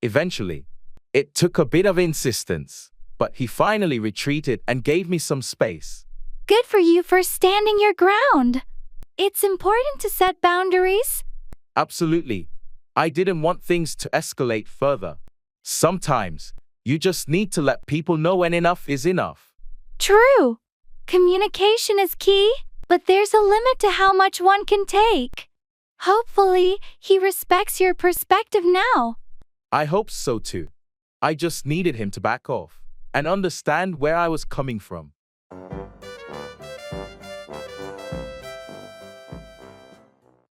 Eventually, it took a bit of insistence, but he finally retreated and gave me some space. Good for you for standing your ground. It's important to set boundaries. Absolutely. I didn't want things to escalate further. Sometimes, you just need to let people know when enough is enough. True. Communication is key, but there's a limit to how much one can take. Hopefully, he respects your perspective now. I hope so too. I just needed him to back off and understand where I was coming from.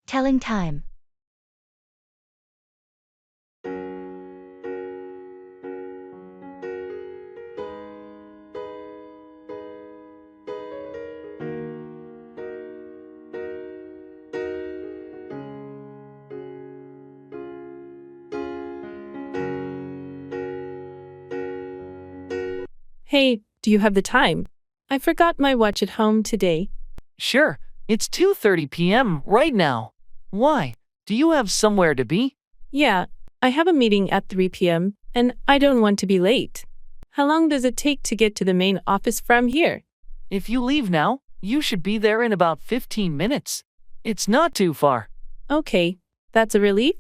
Telling time. Hey, do you have the time? I forgot my watch at home today. Sure, it's 2:30 p.m. right now. Why? Do you have somewhere to be? Yeah, I have a meeting at 3 p.m., and I don't want to be late. How long does it take to get to the main office from here? If you leave now, you should be there in about 15 minutes. It's not too far. Okay, that's a relief.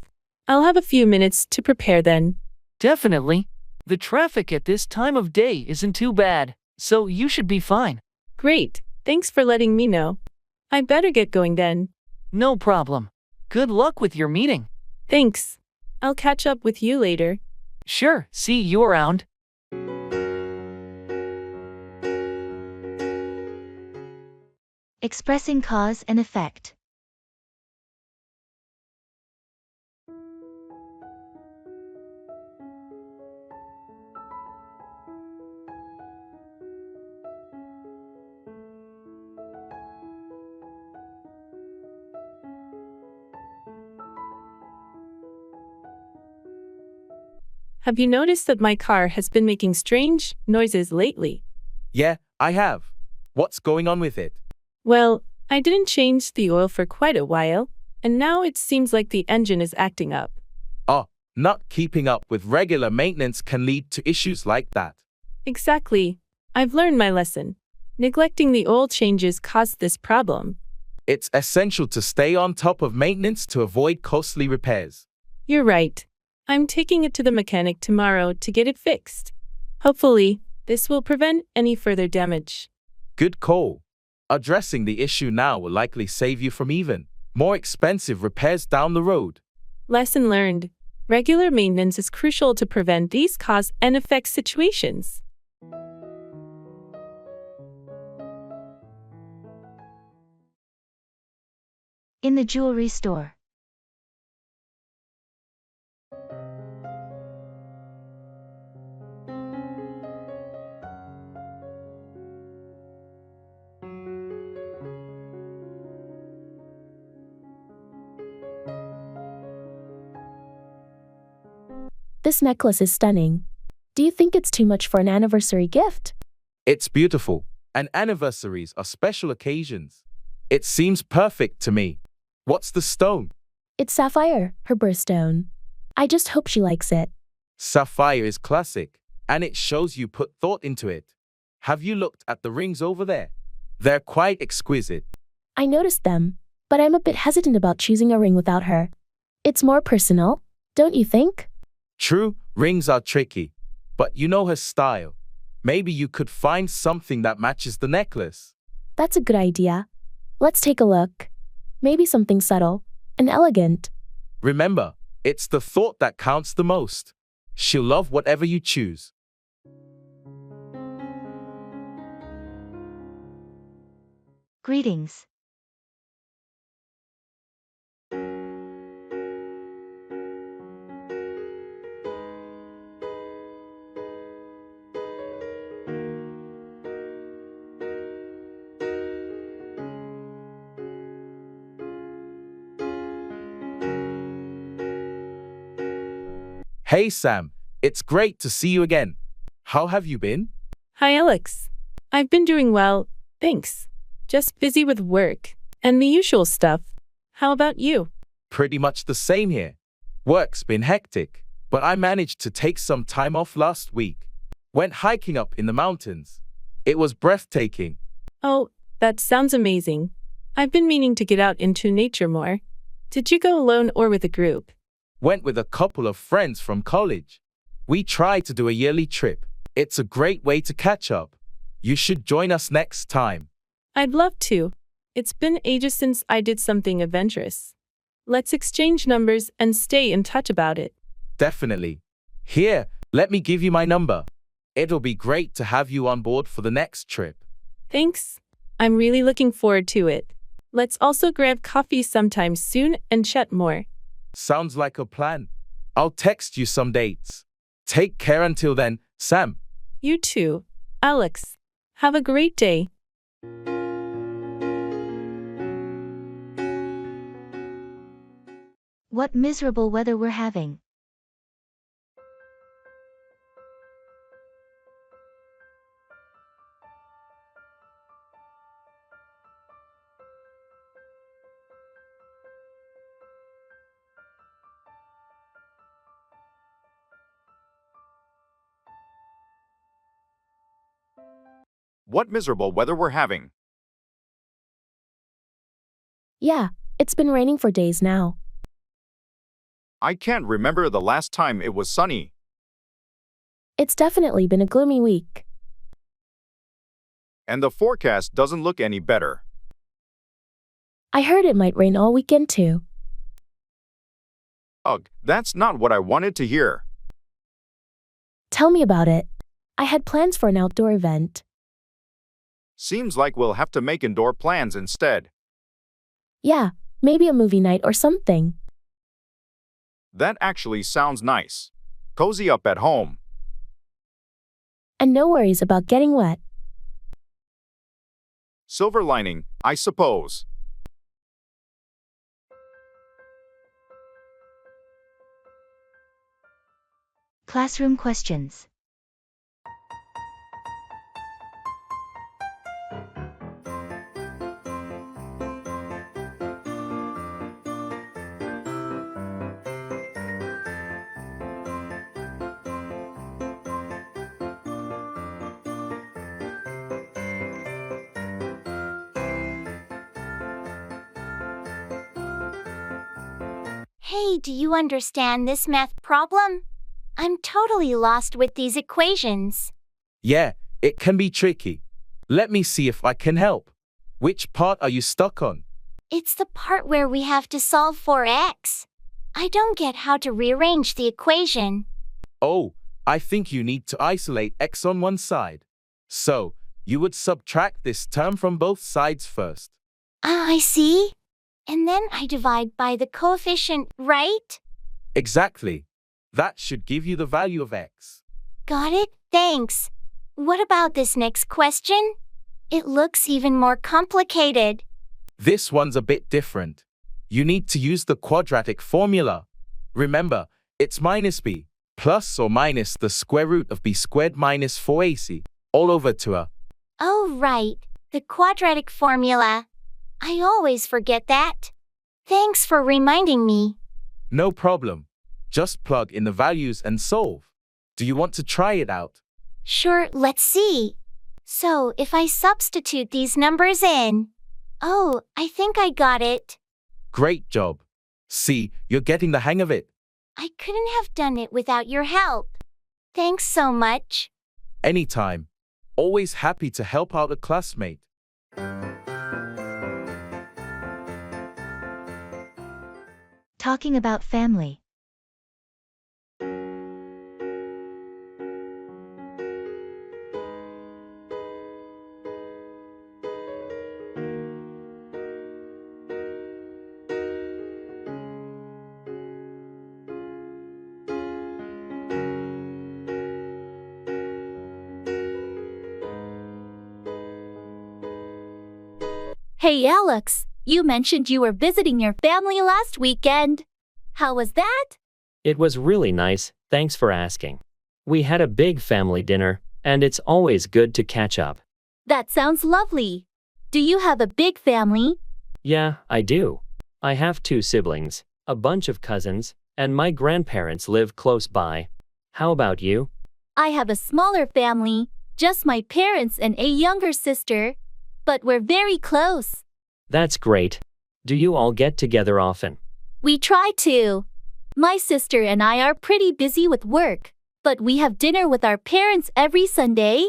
I'll have a few minutes to prepare then. Definitely. The traffic at this time of day isn't too bad, so you should be fine. Great, thanks for letting me know. I better get going then. No problem. Good luck with your meeting. Thanks. I'll catch up with you later. Sure, see you around. Expressing cause and effect. Have you noticed that my car has been making strange noises lately? Yeah, I have. What's going on with it? Well, I didn't change the oil for quite a while, and now it seems like the engine is acting up. Oh, not keeping up with regular maintenance can lead to issues like that. Exactly. I've learned my lesson. Neglecting the oil changes caused this problem. It's essential to stay on top of maintenance to avoid costly repairs. You're right. I'm taking it to the mechanic tomorrow to get it fixed. Hopefully, this will prevent any further damage. Good call. Addressing the issue now will likely save you from even more expensive repairs down the road. Lesson learned. Regular maintenance is crucial to prevent these cause and effect situations. In the jewelry store. This necklace is stunning. Do you think it's too much for an anniversary gift? It's beautiful, and anniversaries are special occasions. It seems perfect to me. What's the stone? It's sapphire, her birthstone. I just hope she likes it. Sapphire is classic, and it shows you put thought into it. Have you looked at the rings over there? They're quite exquisite. I noticed them, but I'm a bit hesitant about choosing a ring without her. It's more personal, don't you think? True, rings are tricky, but you know her style. Maybe you could find something that matches the necklace. That's a good idea. Let's take a look. Maybe something subtle and elegant. Remember, it's the thought that counts the most. She'll love whatever you choose. Greetings. Hey Sam, it's great to see you again. How have you been? Hi, Alex. I've been doing well, thanks. Just busy with work and the usual stuff. How about you? Pretty much the same here. Work's been hectic, but I managed to take some time off last week. Went hiking up in the mountains. It was breathtaking. Oh, that sounds amazing. I've been meaning to get out into nature more. Did you go alone or with a group? Went with a couple of friends from college. We tried to do a yearly trip. It's a great way to catch up. You should join us next time. I'd love to. It's been ages since I did something adventurous. Let's exchange numbers and stay in touch about it. Definitely. Here, let me give you my number. It'll be great to have you on board for the next trip. Thanks. I'm really looking forward to it. Let's also grab coffee sometime soon and chat more. Sounds like a plan. I'll text you some dates. Take care until then, Sam. You too, Alex. Have a great day. What miserable weather we're having. What miserable weather we're having. Yeah, it's been raining for days now. I can't remember the last time it was sunny. It's definitely been a gloomy week. And the forecast doesn't look any better. I heard it might rain all weekend too. Ugh, that's not what I wanted to hear. Tell me about it. I had plans for an outdoor event. Seems like we'll have to make indoor plans instead. Yeah, maybe a movie night or something. That actually sounds nice. Cozy up at home. And no worries about getting wet. Silver lining, I suppose. Classroom questions. Hey, do you understand this math problem? I'm totally lost with these equations. Yeah, it can be tricky. Let me see if I can help. Which part are you stuck on? It's the part where we have to solve for x. I don't get how to rearrange the equation. Oh, I think you need to isolate x on one side. So, you would subtract this term from both sides first. I see. And then I divide by the coefficient, right? Exactly. That should give you the value of x. Got it, thanks. What about this next question? It looks even more complicated. This one's a bit different. You need to use the quadratic formula. Remember, it's minus b, plus or minus the square root of b squared minus 4ac, all over to a. Oh, right, the quadratic formula. I always forget that. Thanks for reminding me. No problem. Just plug in the values and solve. Do you want to try it out? Sure, let's see. So, if I substitute these numbers in. Oh, I think I got it. Great job. See, you're getting the hang of it. I couldn't have done it without your help. Thanks so much. Anytime. Always happy to help out a classmate. Talking about family. Hey Alex, you mentioned you were visiting your family last weekend. How was that? It was really nice, thanks for asking. We had a big family dinner, and it's always good to catch up. That sounds lovely. Do you have a big family? Yeah, I do. I have 2 siblings, a bunch of cousins, and my grandparents live close by. How about you? I have a smaller family, just my parents and a younger sister. But we're very close. That's great. Do you all get together often? We try to. My sister and I are pretty busy with work, but we have dinner with our parents every Sunday.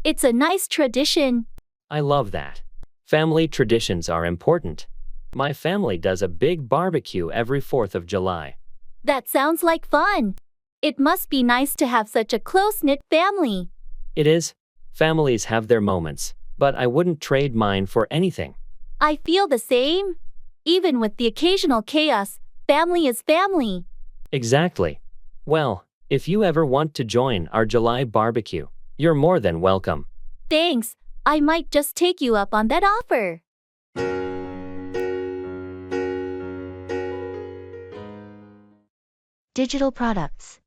It's a nice tradition. I love that. Family traditions are important. My family does a big barbecue every 4th of July. That sounds like fun. It must be nice to have such a close-knit family. It is. Families have their moments, but I wouldn't trade mine for anything. I feel the same. Even with the occasional chaos, family is family. Exactly. Well, if you ever want to join our July barbecue, you're more than welcome. Thanks. I might just take you up on that offer. Digital products.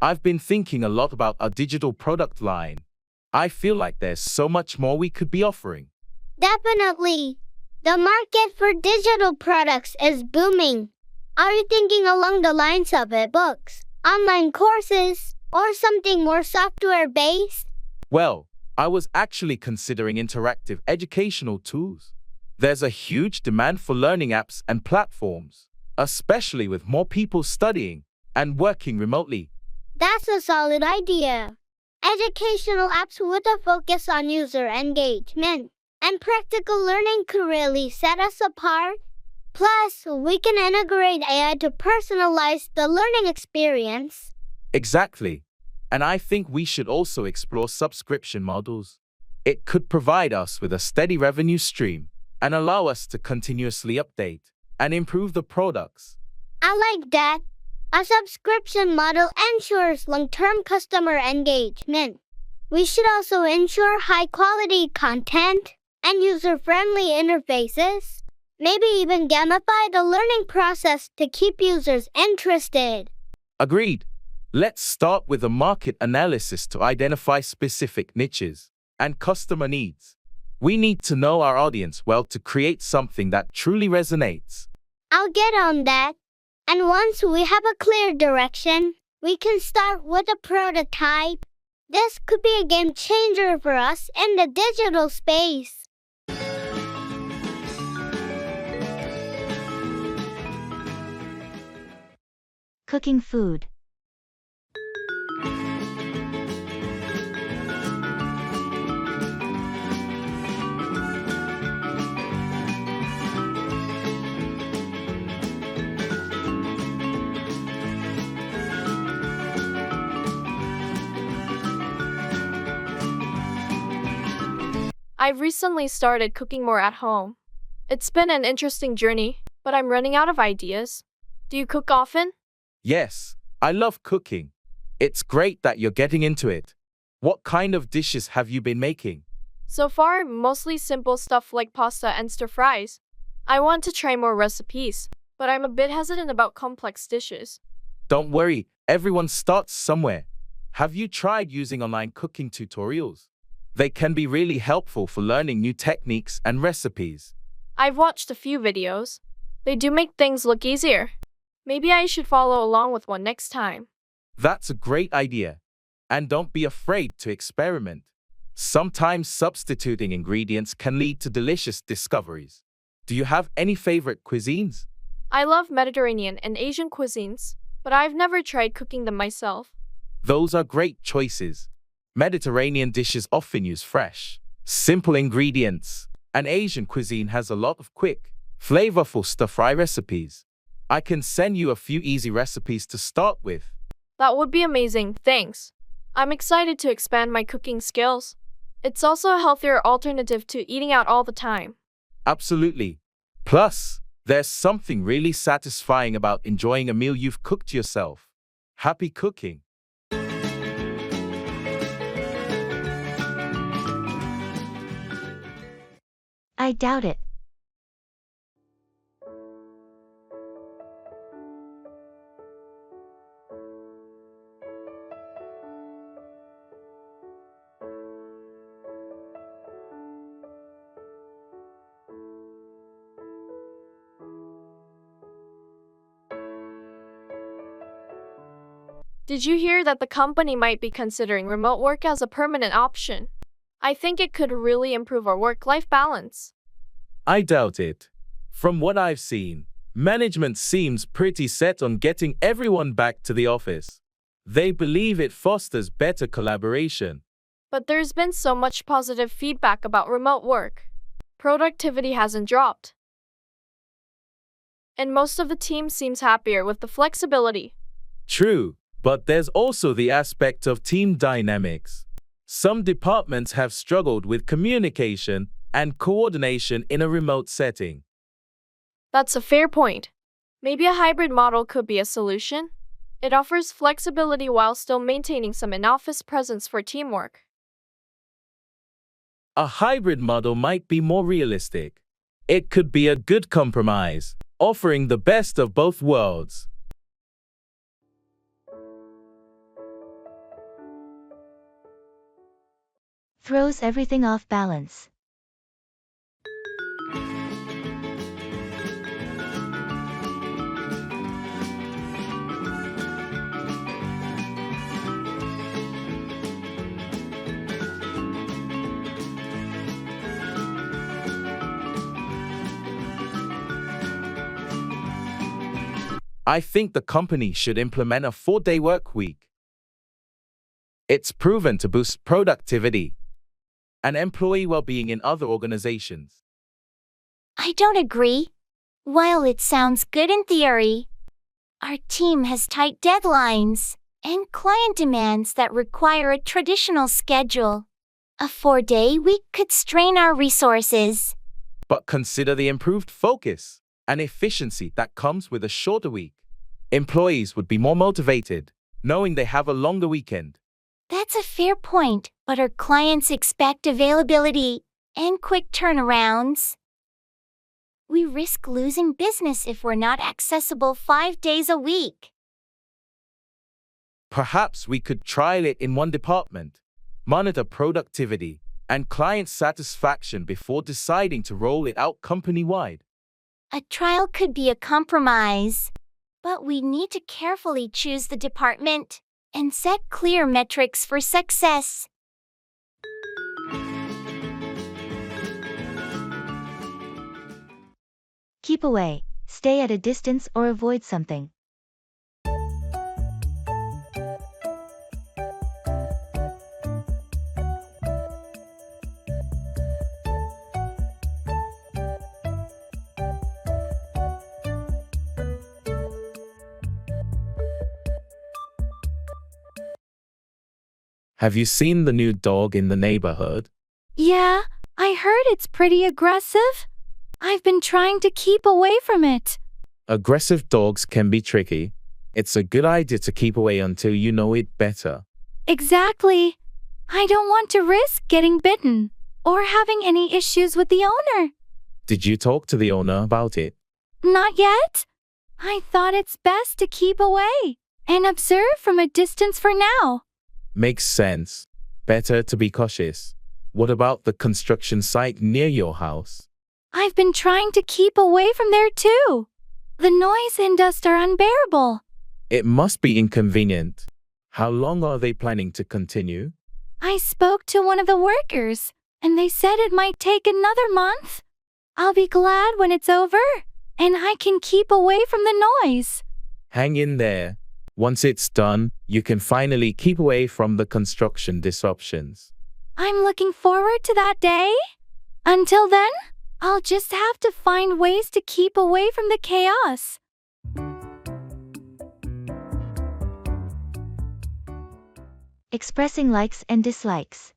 I've been thinking a lot about our digital product line. I feel like there's so much more we could be offering. Definitely. The market for digital products is booming. Are you thinking along the lines of e-books, online courses, or something more software-based? Well, I was actually considering interactive educational tools. There's a huge demand for learning apps and platforms, especially with more people studying and working remotely. That's a solid idea. Educational apps with a focus on user engagement and practical learning could really set us apart. Plus, we can integrate AI to personalize the learning experience. Exactly. And I think we should also explore subscription models. It could provide us with a steady revenue stream and allow us to continuously update and improve the products. I like that. A subscription model ensures long-term customer engagement. We should also ensure high-quality content and user-friendly interfaces. Maybe even gamify the learning process to keep users interested. Agreed. Let's start with a market analysis to identify specific niches and customer needs. We need to know our audience well to create something that truly resonates. I'll get on that. And once we have a clear direction, we can start with a prototype. This could be a game changer for us in the digital space. Cooking food. I've recently started cooking more at home. It's been an interesting journey, but I'm running out of ideas. Do you cook often? Yes, I love cooking. It's great that you're getting into it. What kind of dishes have you been making? So far, mostly simple stuff like pasta and stir fries. I want to try more recipes, but I'm a bit hesitant about complex dishes. Don't worry, everyone starts somewhere. Have you tried using online cooking tutorials? They can be really helpful for learning new techniques and recipes. I've watched a few videos. They do make things look easier. Maybe I should follow along with one next time. That's a great idea. And don't be afraid to experiment. Sometimes substituting ingredients can lead to delicious discoveries. Do you have any favorite cuisines? I love Mediterranean and Asian cuisines, but I've never tried cooking them myself. Those are great choices. Mediterranean dishes often use fresh, simple ingredients, and Asian cuisine has a lot of quick, flavorful stir-fry recipes. I can send you a few easy recipes to start with. That would be amazing, thanks. I'm excited to expand my cooking skills. It's also a healthier alternative to eating out all the time. Absolutely. Plus, there's something really satisfying about enjoying a meal you've cooked yourself. Happy cooking! I doubt it. Did you hear that the company might be considering remote work as a permanent option? I think it could really improve our work-life balance. I doubt it. From what I've seen, management seems pretty set on getting everyone back to the office. They believe it fosters better collaboration. But there's been so much positive feedback about remote work. Productivity hasn't dropped. And most of the team seems happier with the flexibility. True, but there's also the aspect of team dynamics. Some departments have struggled with communication and coordination in a remote setting. That's a fair point. Maybe a hybrid model could be a solution. It offers flexibility while still maintaining some in-office presence for teamwork. A hybrid model might be more realistic. It could be a good compromise, offering the best of both worlds. Throws everything off balance. I think the company should implement a 4-day work week. It's proven to boost productivity and employee well-being in other organizations. I don't agree. While it sounds good in theory, our team has tight deadlines and client demands that require a traditional schedule. A 4-day week could strain our resources. But consider the improved focus and efficiency that comes with a shorter week. Employees would be more motivated, knowing they have a longer weekend. That's a fair point, but our clients expect availability and quick turnarounds. We risk losing business if we're not accessible 5 days a week. Perhaps we could trial it in one department, monitor productivity and client satisfaction before deciding to roll it out company-wide. A trial could be a compromise, but we need to carefully choose the department and set clear metrics for success. Keep away, stay at a distance or avoid something. Have you seen the new dog in the neighborhood? Yeah, I heard it's pretty aggressive. I've been trying to keep away from it. Aggressive dogs can be tricky. It's a good idea to keep away until you know it better. Exactly. I don't want to risk getting bitten or having any issues with the owner. Did you talk to the owner about it? Not yet. I thought it's best to keep away and observe from a distance for now. Makes sense. Better to be cautious. What about the construction site near your house? I've been trying to keep away from there too. The noise and dust are unbearable. It must be inconvenient. How long are they planning to continue? I spoke to one of the workers, and they said it might take another month. I'll be glad when it's over, and I can keep away from the noise. Hang in there. Once it's done, you can finally keep away from the construction disruptions. I'm looking forward to that day. Until then, I'll just have to find ways to keep away from the chaos. Expressing likes and dislikes.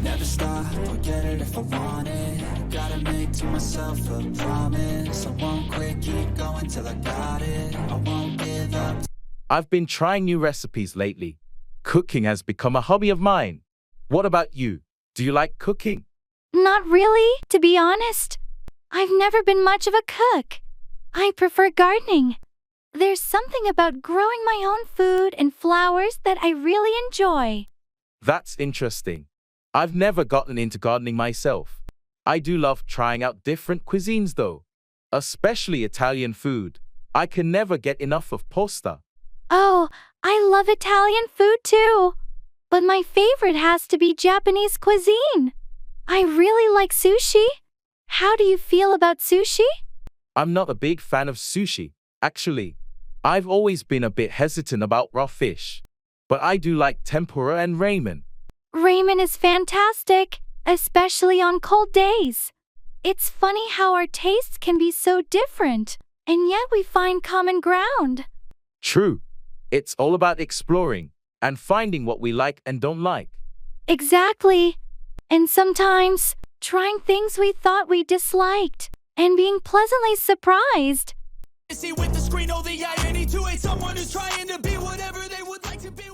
Never stop, I'll get it if I want it. Gotta make to myself a promise. I won't quit, keep going till I got it. I won't give up. I've been trying new recipes lately. Cooking has become a hobby of mine. What about you? Do you like cooking? Not really, to be honest. I've never been much of a cook. I prefer gardening. There's something about growing my own food and flowers that I really enjoy. That's interesting. I've never gotten into gardening myself. I do love trying out different cuisines though, especially Italian food. I can never get enough of pasta. Oh, I love Italian food too. But my favorite has to be Japanese cuisine. I really like sushi. How do you feel about sushi? I'm not a big fan of sushi, actually. I've always been a bit hesitant about raw fish. But I do like tempura and ramen. Ramen is fantastic, especially on cold days. It's funny how our tastes can be so different, and yet we find common ground. True. It's all about exploring and finding what we like and don't like. Exactly. And sometimes, trying things we thought we disliked and being pleasantly surprised. See with the screen, oh the irony to hate someone who's trying to be whatever they would like to be.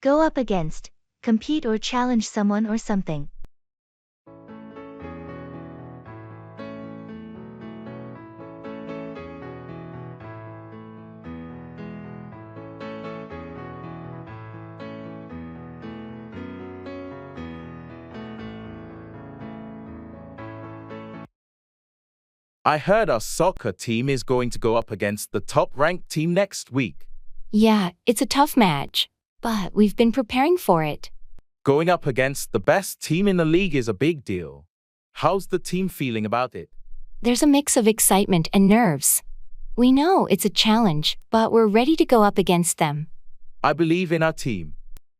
Go up against, compete or challenge someone or something. I heard our soccer team is going to go up against the top-ranked team next week. Yeah, it's a tough match, but we've been preparing for it. Going up against the best team in the league is a big deal. How's the team feeling about it? There's a mix of excitement and nerves. We know it's a challenge, but we're ready to go up against them. I believe in our team.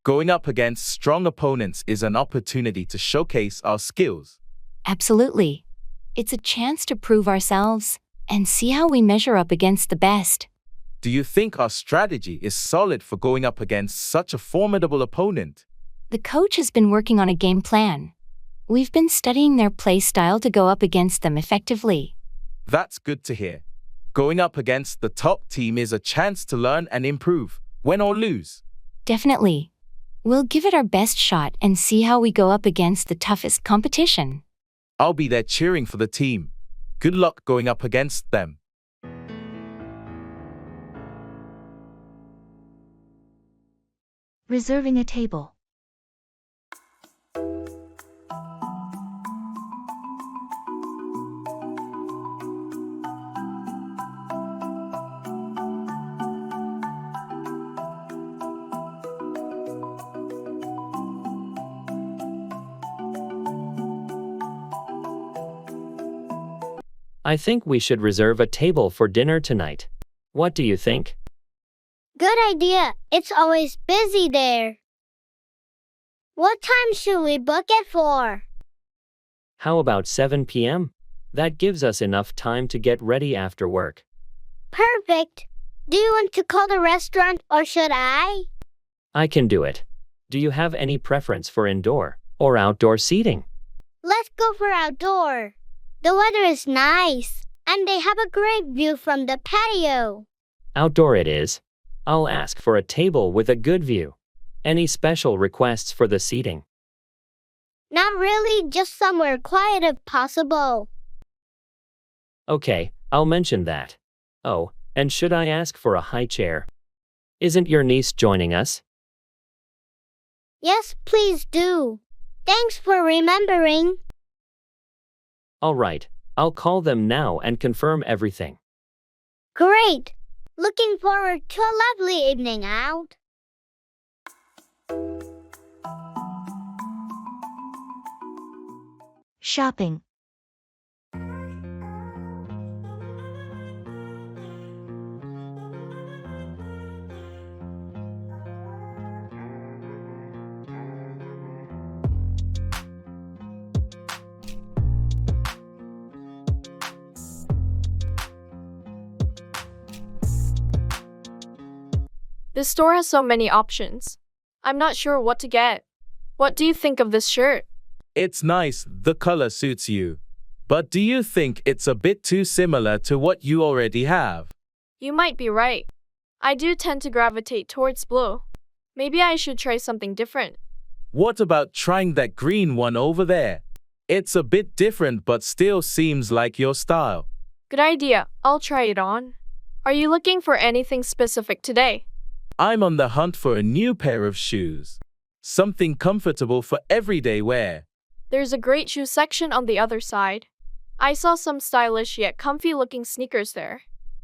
Going up against strong opponents is an opportunity to showcase our skills. Absolutely. It's a chance to prove ourselves and see how we measure up against the best. Do you think our strategy is solid for going up against such a formidable opponent? The coach has been working on a game plan. We've been studying their play style to go up against them effectively. That's good to hear. Going up against the top team is a chance to learn and improve, win or lose. Definitely. We'll give it our best shot and see how we go up against the toughest competition. I'll be there cheering for the team. Good luck going up against them. Reserving a table. I think we should reserve a table for dinner tonight. What do you think? Good idea. It's always busy there. What time should we book it for? How about 7 p.m.? That gives us enough time to get ready after work. Perfect. Do you want to call the restaurant or should I? I can do it. Do you have any preference for indoor or outdoor seating? Let's Let's go for outdoor. The weather is nice, and they have a great view from the patio. Outdoor it is. I'll ask for a table with a good view. Any special requests for the seating? Not really, just somewhere quiet if possible. Okay, I'll mention that. Oh, and should I ask for a high chair? Isn't your niece joining us? Yes, please do. Thanks for remembering. All right, I'll call them now and confirm everything. Great. Looking forward to a lovely evening out. Shopping. This store has so many options. I'm not sure what to get. What do you think of this shirt? It's nice, the color suits you. But do you think it's a bit too similar to what you already have? You might be right. I do tend to gravitate towards blue. Maybe I should try something different. What about trying that green one over there? It's a bit different but still seems like your style. Good idea. I'll try it on. Are you looking for anything specific today? I'm on the hunt for a new pair of shoes. Something comfortable for everyday wear. There's a great shoe section on the other side. I saw some stylish yet comfy looking sneakers there.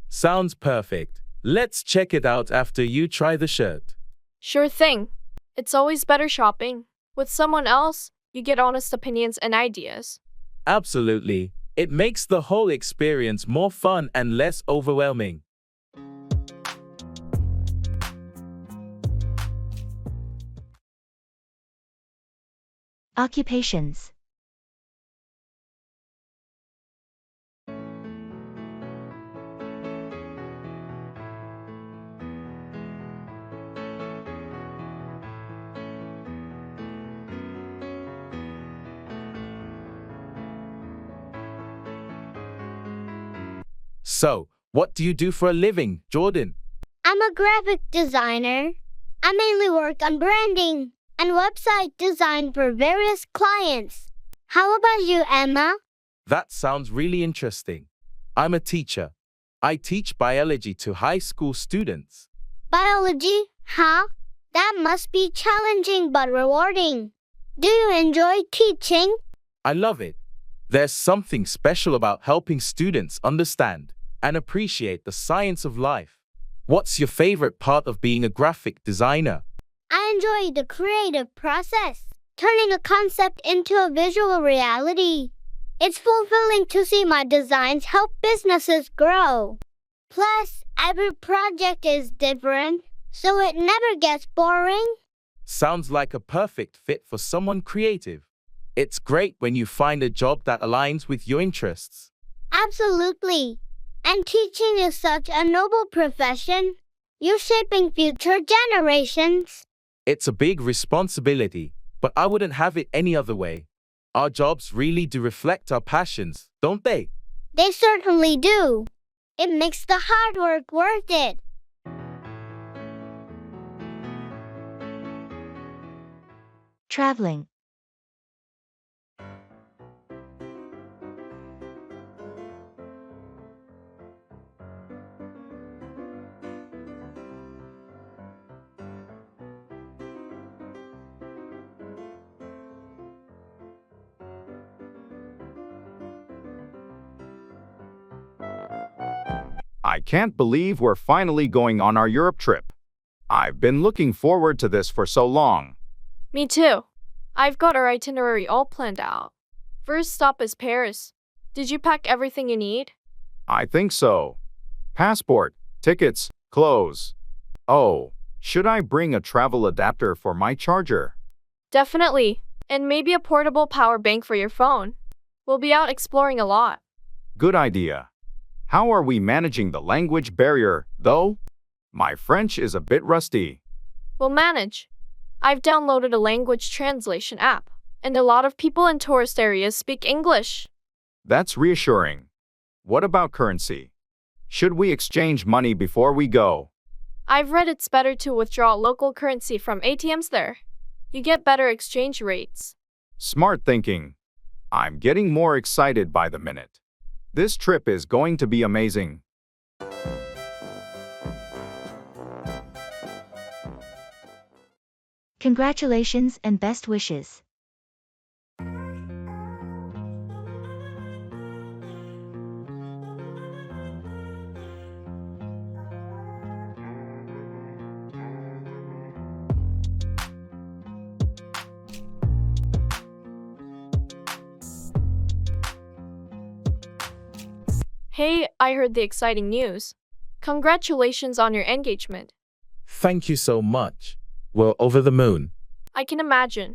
Sounds perfect. Let's check it out after you try the shirt. Sure thing. It's always better shopping. With someone else, you get honest opinions and ideas. Absolutely. It makes the whole experience more fun and less overwhelming. Occupations. So, what do you do for a living, Jordan? I'm a graphic designer. I mainly work on branding and website design for various clients. How about you, Emma? That sounds really interesting. I'm a teacher. I teach biology to high school students. Biology, huh? That must be challenging but rewarding. Do you enjoy teaching? I love it. There's something special about helping students understand and appreciate the science of life. What's your favorite part of being a graphic designer? I enjoy the creative process, turning a concept into a visual reality. It's fulfilling to see my designs help businesses grow. Plus, every project is different, so it never gets boring. Sounds like a perfect fit for someone creative. It's great when you find a job that aligns with your interests. Absolutely. And teaching is such a noble profession. You're shaping future generations. It's a big responsibility, but I wouldn't have it any other way. Our jobs really do reflect our passions, don't they? They certainly do. It makes the hard work worth it. Traveling. I can't believe we're finally going on our Europe trip. I've been looking forward to this for so long. Me too. I've got our itinerary all planned out. First stop is Paris. Did you pack everything you need? I think so. Passport, tickets, clothes. Oh, should I bring a travel adapter for my charger? Definitely. And maybe a portable power bank for your phone. We'll be out exploring a lot. Good idea. How are we managing the language barrier, though? My French is a bit rusty. We'll manage. I've downloaded a language translation app. And a lot of people in tourist areas speak English. That's reassuring. What about currency? Should we exchange money before we go? I've read it's better to withdraw local currency from ATMs there. You get better exchange rates. Smart thinking. I'm getting more excited by the minute. This trip is going to be amazing. Congratulations and best wishes. Hey, I heard the exciting news. Congratulations on your engagement. Thank you so much. We're over the moon. I can imagine.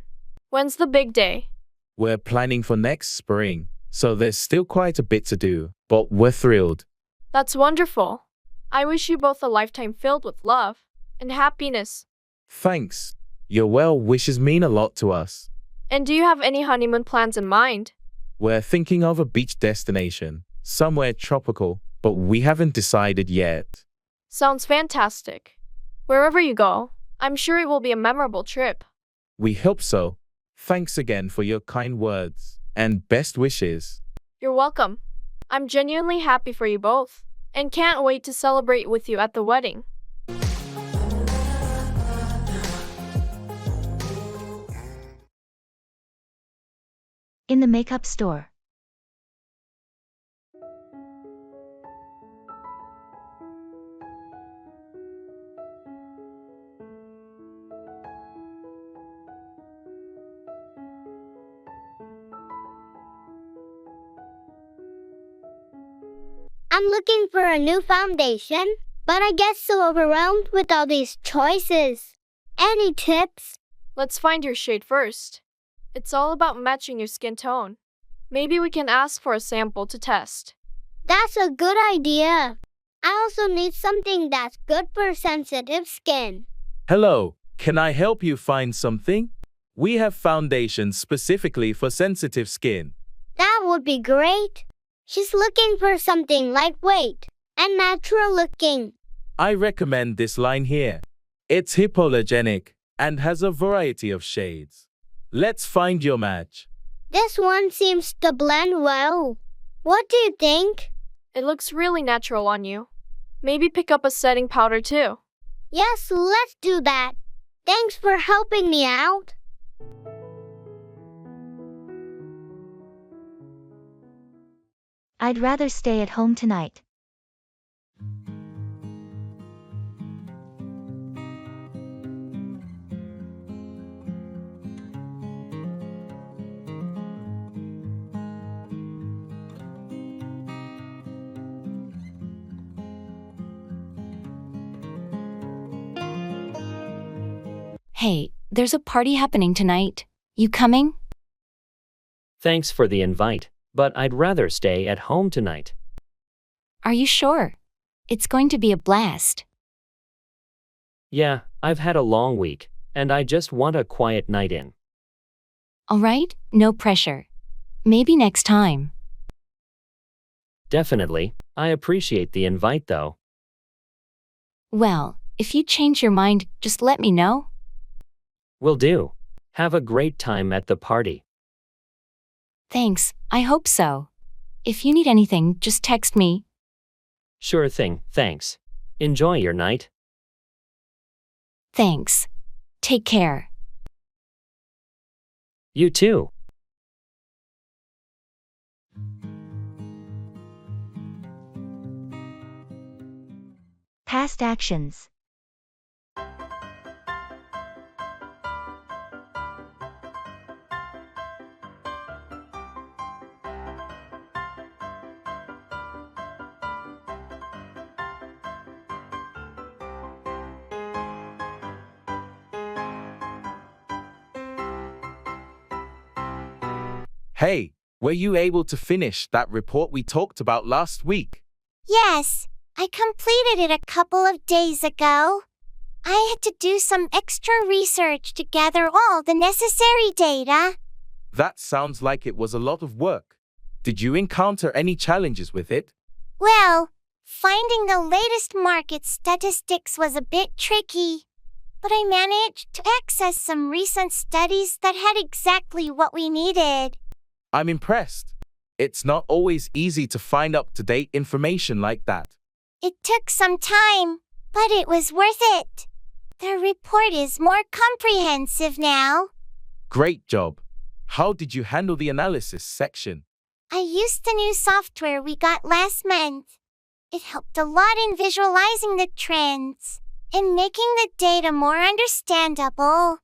When's the big day? We're planning for next spring, so there's still quite a bit to do, but we're thrilled. That's wonderful. I wish you both a lifetime filled with love and happiness. Thanks. Your well wishes mean a lot to us. And do you have any honeymoon plans in mind? We're thinking of a beach destination, somewhere tropical, but we haven't decided yet. Sounds fantastic. Wherever you go, I'm sure it will be a memorable trip. We hope so. Thanks again for your kind words and best wishes. You're welcome. I'm genuinely happy for you both and can't wait to celebrate with you at the wedding. In the makeup store. I'm looking for a new foundation, but I get so overwhelmed with all these choices. Any tips? Let's find your shade first. It's all about matching your skin tone. Maybe we can ask for a sample to test. That's a good idea. I also need something that's good for sensitive skin. Hello, can I help you find something? We have foundations specifically for sensitive skin. That would be great. She's looking for something lightweight and natural looking. I recommend this line here. It's hypoallergenic and has a variety of shades. Let's find your match. This one seems to blend well. What do you think? It looks really natural on you. Maybe pick up a setting powder too. Yes, let's do that. Thanks for helping me out. I'd rather stay at home tonight. Hey, there's a party happening tonight. You coming? Thanks for the invite, but I'd rather stay at home tonight. Are you sure? It's going to be a blast. Yeah, I've had a long week, and I just want a quiet night in. All right, no pressure. Maybe next time. Definitely, I appreciate the invite though. Well, if you change your mind, just let me know. Will do. Have a great time at the party. Thanks, I hope so. If you need anything, just text me. Sure thing, thanks. Enjoy your night. Thanks. Take care. You too. Past actions. Hey, were you able to finish that report we talked about last week? Yes, I completed it a couple of days ago. I had to do some extra research to gather all the necessary data. That sounds like it was a lot of work. Did you encounter any challenges with it? Well, finding the latest market statistics was a bit tricky, but I managed to access some recent studies that had exactly what we needed. I'm impressed. It's not always easy to find up-to-date information like that. It took some time, but it was worth it. The report is more comprehensive now. Great job. How did you handle the analysis section? I used the new software we got last month. It helped a lot in visualizing the trends and making the data more understandable.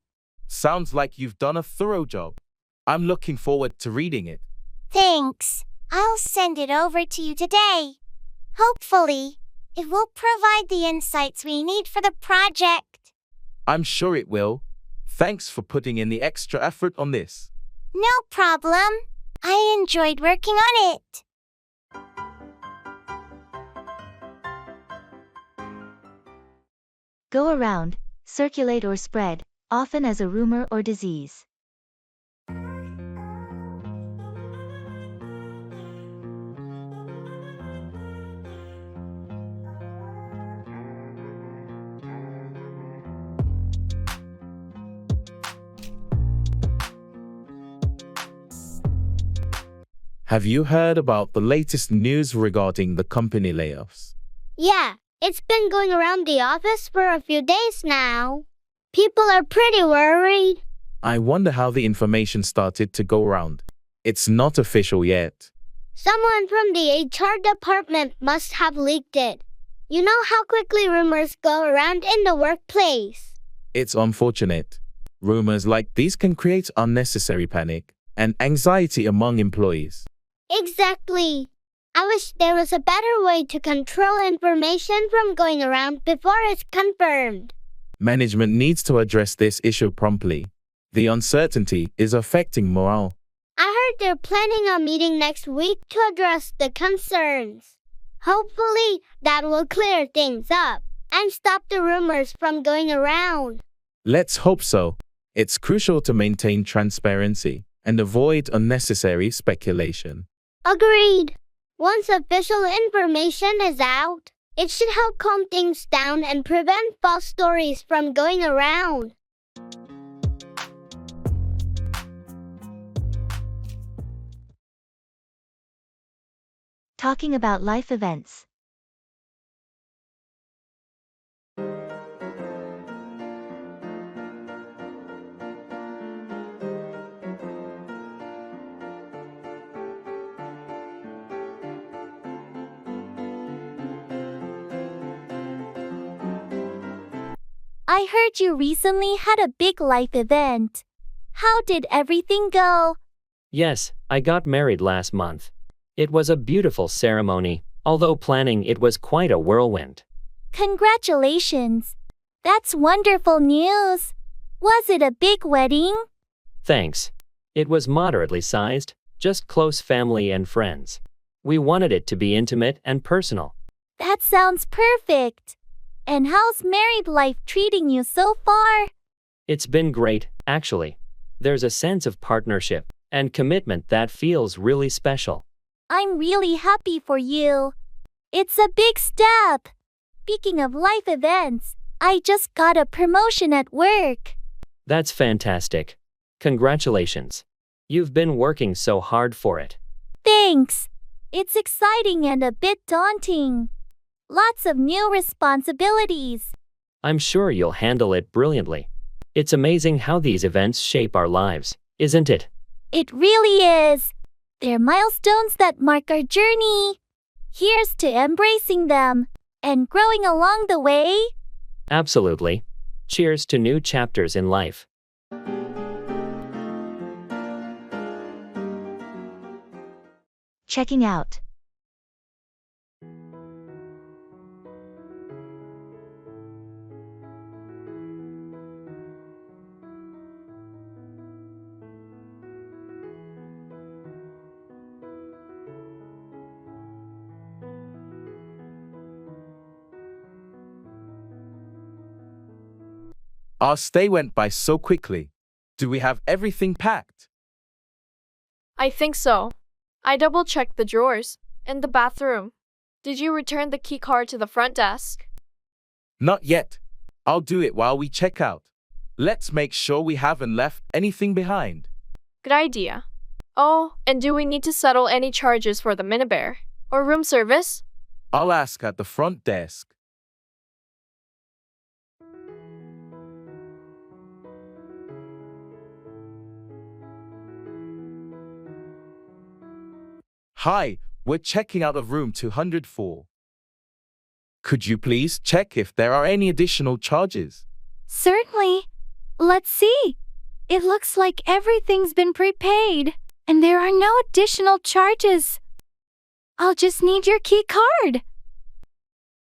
Sounds like you've done a thorough job. I'm looking forward to reading it. Thanks. I'll send it over to you today. Hopefully, it will provide the insights we need for the project. I'm sure it will. Thanks for putting in the extra effort on this. No problem. I enjoyed working on it. Go around, circulate or spread, often as a rumor or disease. Have you heard about the latest news regarding the company layoffs? Yeah, it's been going around the office for a few days now. People are pretty worried. I wonder how the information started to go around. It's not official yet. Someone from the HR department must have leaked it. You know how quickly rumors go around in the workplace. It's unfortunate. Rumors like these can create unnecessary panic and anxiety among employees. Exactly. I wish there was a better way to control information from going around before it's confirmed. Management needs to address this issue promptly. The uncertainty is affecting morale. I heard they're planning a meeting next week to address the concerns. Hopefully, that will clear things up and stop the rumors from going around. Let's hope so. It's crucial to maintain transparency and avoid unnecessary speculation. Agreed. Once official information is out, it should help calm things down and prevent false stories from going around. Talking about life events. I heard you recently had a big life event. How did everything go? Yes, I got married last month. It was a beautiful ceremony, although planning it was quite a whirlwind. Congratulations. That's wonderful news. Was it a big wedding? Thanks. It was moderately sized, just close family and friends. We wanted it to be intimate and personal. That sounds perfect. And how's married life treating you so far? It's been great, actually. There's a sense of partnership and commitment that feels really special. I'm really happy for you. It's a big step. Speaking of life events, I just got a promotion at work. That's fantastic. Congratulations. You've been working so hard for it. Thanks. It's exciting and a bit daunting. Lots of new responsibilities. I'm sure you'll handle it brilliantly. It's amazing how these events shape our lives, isn't it? It really is. They're milestones that mark our journey. Here's to embracing them and growing along the way. Absolutely. Cheers to new chapters in life. Checking out. Our stay went by so quickly. Do we have everything packed? I think so. I double-checked the drawers and the bathroom. Did you return the key card to the front desk? Not yet. I'll do it while we check out. Let's make sure we haven't left anything behind. Good idea. Oh, and do we need to settle any charges for the minibar or room service? I'll ask at the front desk. Hi, we're checking out of room 204. Could you please check if there are any additional charges? Certainly. Let's see. It looks like everything's been prepaid, and there are no additional charges. I'll just need your key card.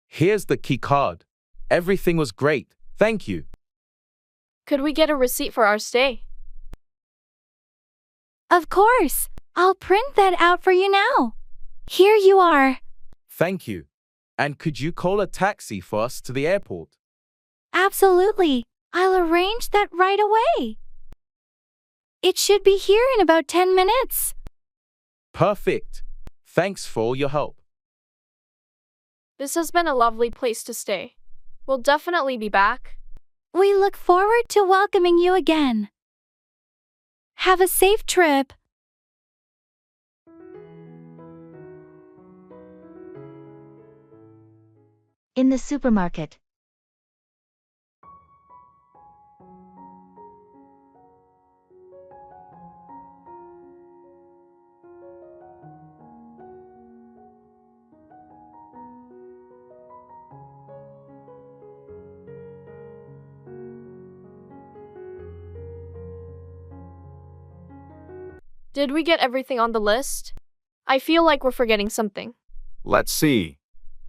Here's the key card. Everything was great. Thank you. Could we get a receipt for our stay? Of course. I'll print that out for you now. Here you are. Thank you. And could you call a taxi for us to the airport? Absolutely. I'll arrange that right away. It should be here in about 10 minutes. Perfect. Thanks for all your help. This has been a lovely place to stay. We'll definitely be back. We look forward to welcoming you again. Have a safe trip. In the supermarket. Did we get everything on the list? I feel like we're forgetting something. Let's see.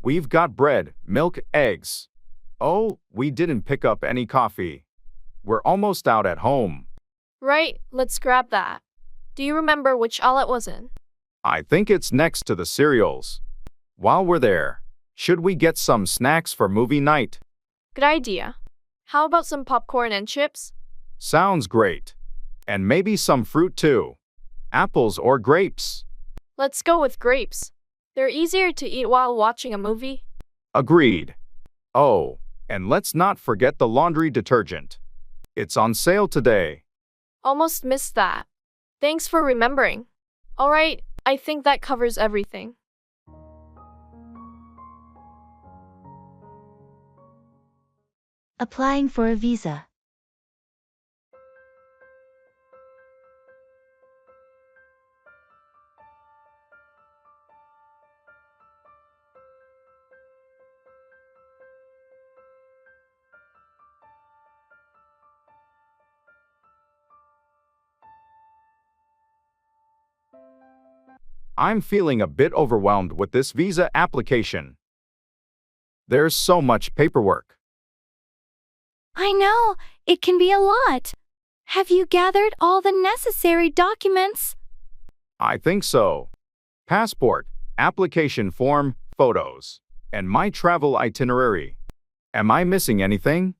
We've got bread, milk, eggs. Oh, we didn't pick up any coffee. We're almost out at home. Right, let's grab that. Do you remember which aisle it was in? I think it's next to the cereals. While we're there, should we get some snacks for movie night? Good idea. How about some popcorn and chips? Sounds great. And maybe some fruit too. Apples or grapes? Let's go with grapes. They're easier to eat while watching a movie. Agreed. Oh, and let's not forget the laundry detergent. It's on sale today. Almost missed that. Thanks for remembering. All right, I think that covers everything. Applying for a visa. I'm feeling a bit overwhelmed with this visa application. There's so much paperwork. I know, it can be a lot. Have you gathered all the necessary documents? I think so. Passport, application form, photos, and my travel itinerary. Am I missing anything?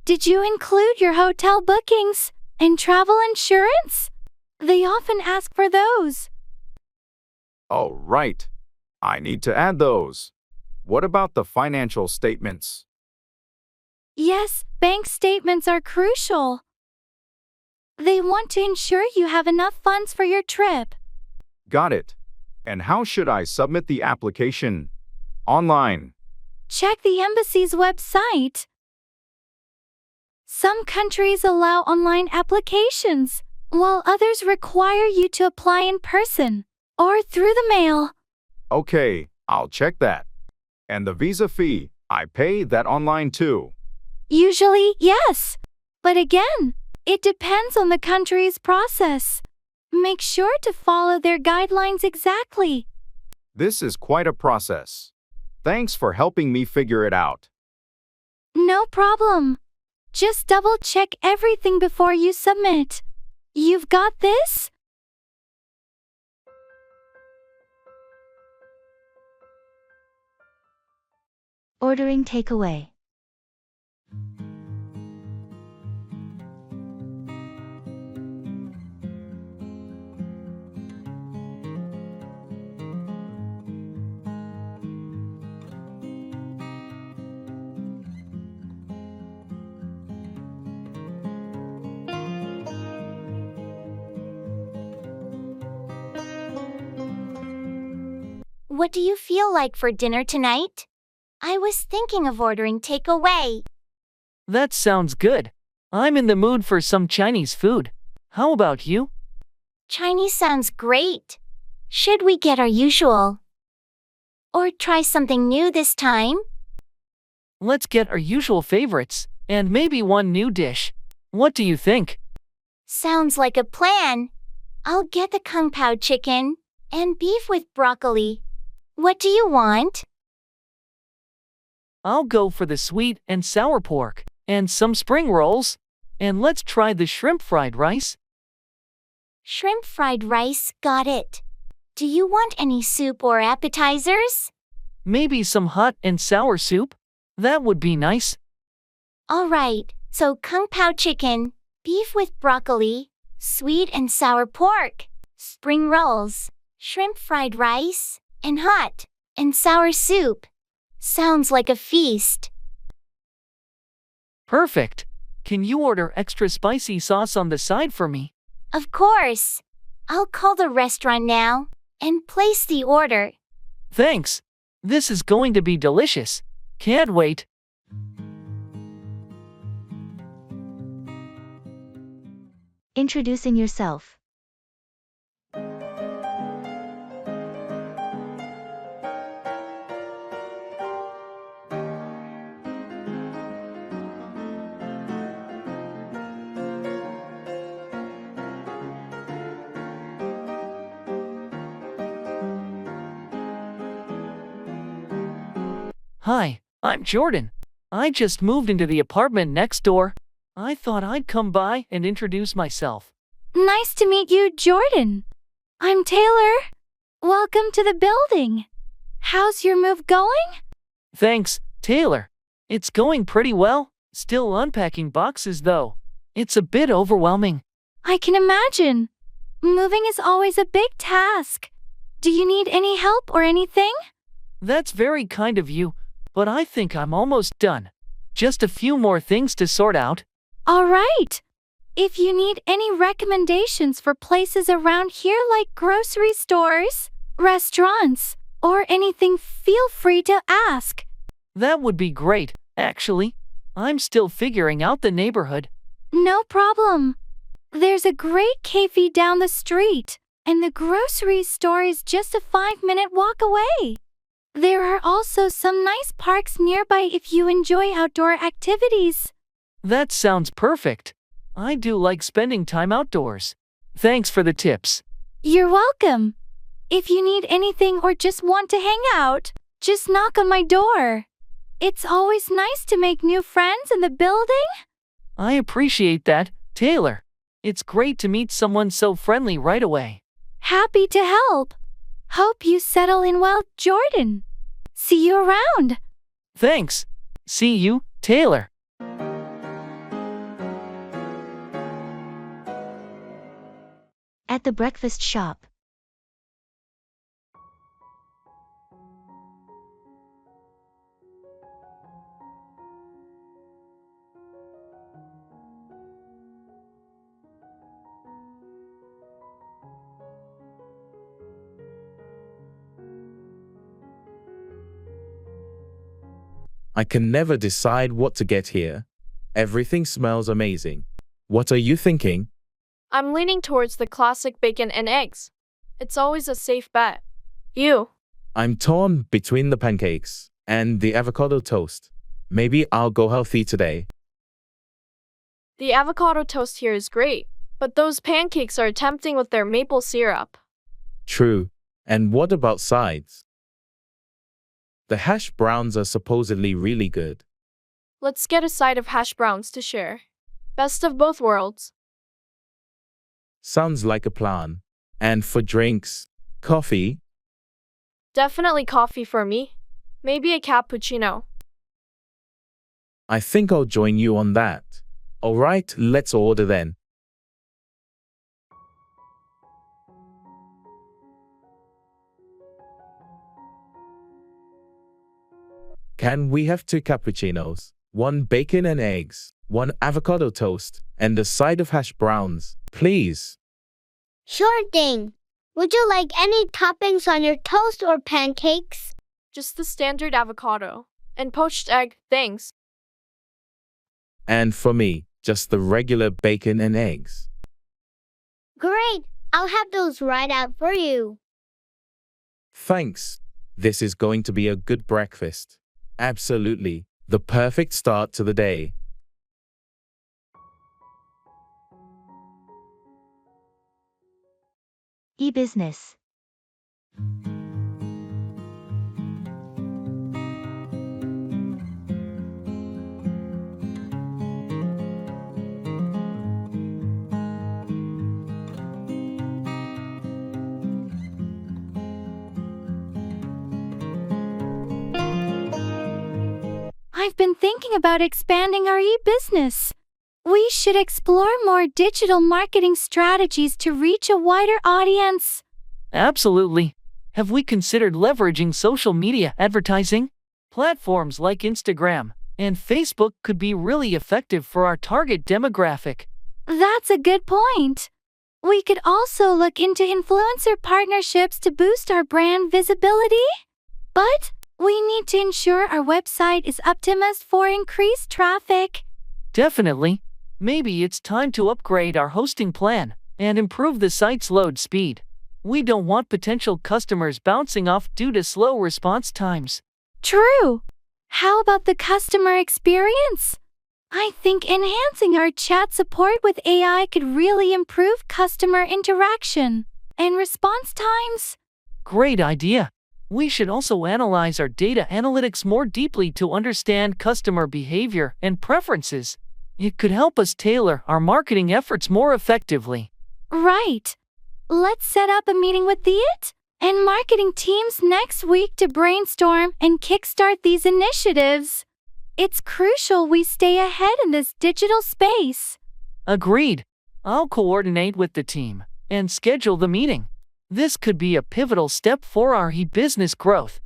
Did you include your hotel bookings and travel insurance? They often ask for those. Oh, right. I need to add those. What about the financial statements? Yes, bank statements are crucial. They want to ensure you have enough funds for your trip. Got it. And how should I submit the application? Online. Check the embassy's website. Some countries allow online applications, while others require you to apply in person or through the mail. Okay, I'll check that. And the visa fee, I pay that online too. Usually, yes. But again, it depends on the country's process. Make sure to follow their guidelines exactly. This is quite a process. Thanks for helping me figure it out. No problem. Just double-check everything before you submit. You've got this? Ordering takeaway. What do you feel like for dinner tonight? I was thinking of ordering takeaway. That sounds good. I'm in the mood for some Chinese food. How about you? Chinese sounds great. Should we get our usual? Or try something new this time? Let's get our usual favorites, and maybe one new dish. What do you think? Sounds like a plan. I'll get the kung pao chicken and beef with broccoli. What do you want? I'll go for the sweet and sour pork, and some spring rolls. And let's try the shrimp fried rice. Shrimp fried rice, got it. Do you want any soup or appetizers? Maybe some hot and sour soup? That would be nice. All right, so kung pao chicken, beef with broccoli, sweet and sour pork, spring rolls, shrimp fried rice, and hot and sour soup. Sounds like a feast. Perfect. Can you order extra spicy sauce on the side for me? Of course. I'll call the restaurant now and place the order. Thanks. This is going to be delicious. Can't wait. Introducing yourself. Hi, I'm Jordan. I just moved into the apartment next door. I thought I'd come by and introduce myself. Nice to meet you, Jordan. I'm Taylor. Welcome to the building. How's your move going? Thanks, Taylor. It's going pretty well. Still unpacking boxes though. It's a bit overwhelming. I can imagine. Moving is always a big task. Do you need any help or anything? That's very kind of you, but I think I'm almost done. Just a few more things to sort out. All right. If you need any recommendations for places around here like grocery stores, restaurants, or anything, feel free to ask. That would be great, actually. I'm still figuring out the neighborhood. No problem. There's a great cafe down the street, and the grocery store is just a 5-minute walk away. There are also some nice parks nearby if you enjoy outdoor activities. That sounds perfect. I do like spending time outdoors. Thanks for the tips. You're welcome. If you need anything or just want to hang out, just knock on my door. It's always nice to make new friends in the building. I appreciate that, Taylor. It's great to meet someone so friendly right away. Happy to help. Hope you settle in well, Jordan. See you around. Thanks. See you, Taylor. At the breakfast shop. I can never decide what to get here. Everything smells amazing. What are you thinking? I'm leaning towards the classic bacon and eggs. It's always a safe bet. You? I'm torn between the pancakes and the avocado toast. Maybe I'll go healthy today. The avocado toast here is great, but those pancakes are tempting with their maple syrup. True. And what about sides? The hash browns are supposedly really good. Let's get a side of hash browns to share. Best of both worlds. Sounds like a plan. And for drinks, coffee? Definitely coffee for me. Maybe a cappuccino. I think I'll join you on that. All right, let's order then. Can we have 2 cappuccinos, 1 bacon and eggs, 1 avocado toast, and a side of hash browns, please? Sure thing. Would you like any toppings on your toast or pancakes? Just the standard avocado. And poached egg, thanks. And for me, just the regular bacon and eggs. Great! I'll have those right out for you. Thanks. This is going to be a good breakfast. Absolutely. The perfect start to the day. E-business. I've been thinking about expanding our e-business. We should explore more digital marketing strategies to reach a wider audience. Absolutely. Have we considered leveraging social media advertising? Platforms like Instagram and Facebook could be really effective for our target demographic. That's a good point. We could also look into influencer partnerships to boost our brand visibility. But we need to ensure our website is optimized for increased traffic. Definitely. Maybe it's time to upgrade our hosting plan and improve the site's load speed. We don't want potential customers bouncing off due to slow response times. True. How about the customer experience? I think enhancing our chat support with AI could really improve customer interaction and response times. Great idea. We should also analyze our data analytics more deeply to understand customer behavior and preferences. It could help us tailor our marketing efforts more effectively. Right. Let's set up a meeting with the IT and marketing teams next week to brainstorm and kickstart these initiatives. It's crucial we stay ahead in this digital space. Agreed. I'll coordinate with the team and schedule the meeting. This could be a pivotal step for our e-business growth.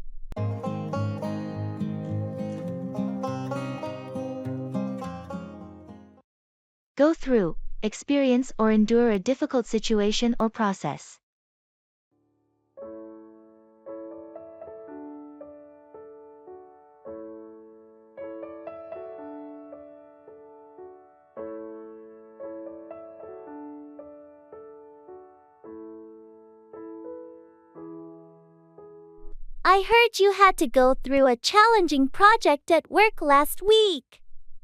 Go through, experience or endure a difficult situation or process. I heard you had to go through a challenging project at work last week.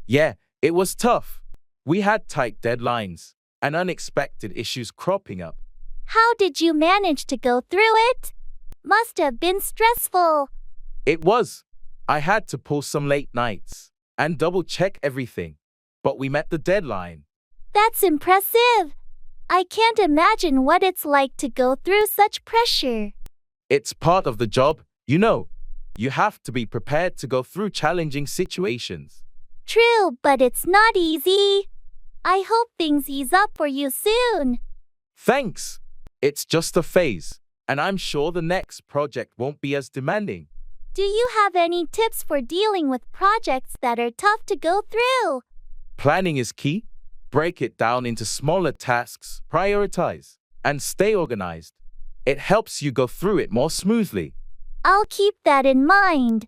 Yeah, it was tough. We had tight deadlines and unexpected issues cropping up. How did you manage to go through it? Must have been stressful. It was. I had to pull some late nights and double-check everything, but we met the deadline. That's impressive. I can't imagine what it's like to go through such pressure. It's part of the job, you know. You have to be prepared to go through challenging situations. True, but it's not easy. I hope things ease up for you soon. Thanks. It's just a phase, and I'm sure the next project won't be as demanding. Do you have any tips for dealing with projects that are tough to go through? Planning is key. Break it down into smaller tasks, prioritize, and stay organized. It helps you go through it more smoothly. I'll keep that in mind.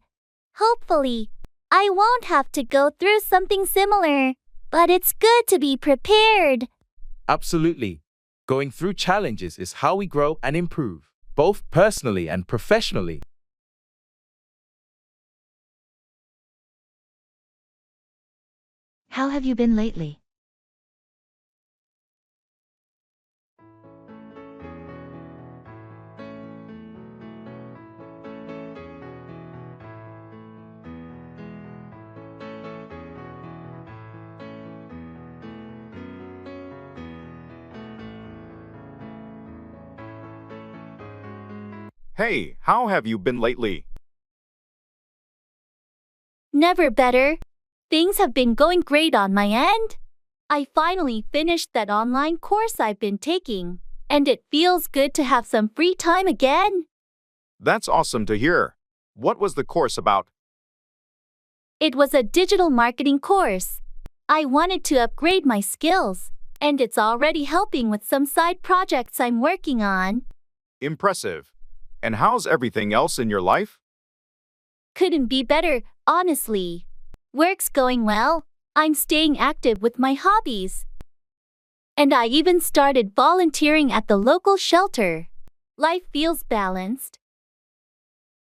Hopefully, I won't have to go through something similar, but it's good to be prepared. Absolutely. Going through challenges is how we grow and improve, both personally and professionally. How have you been lately? Hey, how have you been lately? Never better. Things have been going great on my end. I finally finished that online course I've been taking, and it feels good to have some free time again. That's awesome to hear. What was the course about? It was a digital marketing course. I wanted to upgrade my skills, and it's already helping with some side projects I'm working on. Impressive. And how's everything else in your life? Couldn't be better, honestly. Work's going well. I'm staying active with my hobbies. And I even started volunteering at the local shelter. Life feels balanced.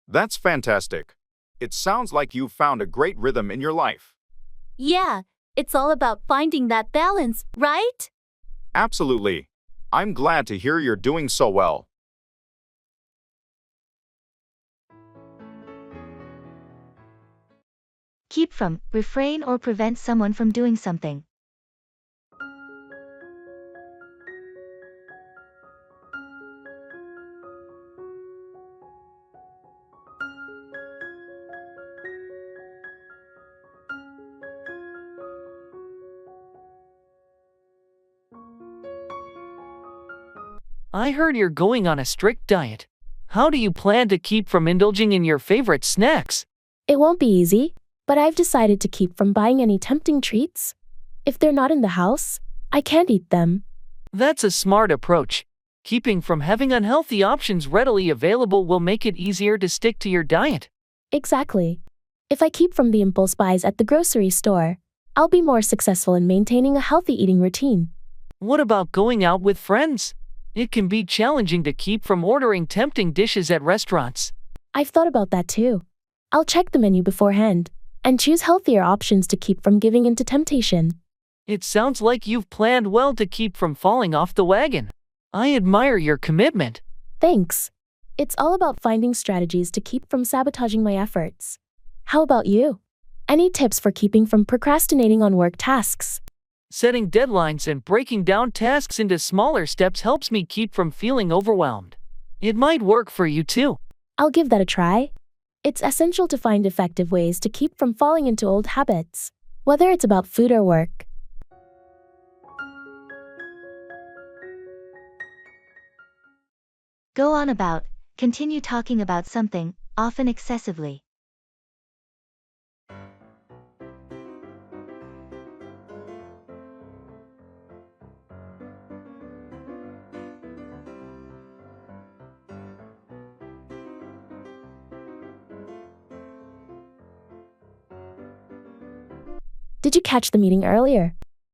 That's fantastic. It sounds like you've found a great rhythm in your life. Yeah, it's all about finding that balance, right? Absolutely. I'm glad to hear you're doing so well. Keep from, refrain or prevent someone from doing something. I heard you're going on a strict diet. How do you plan to keep from indulging in your favorite snacks? It won't be easy, but I've decided to keep from buying any tempting treats. If they're not in the house, I can't eat them. That's a smart approach. Keeping from having unhealthy options readily available will make it easier to stick to your diet. Exactly. If I keep from the impulse buys at the grocery store, I'll be more successful in maintaining a healthy eating routine. What about going out with friends? It can be challenging to keep from ordering tempting dishes at restaurants. I've thought about that too. I'll check the menu beforehand and choose healthier options to keep from giving in to temptation. It sounds like you've planned well to keep from falling off the wagon. I admire your commitment. Thanks. It's all about finding strategies to keep from sabotaging my efforts. How about you? Any tips for keeping from procrastinating on work tasks? Setting deadlines and breaking down tasks into smaller steps helps me keep from feeling overwhelmed. It might work for you too. I'll give that a try. It's essential to find effective ways to keep from falling into old habits, whether it's about food or work. Go on about, continue talking about something, often excessively. Did you catch the meeting earlier?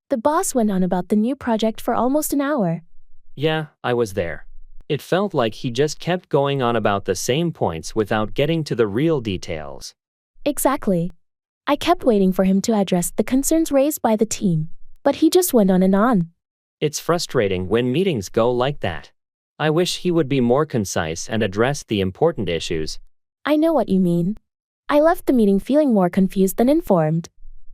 The boss went on about the new project for almost an hour. Yeah, I was there. It felt like he just kept going on about the same points without getting to the real details. Exactly. I kept waiting for him to address the concerns raised by the team, but he just went on and on. It's frustrating when meetings go like that. I wish he would be more concise and address the important issues. I know what you mean. I left the meeting feeling more confused than informed.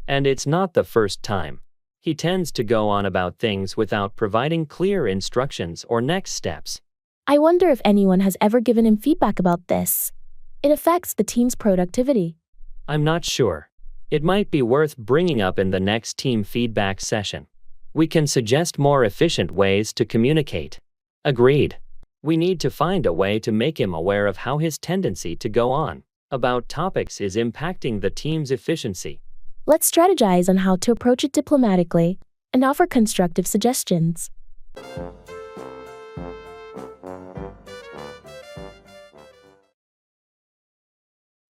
And it's not the first time. He tends to go on about things without providing clear instructions or next steps. I wonder if anyone has ever given him feedback about this. It affects the team's productivity. I'm not sure. It might be worth bringing up in the next team feedback session. We can suggest more efficient ways to communicate. Agreed. We need to find a way to make him aware of how his tendency to go on about topics is impacting the team's efficiency. Let's strategize on how to approach it diplomatically and offer constructive suggestions.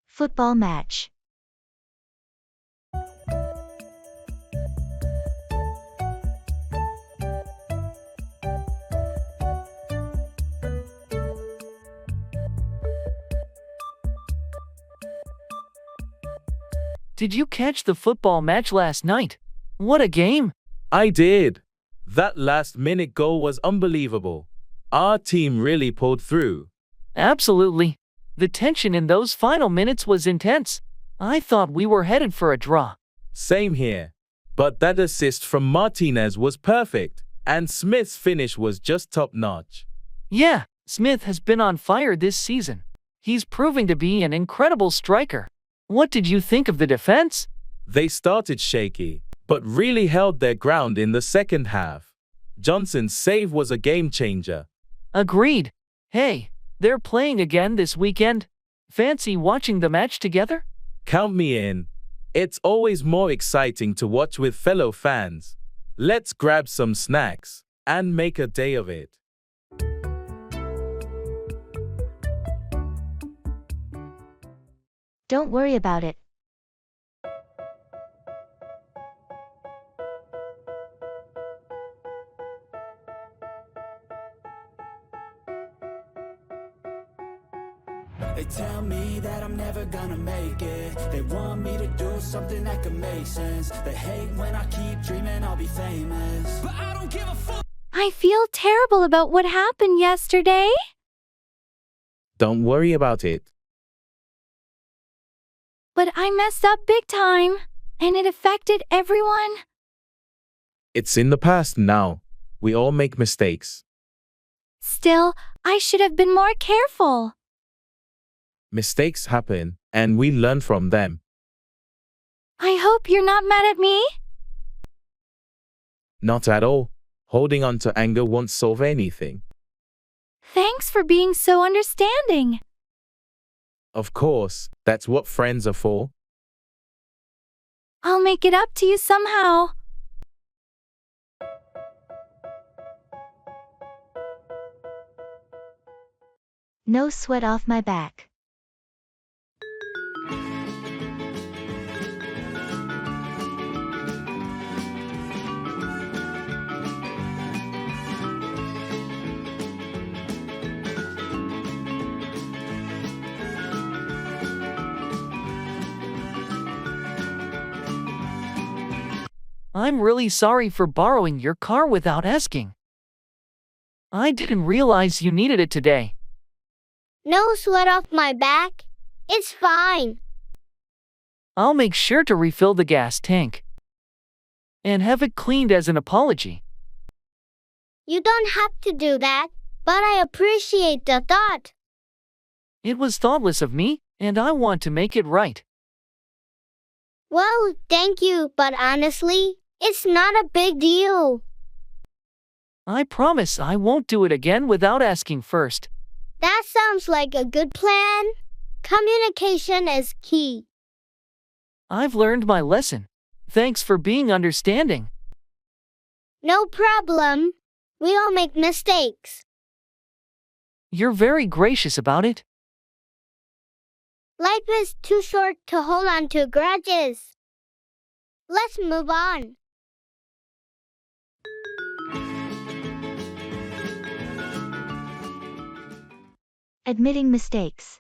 Football match. Did you catch the football match last night? What a game! I did. That last-minute goal was unbelievable. Our team really pulled through. Absolutely. The tension in those final minutes was intense. I thought we were headed for a draw. Same here. But that assist from Martinez was perfect, and Smith's finish was just top-notch. Yeah, Smith has been on fire this season. He's proving to be an incredible striker. What did you think of the defense? They started shaky, but really held their ground in the second half. Johnson's save was a game-changer. Agreed. Hey, they're playing again this weekend. Fancy watching the match together? Count me in. It's always more exciting to watch with fellow fans. Let's grab some snacks and make a day of it. Don't worry about it. They tell me that I'm never gonna make it. They want me to do something that could make sense. They hate when I keep dreaming I'll be famous, but I don't give a fuck. I feel terrible about what happened yesterday. Don't worry about it. But I messed up big time, and it affected everyone. It's in the past now. We all make mistakes. Still, I should have been more careful. Mistakes happen, and we learn from them. I hope you're not mad at me. Not at all. Holding on to anger won't solve anything. Thanks for being so understanding. Of course, that's what friends are for. I'll make it up to you somehow. No sweat off my back. I'm really sorry for borrowing your car without asking. I didn't realize you needed it today. No sweat off my back. It's fine. I'll make sure to refill the gas tank and have it cleaned as an apology. You don't have to do that, but I appreciate the thought. It was thoughtless of me, and I want to make it right. Well, thank you, but honestly, it's not a big deal. I promise I won't do it again without asking first. That sounds like a good plan. Communication is key. I've learned my lesson. Thanks for being understanding. No problem. We all make mistakes. You're very gracious about it. Life is too short to hold on to grudges. Let's move on. Admitting mistakes.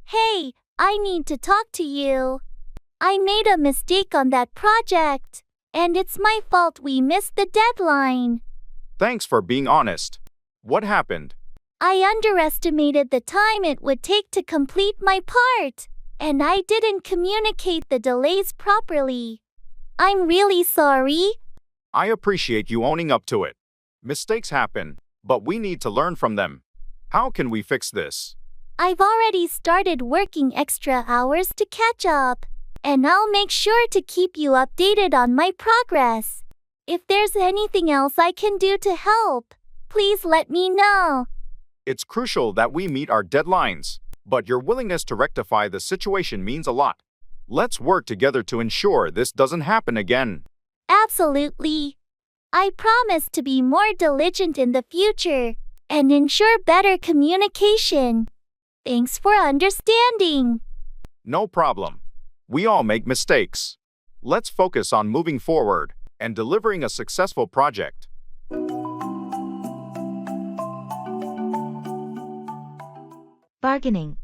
Hey, I need to talk to you. I made a mistake on that project, and it's my fault we missed the deadline. Thanks for being honest. What happened? I underestimated the time it would take to complete my part, and I didn't communicate the delays properly. I'm really sorry. I appreciate you owning up to it. Mistakes happen, but we need to learn from them. How can we fix this? I've already started working extra hours to catch up, and I'll make sure to keep you updated on my progress. If there's anything else I can do to help, please let me know. It's crucial that we meet our deadlines, but your willingness to rectify the situation means a lot. Let's work together to ensure this doesn't happen again. Absolutely. I promise to be more diligent in the future and ensure better communication. Thanks for understanding. No problem. We all make mistakes. Let's focus on moving forward and delivering a successful project. Bargaining.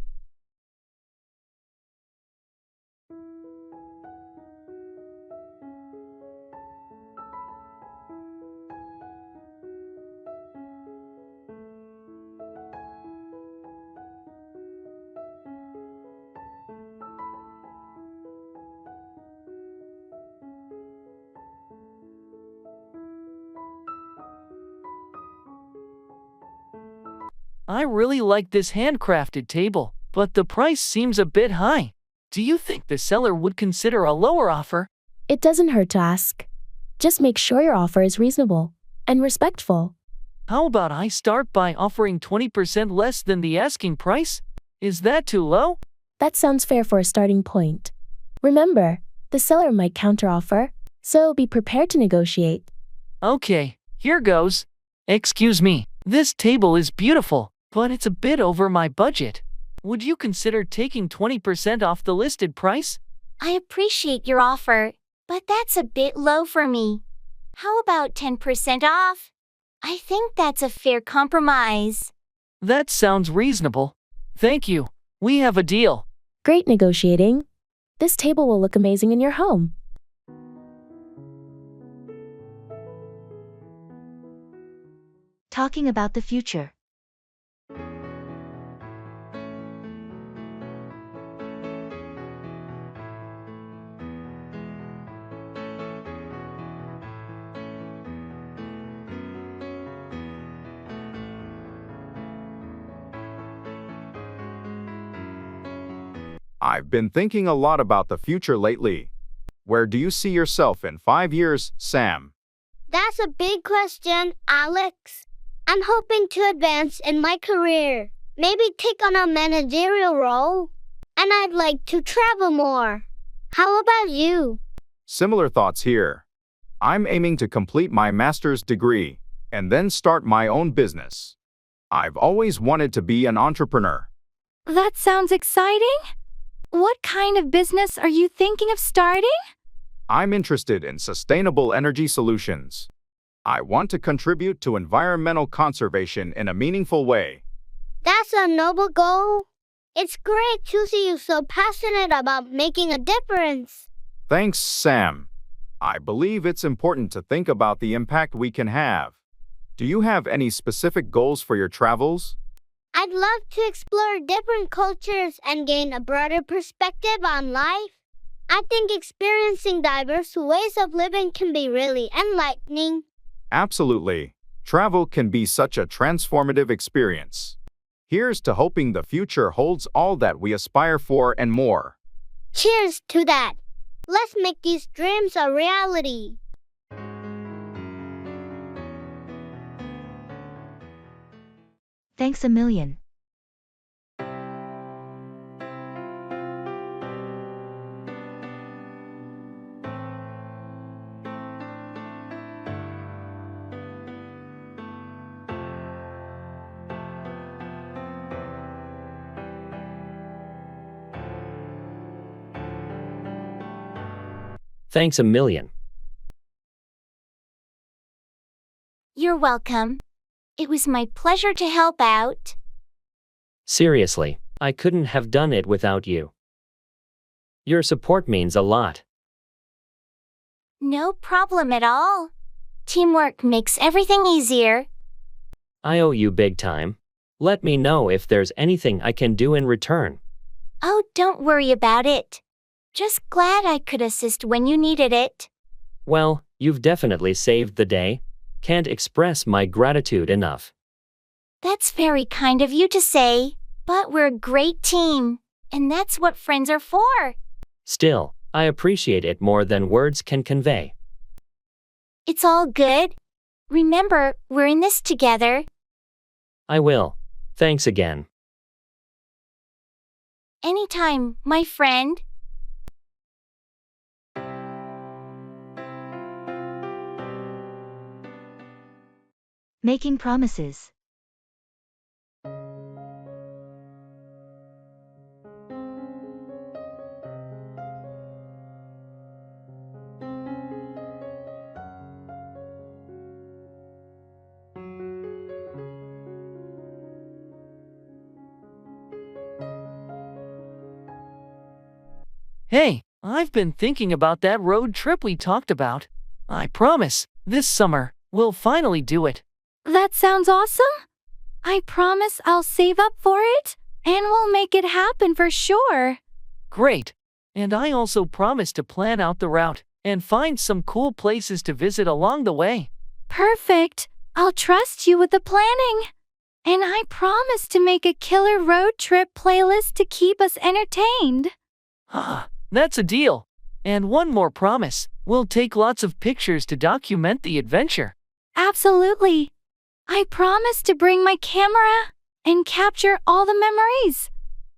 I really like this handcrafted table, but the price seems a bit high. Do you think the seller would consider a lower offer? It doesn't hurt to ask. Just make sure your offer is reasonable and respectful. How about I start by offering 20% less than the asking price? Is that too low? That sounds fair for a starting point. Remember, the seller might counteroffer, so be prepared to negotiate. Okay, here goes. Excuse me, this table is beautiful, but it's a bit over my budget. Would you consider taking 20% off the listed price? I appreciate your offer, but that's a bit low for me. How about 10% off? I think that's a fair compromise. That sounds reasonable. Thank you. We have a deal. Great negotiating. This table will look amazing in your home. Talking about the future. I've been thinking a lot about the future lately. Where do you see yourself in 5 years, Sam? That's a big question, Alex. I'm hoping to advance in my career, maybe take on a managerial role, and I'd like to travel more. How about you? Similar thoughts here. I'm aiming to complete my master's degree and then start my own business. I've always wanted to be an entrepreneur. That sounds exciting. What kind of business are you thinking of starting? I'm interested in sustainable energy solutions. I want to contribute to environmental conservation in a meaningful way. That's a noble goal. It's great to see you so passionate about making a difference. Thanks, Sam. I believe it's important to think about the impact we can have. Do you have any specific goals for your travels? I'd love to explore different cultures and gain a broader perspective on life. I think experiencing diverse ways of living can be really enlightening. Absolutely. Travel can be such a transformative experience. Here's to hoping the future holds all that we aspire for and more. Cheers to that. Let's make these dreams a reality. Thanks a million. Thanks a million. You're welcome. It was my pleasure to help out. Seriously, I couldn't have done it without you. Your support means a lot. No problem at all. Teamwork makes everything easier. I owe you big time. Let me know if there's anything I can do in return. Oh, don't worry about it. Just glad I could assist when you needed it. Well, you've definitely saved the day. Can't express my gratitude enough. That's very kind of you to say, but we're a great team, and that's what friends are for. Still, I appreciate it more than words can convey. It's all good. Remember, we're in this together. I will. Thanks again. Anytime, my friend. Making promises. Hey, I've been thinking about that road trip we talked about. I promise, this summer, we'll finally do it. That sounds awesome. I promise I'll save up for it, and we'll make it happen for sure. Great. And I also promise to plan out the route and find some cool places to visit along the way. Perfect. I'll trust you with the planning. And I promise to make a killer road trip playlist to keep us entertained. Ah, that's a deal. And one more promise. We'll take lots of pictures to document the adventure. Absolutely. I promise to bring my camera and capture all the memories.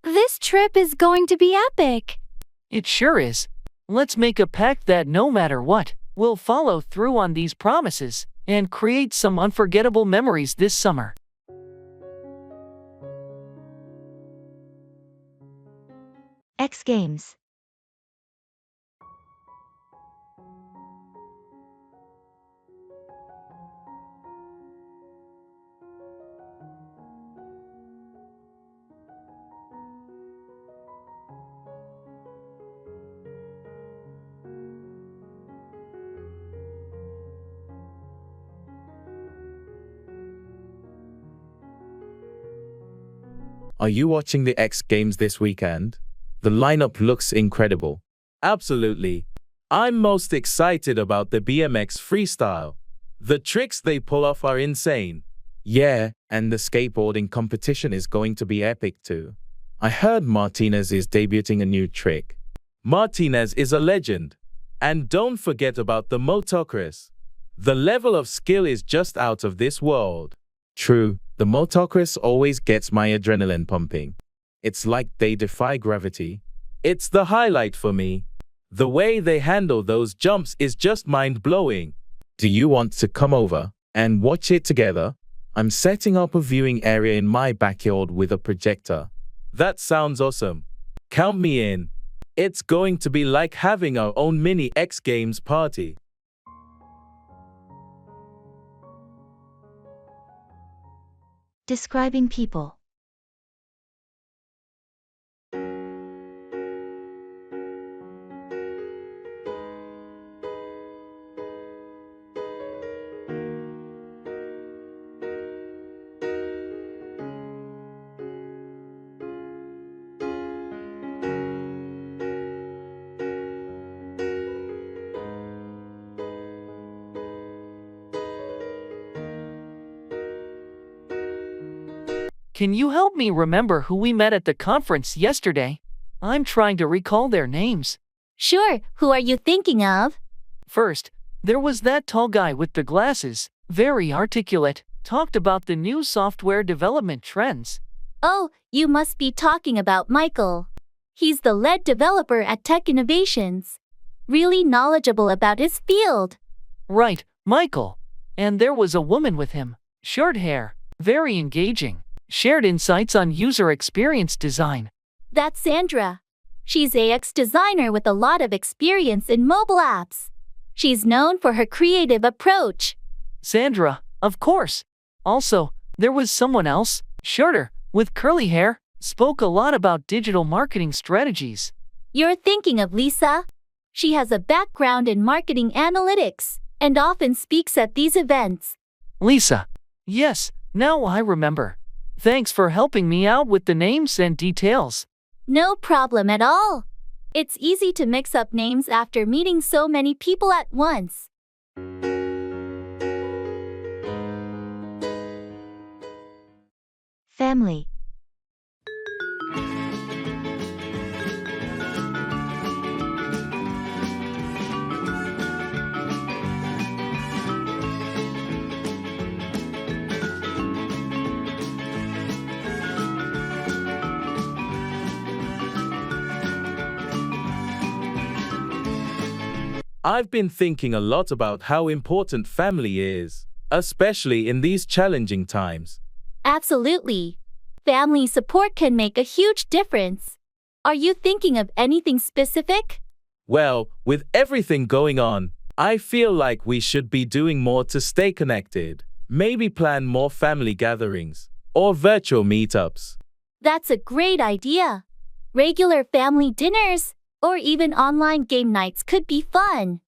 This trip is going to be epic. It sure is. Let's make a pact that no matter what, we'll follow through on these promises and create some unforgettable memories this summer. X Games. Are you watching the X Games this weekend? The lineup looks incredible. Absolutely. I'm most excited about the BMX freestyle. The tricks they pull off are insane. Yeah, and the skateboarding competition is going to be epic too. I heard Martinez is debuting a new trick. Martinez is a legend. And don't forget about the motocross. The level of skill is just out of this world. True, the motocross always gets my adrenaline pumping. It's like they defy gravity. It's the highlight for me. The way they handle those jumps is just mind-blowing. Do you want to come over and watch it together? I'm setting up a viewing area in my backyard with a projector. That sounds awesome. Count me in. It's going to be like having our own mini X Games party. Describing people. Can you help me remember who we met at the conference yesterday? I'm trying to recall their names. Sure, who are you thinking of? First, there was that tall guy with the glasses, very articulate, talked about the new software development trends. Oh, you must be talking about Michael. He's the lead developer at Tech Innovations. Really knowledgeable about his field. Right, Michael. And there was a woman with him, short hair, very engaging. Shared insights on user experience design. That's Sandra. She's AX designer with a lot of experience in mobile apps. She's known for her creative approach. Sandra, of course. Also, there was someone else, shorter, with curly hair, spoke a lot about digital marketing strategies. You're thinking of Lisa. She has a background in marketing analytics and often speaks at these events. Lisa. Yes, now I remember. Thanks for helping me out with the names and details. No problem at all. It's easy to mix up names after meeting so many people at once. Family. I've been thinking a lot about how important family is, especially in these challenging times. Absolutely. Family support can make a huge difference. Are you thinking of anything specific? Well, with everything going on, I feel like we should be doing more to stay connected. Maybe plan more family gatherings or virtual meetups. That's a great idea. Regular family dinners or even online game nights could be fun.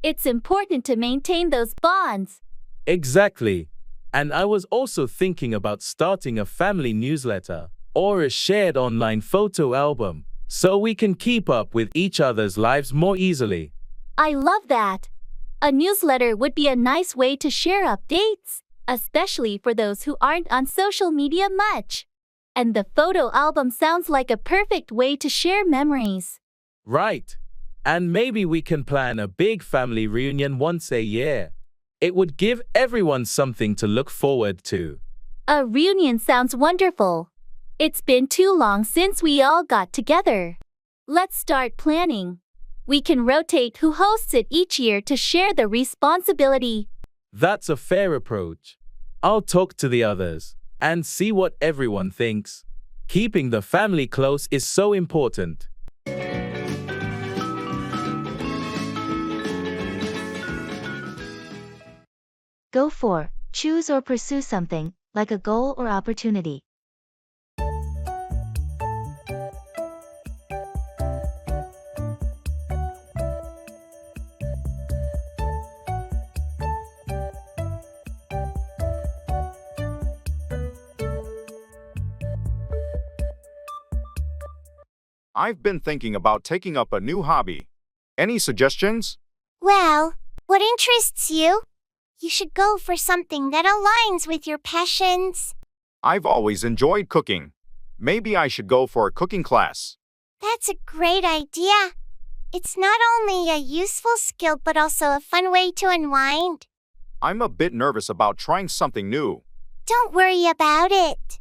It's important to maintain those bonds. Exactly. And I was also thinking about starting a family newsletter or a shared online photo album so we can keep up with each other's lives more easily. I love that. A newsletter would be a nice way to share updates, especially for those who aren't on social media much. And the photo album sounds like a perfect way to share memories. Right. And maybe we can plan a big family reunion once a year. It would give everyone something to look forward to. A reunion sounds wonderful. It's been too long since we all got together. Let's start planning. We can rotate who hosts it each year to share the responsibility. That's a fair approach. I'll talk to the others and see what everyone thinks. Keeping the family close is so important. Go for, choose or pursue something, like a goal or opportunity. I've been thinking about taking up a new hobby. Any suggestions? Well, what interests you? You should go for something that aligns with your passions. I've always enjoyed cooking. Maybe I should go for a cooking class. That's a great idea. It's not only a useful skill but also a fun way to unwind. I'm a bit nervous about trying something new. Don't worry about it.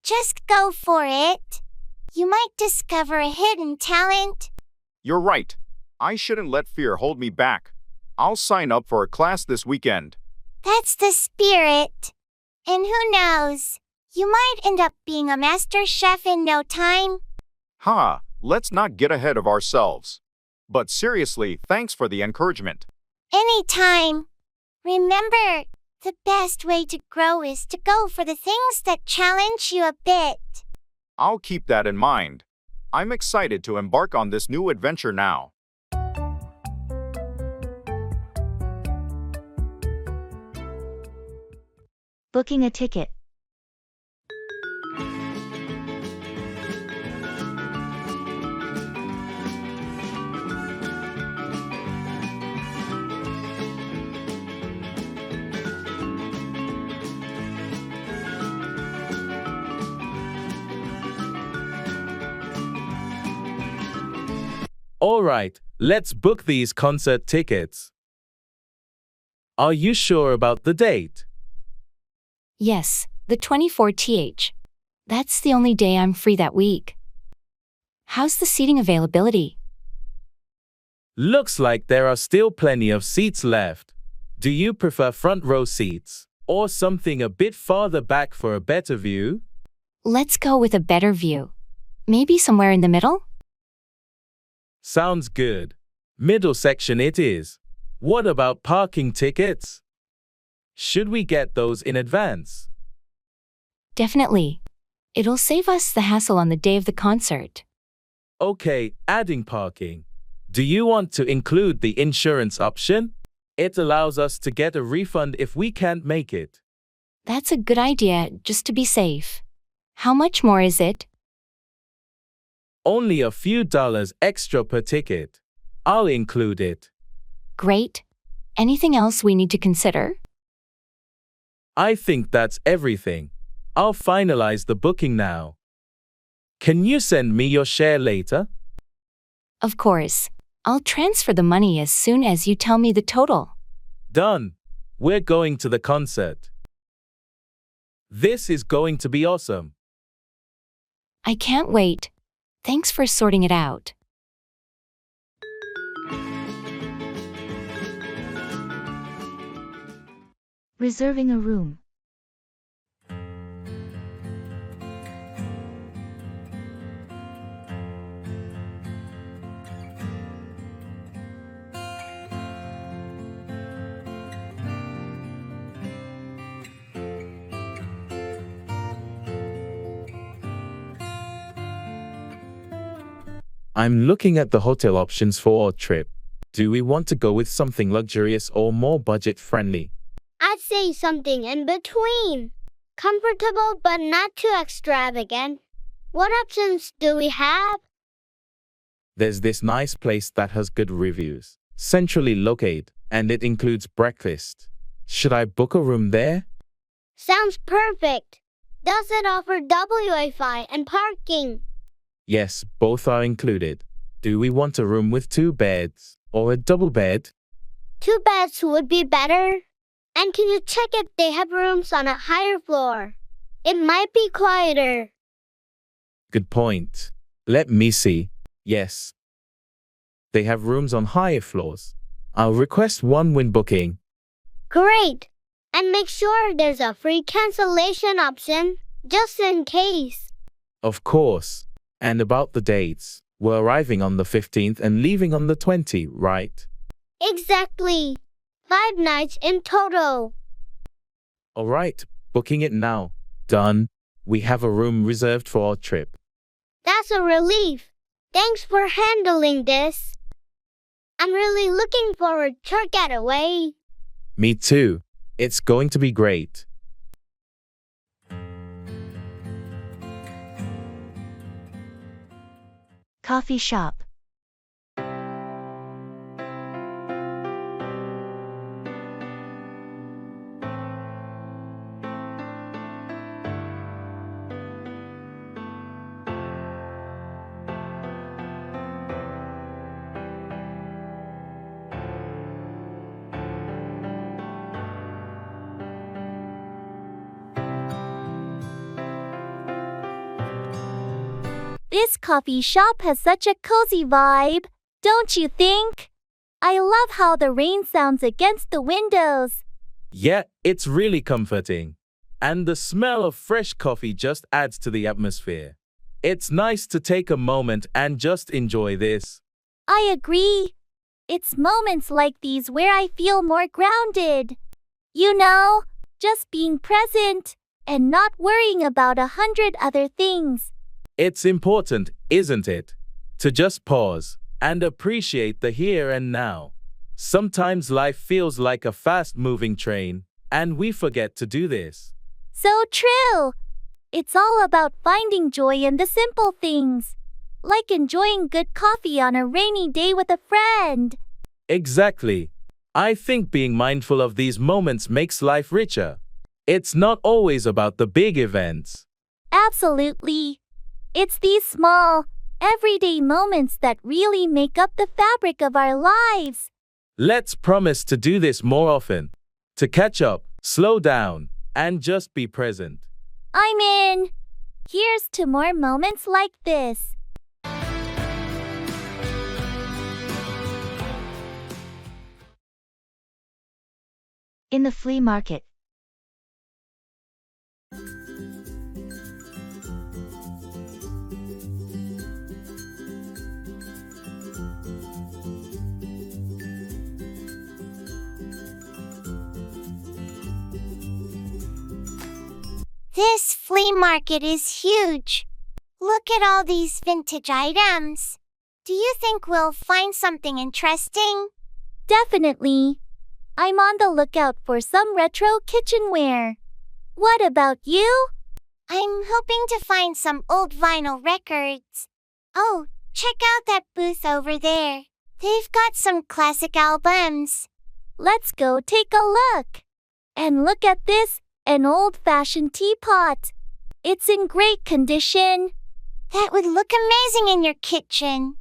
Just go for it. You might discover a hidden talent. You're right. I shouldn't let fear hold me back. I'll sign up for a class this weekend. That's the spirit. And who knows? You might end up being a master chef in no time. Ha, let's not get ahead of ourselves. But seriously, thanks for the encouragement. Anytime. Remember, the best way to grow is to go for the things that challenge you a bit. I'll keep that in mind. I'm excited to embark on this new adventure now. Booking a ticket. All right, let's book these concert tickets. Are you sure about the date? Yes, the 24th. That's the only day I'm free that week. How's the seating availability? Looks like there are still plenty of seats left. Do you prefer front row seats or something a bit farther back for a better view? Let's go with a better view. Maybe somewhere in the middle? Sounds good. Middle section it is. What about parking tickets? Should we get those in advance? Definitely. It'll save us the hassle on the day of the concert. Okay, adding parking. Do you want to include the insurance option? It allows us to get a refund if we can't make it. That's a good idea, just to be safe. How much more is it? Only a few dollars extra per ticket. I'll include it. Great. Anything else we need to consider? I think that's everything. I'll finalize the booking now. Can you send me your share later? Of course. I'll transfer the money as soon as you tell me the total. Done. We're going to the concert. This is going to be awesome. I can't wait. Thanks for sorting it out. Reserving a room. I'm looking at the hotel options for our trip. Do we want to go with something luxurious or more budget-friendly? I'd say something in between. Comfortable but not too extravagant. What options do we have? There's this nice place that has good reviews, centrally located, and it includes breakfast. Should I book a room there? Sounds perfect. Does it offer Wi-Fi and parking? Yes, both are included. Do we want a room with 2 beds or a double bed? 2 beds would be better. And can you check if they have rooms on a higher floor? It might be quieter. Good point. Let me see. Yes. They have rooms on higher floors. I'll request one when booking. Great! And make sure there's a free cancellation option, just in case. Of course. And about the dates. We're arriving on the 15th and leaving on the 20th, right? Exactly. 5 nights in total. Alright, booking it now. Done. We have a room reserved for our trip. That's a relief. Thanks for handling this. I'm really looking forward to our getaway. Me too. It's going to be great. Coffee shop. This coffee shop has such a cozy vibe, don't you think? I love how the rain sounds against the windows. Yeah, it's really comforting. And the smell of fresh coffee just adds to the atmosphere. It's nice to take a moment and just enjoy this. I agree. It's moments like these where I feel more grounded. You know, just being present and not worrying about 100 other things. It's important, isn't it? To just pause and appreciate the here and now. Sometimes life feels like a fast-moving train, and we forget to do this. So true. It's all about finding joy in the simple things, like enjoying good coffee on a rainy day with a friend. Exactly. I think being mindful of these moments makes life richer. It's not always about the big events. Absolutely. It's these small, everyday moments that really make up the fabric of our lives. Let's promise to do this more often. To catch up, slow down, and just be present. I'm in. Here's to more moments like this. In the flea market. This flea market is huge. Look at all these vintage items. Do you think we'll find something interesting? Definitely. I'm on the lookout for some retro kitchenware. What about you? I'm hoping to find some old vinyl records. Oh, check out that booth over there. They've got some classic albums. Let's go take a look. And look at this, an old-fashioned teapot. It's in great condition. That would look amazing in your kitchen.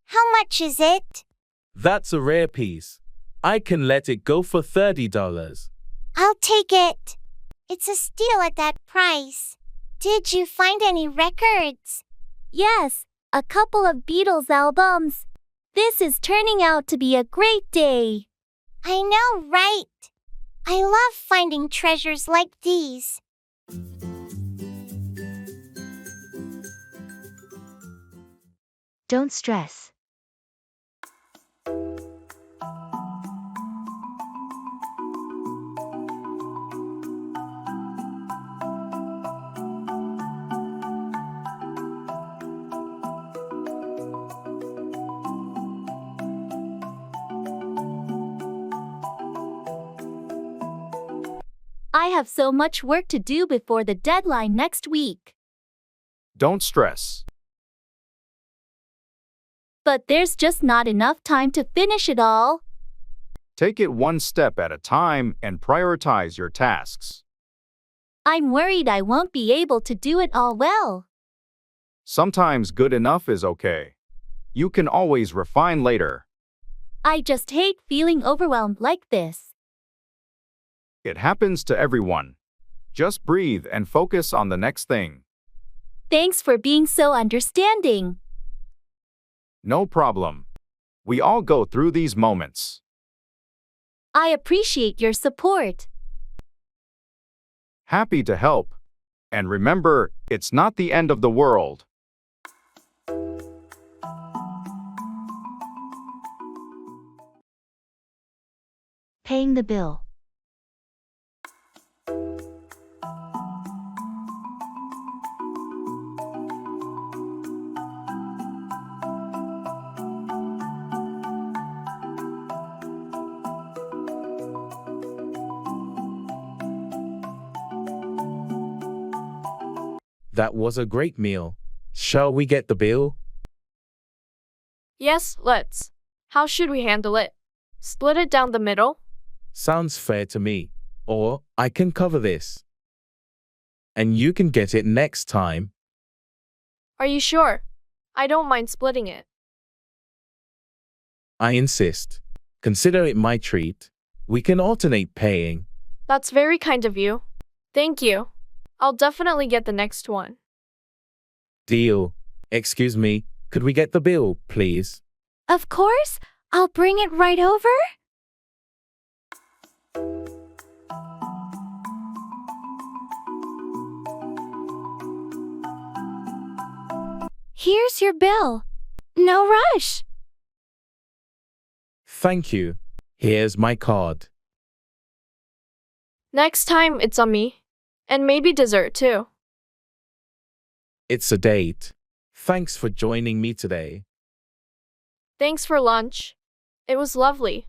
How much is it? That's a rare piece. I can let it go for $30. I'll take it. It's a steal at that price. Did you find any records? Yes, a couple of Beatles albums. This is turning out to be a great day. I know, right? I love finding treasures like these. Don't stress. I have so much work to do before the deadline next week. Don't stress. But there's just not enough time to finish it all. Take it one step at a time and prioritize your tasks. I'm worried I won't be able to do it all well. Sometimes good enough is okay. You can always refine later. I just hate feeling overwhelmed like this. It happens to everyone. Just breathe and focus on the next thing. Thanks for being so understanding. No problem. We all go through these moments. I appreciate your support. Happy to help. And remember, it's not the end of the world. Paying the bill. That was a great meal. Shall we get the bill? Yes, let's. How should we handle it? Split it down the middle? Sounds fair to me. Or I can cover this. And you can get it next time. Are you sure? I don't mind splitting it. I insist. Consider it my treat. We can alternate paying. That's very kind of you. Thank you. I'll definitely get the next one. Deal. Excuse me, could we get the bill, please? Of course, I'll bring it right over. Here's your bill. No rush. Thank you. Here's my card. Next time, it's on me. And maybe dessert too. It's a date. Thanks for joining me today. Thanks for lunch. It was lovely.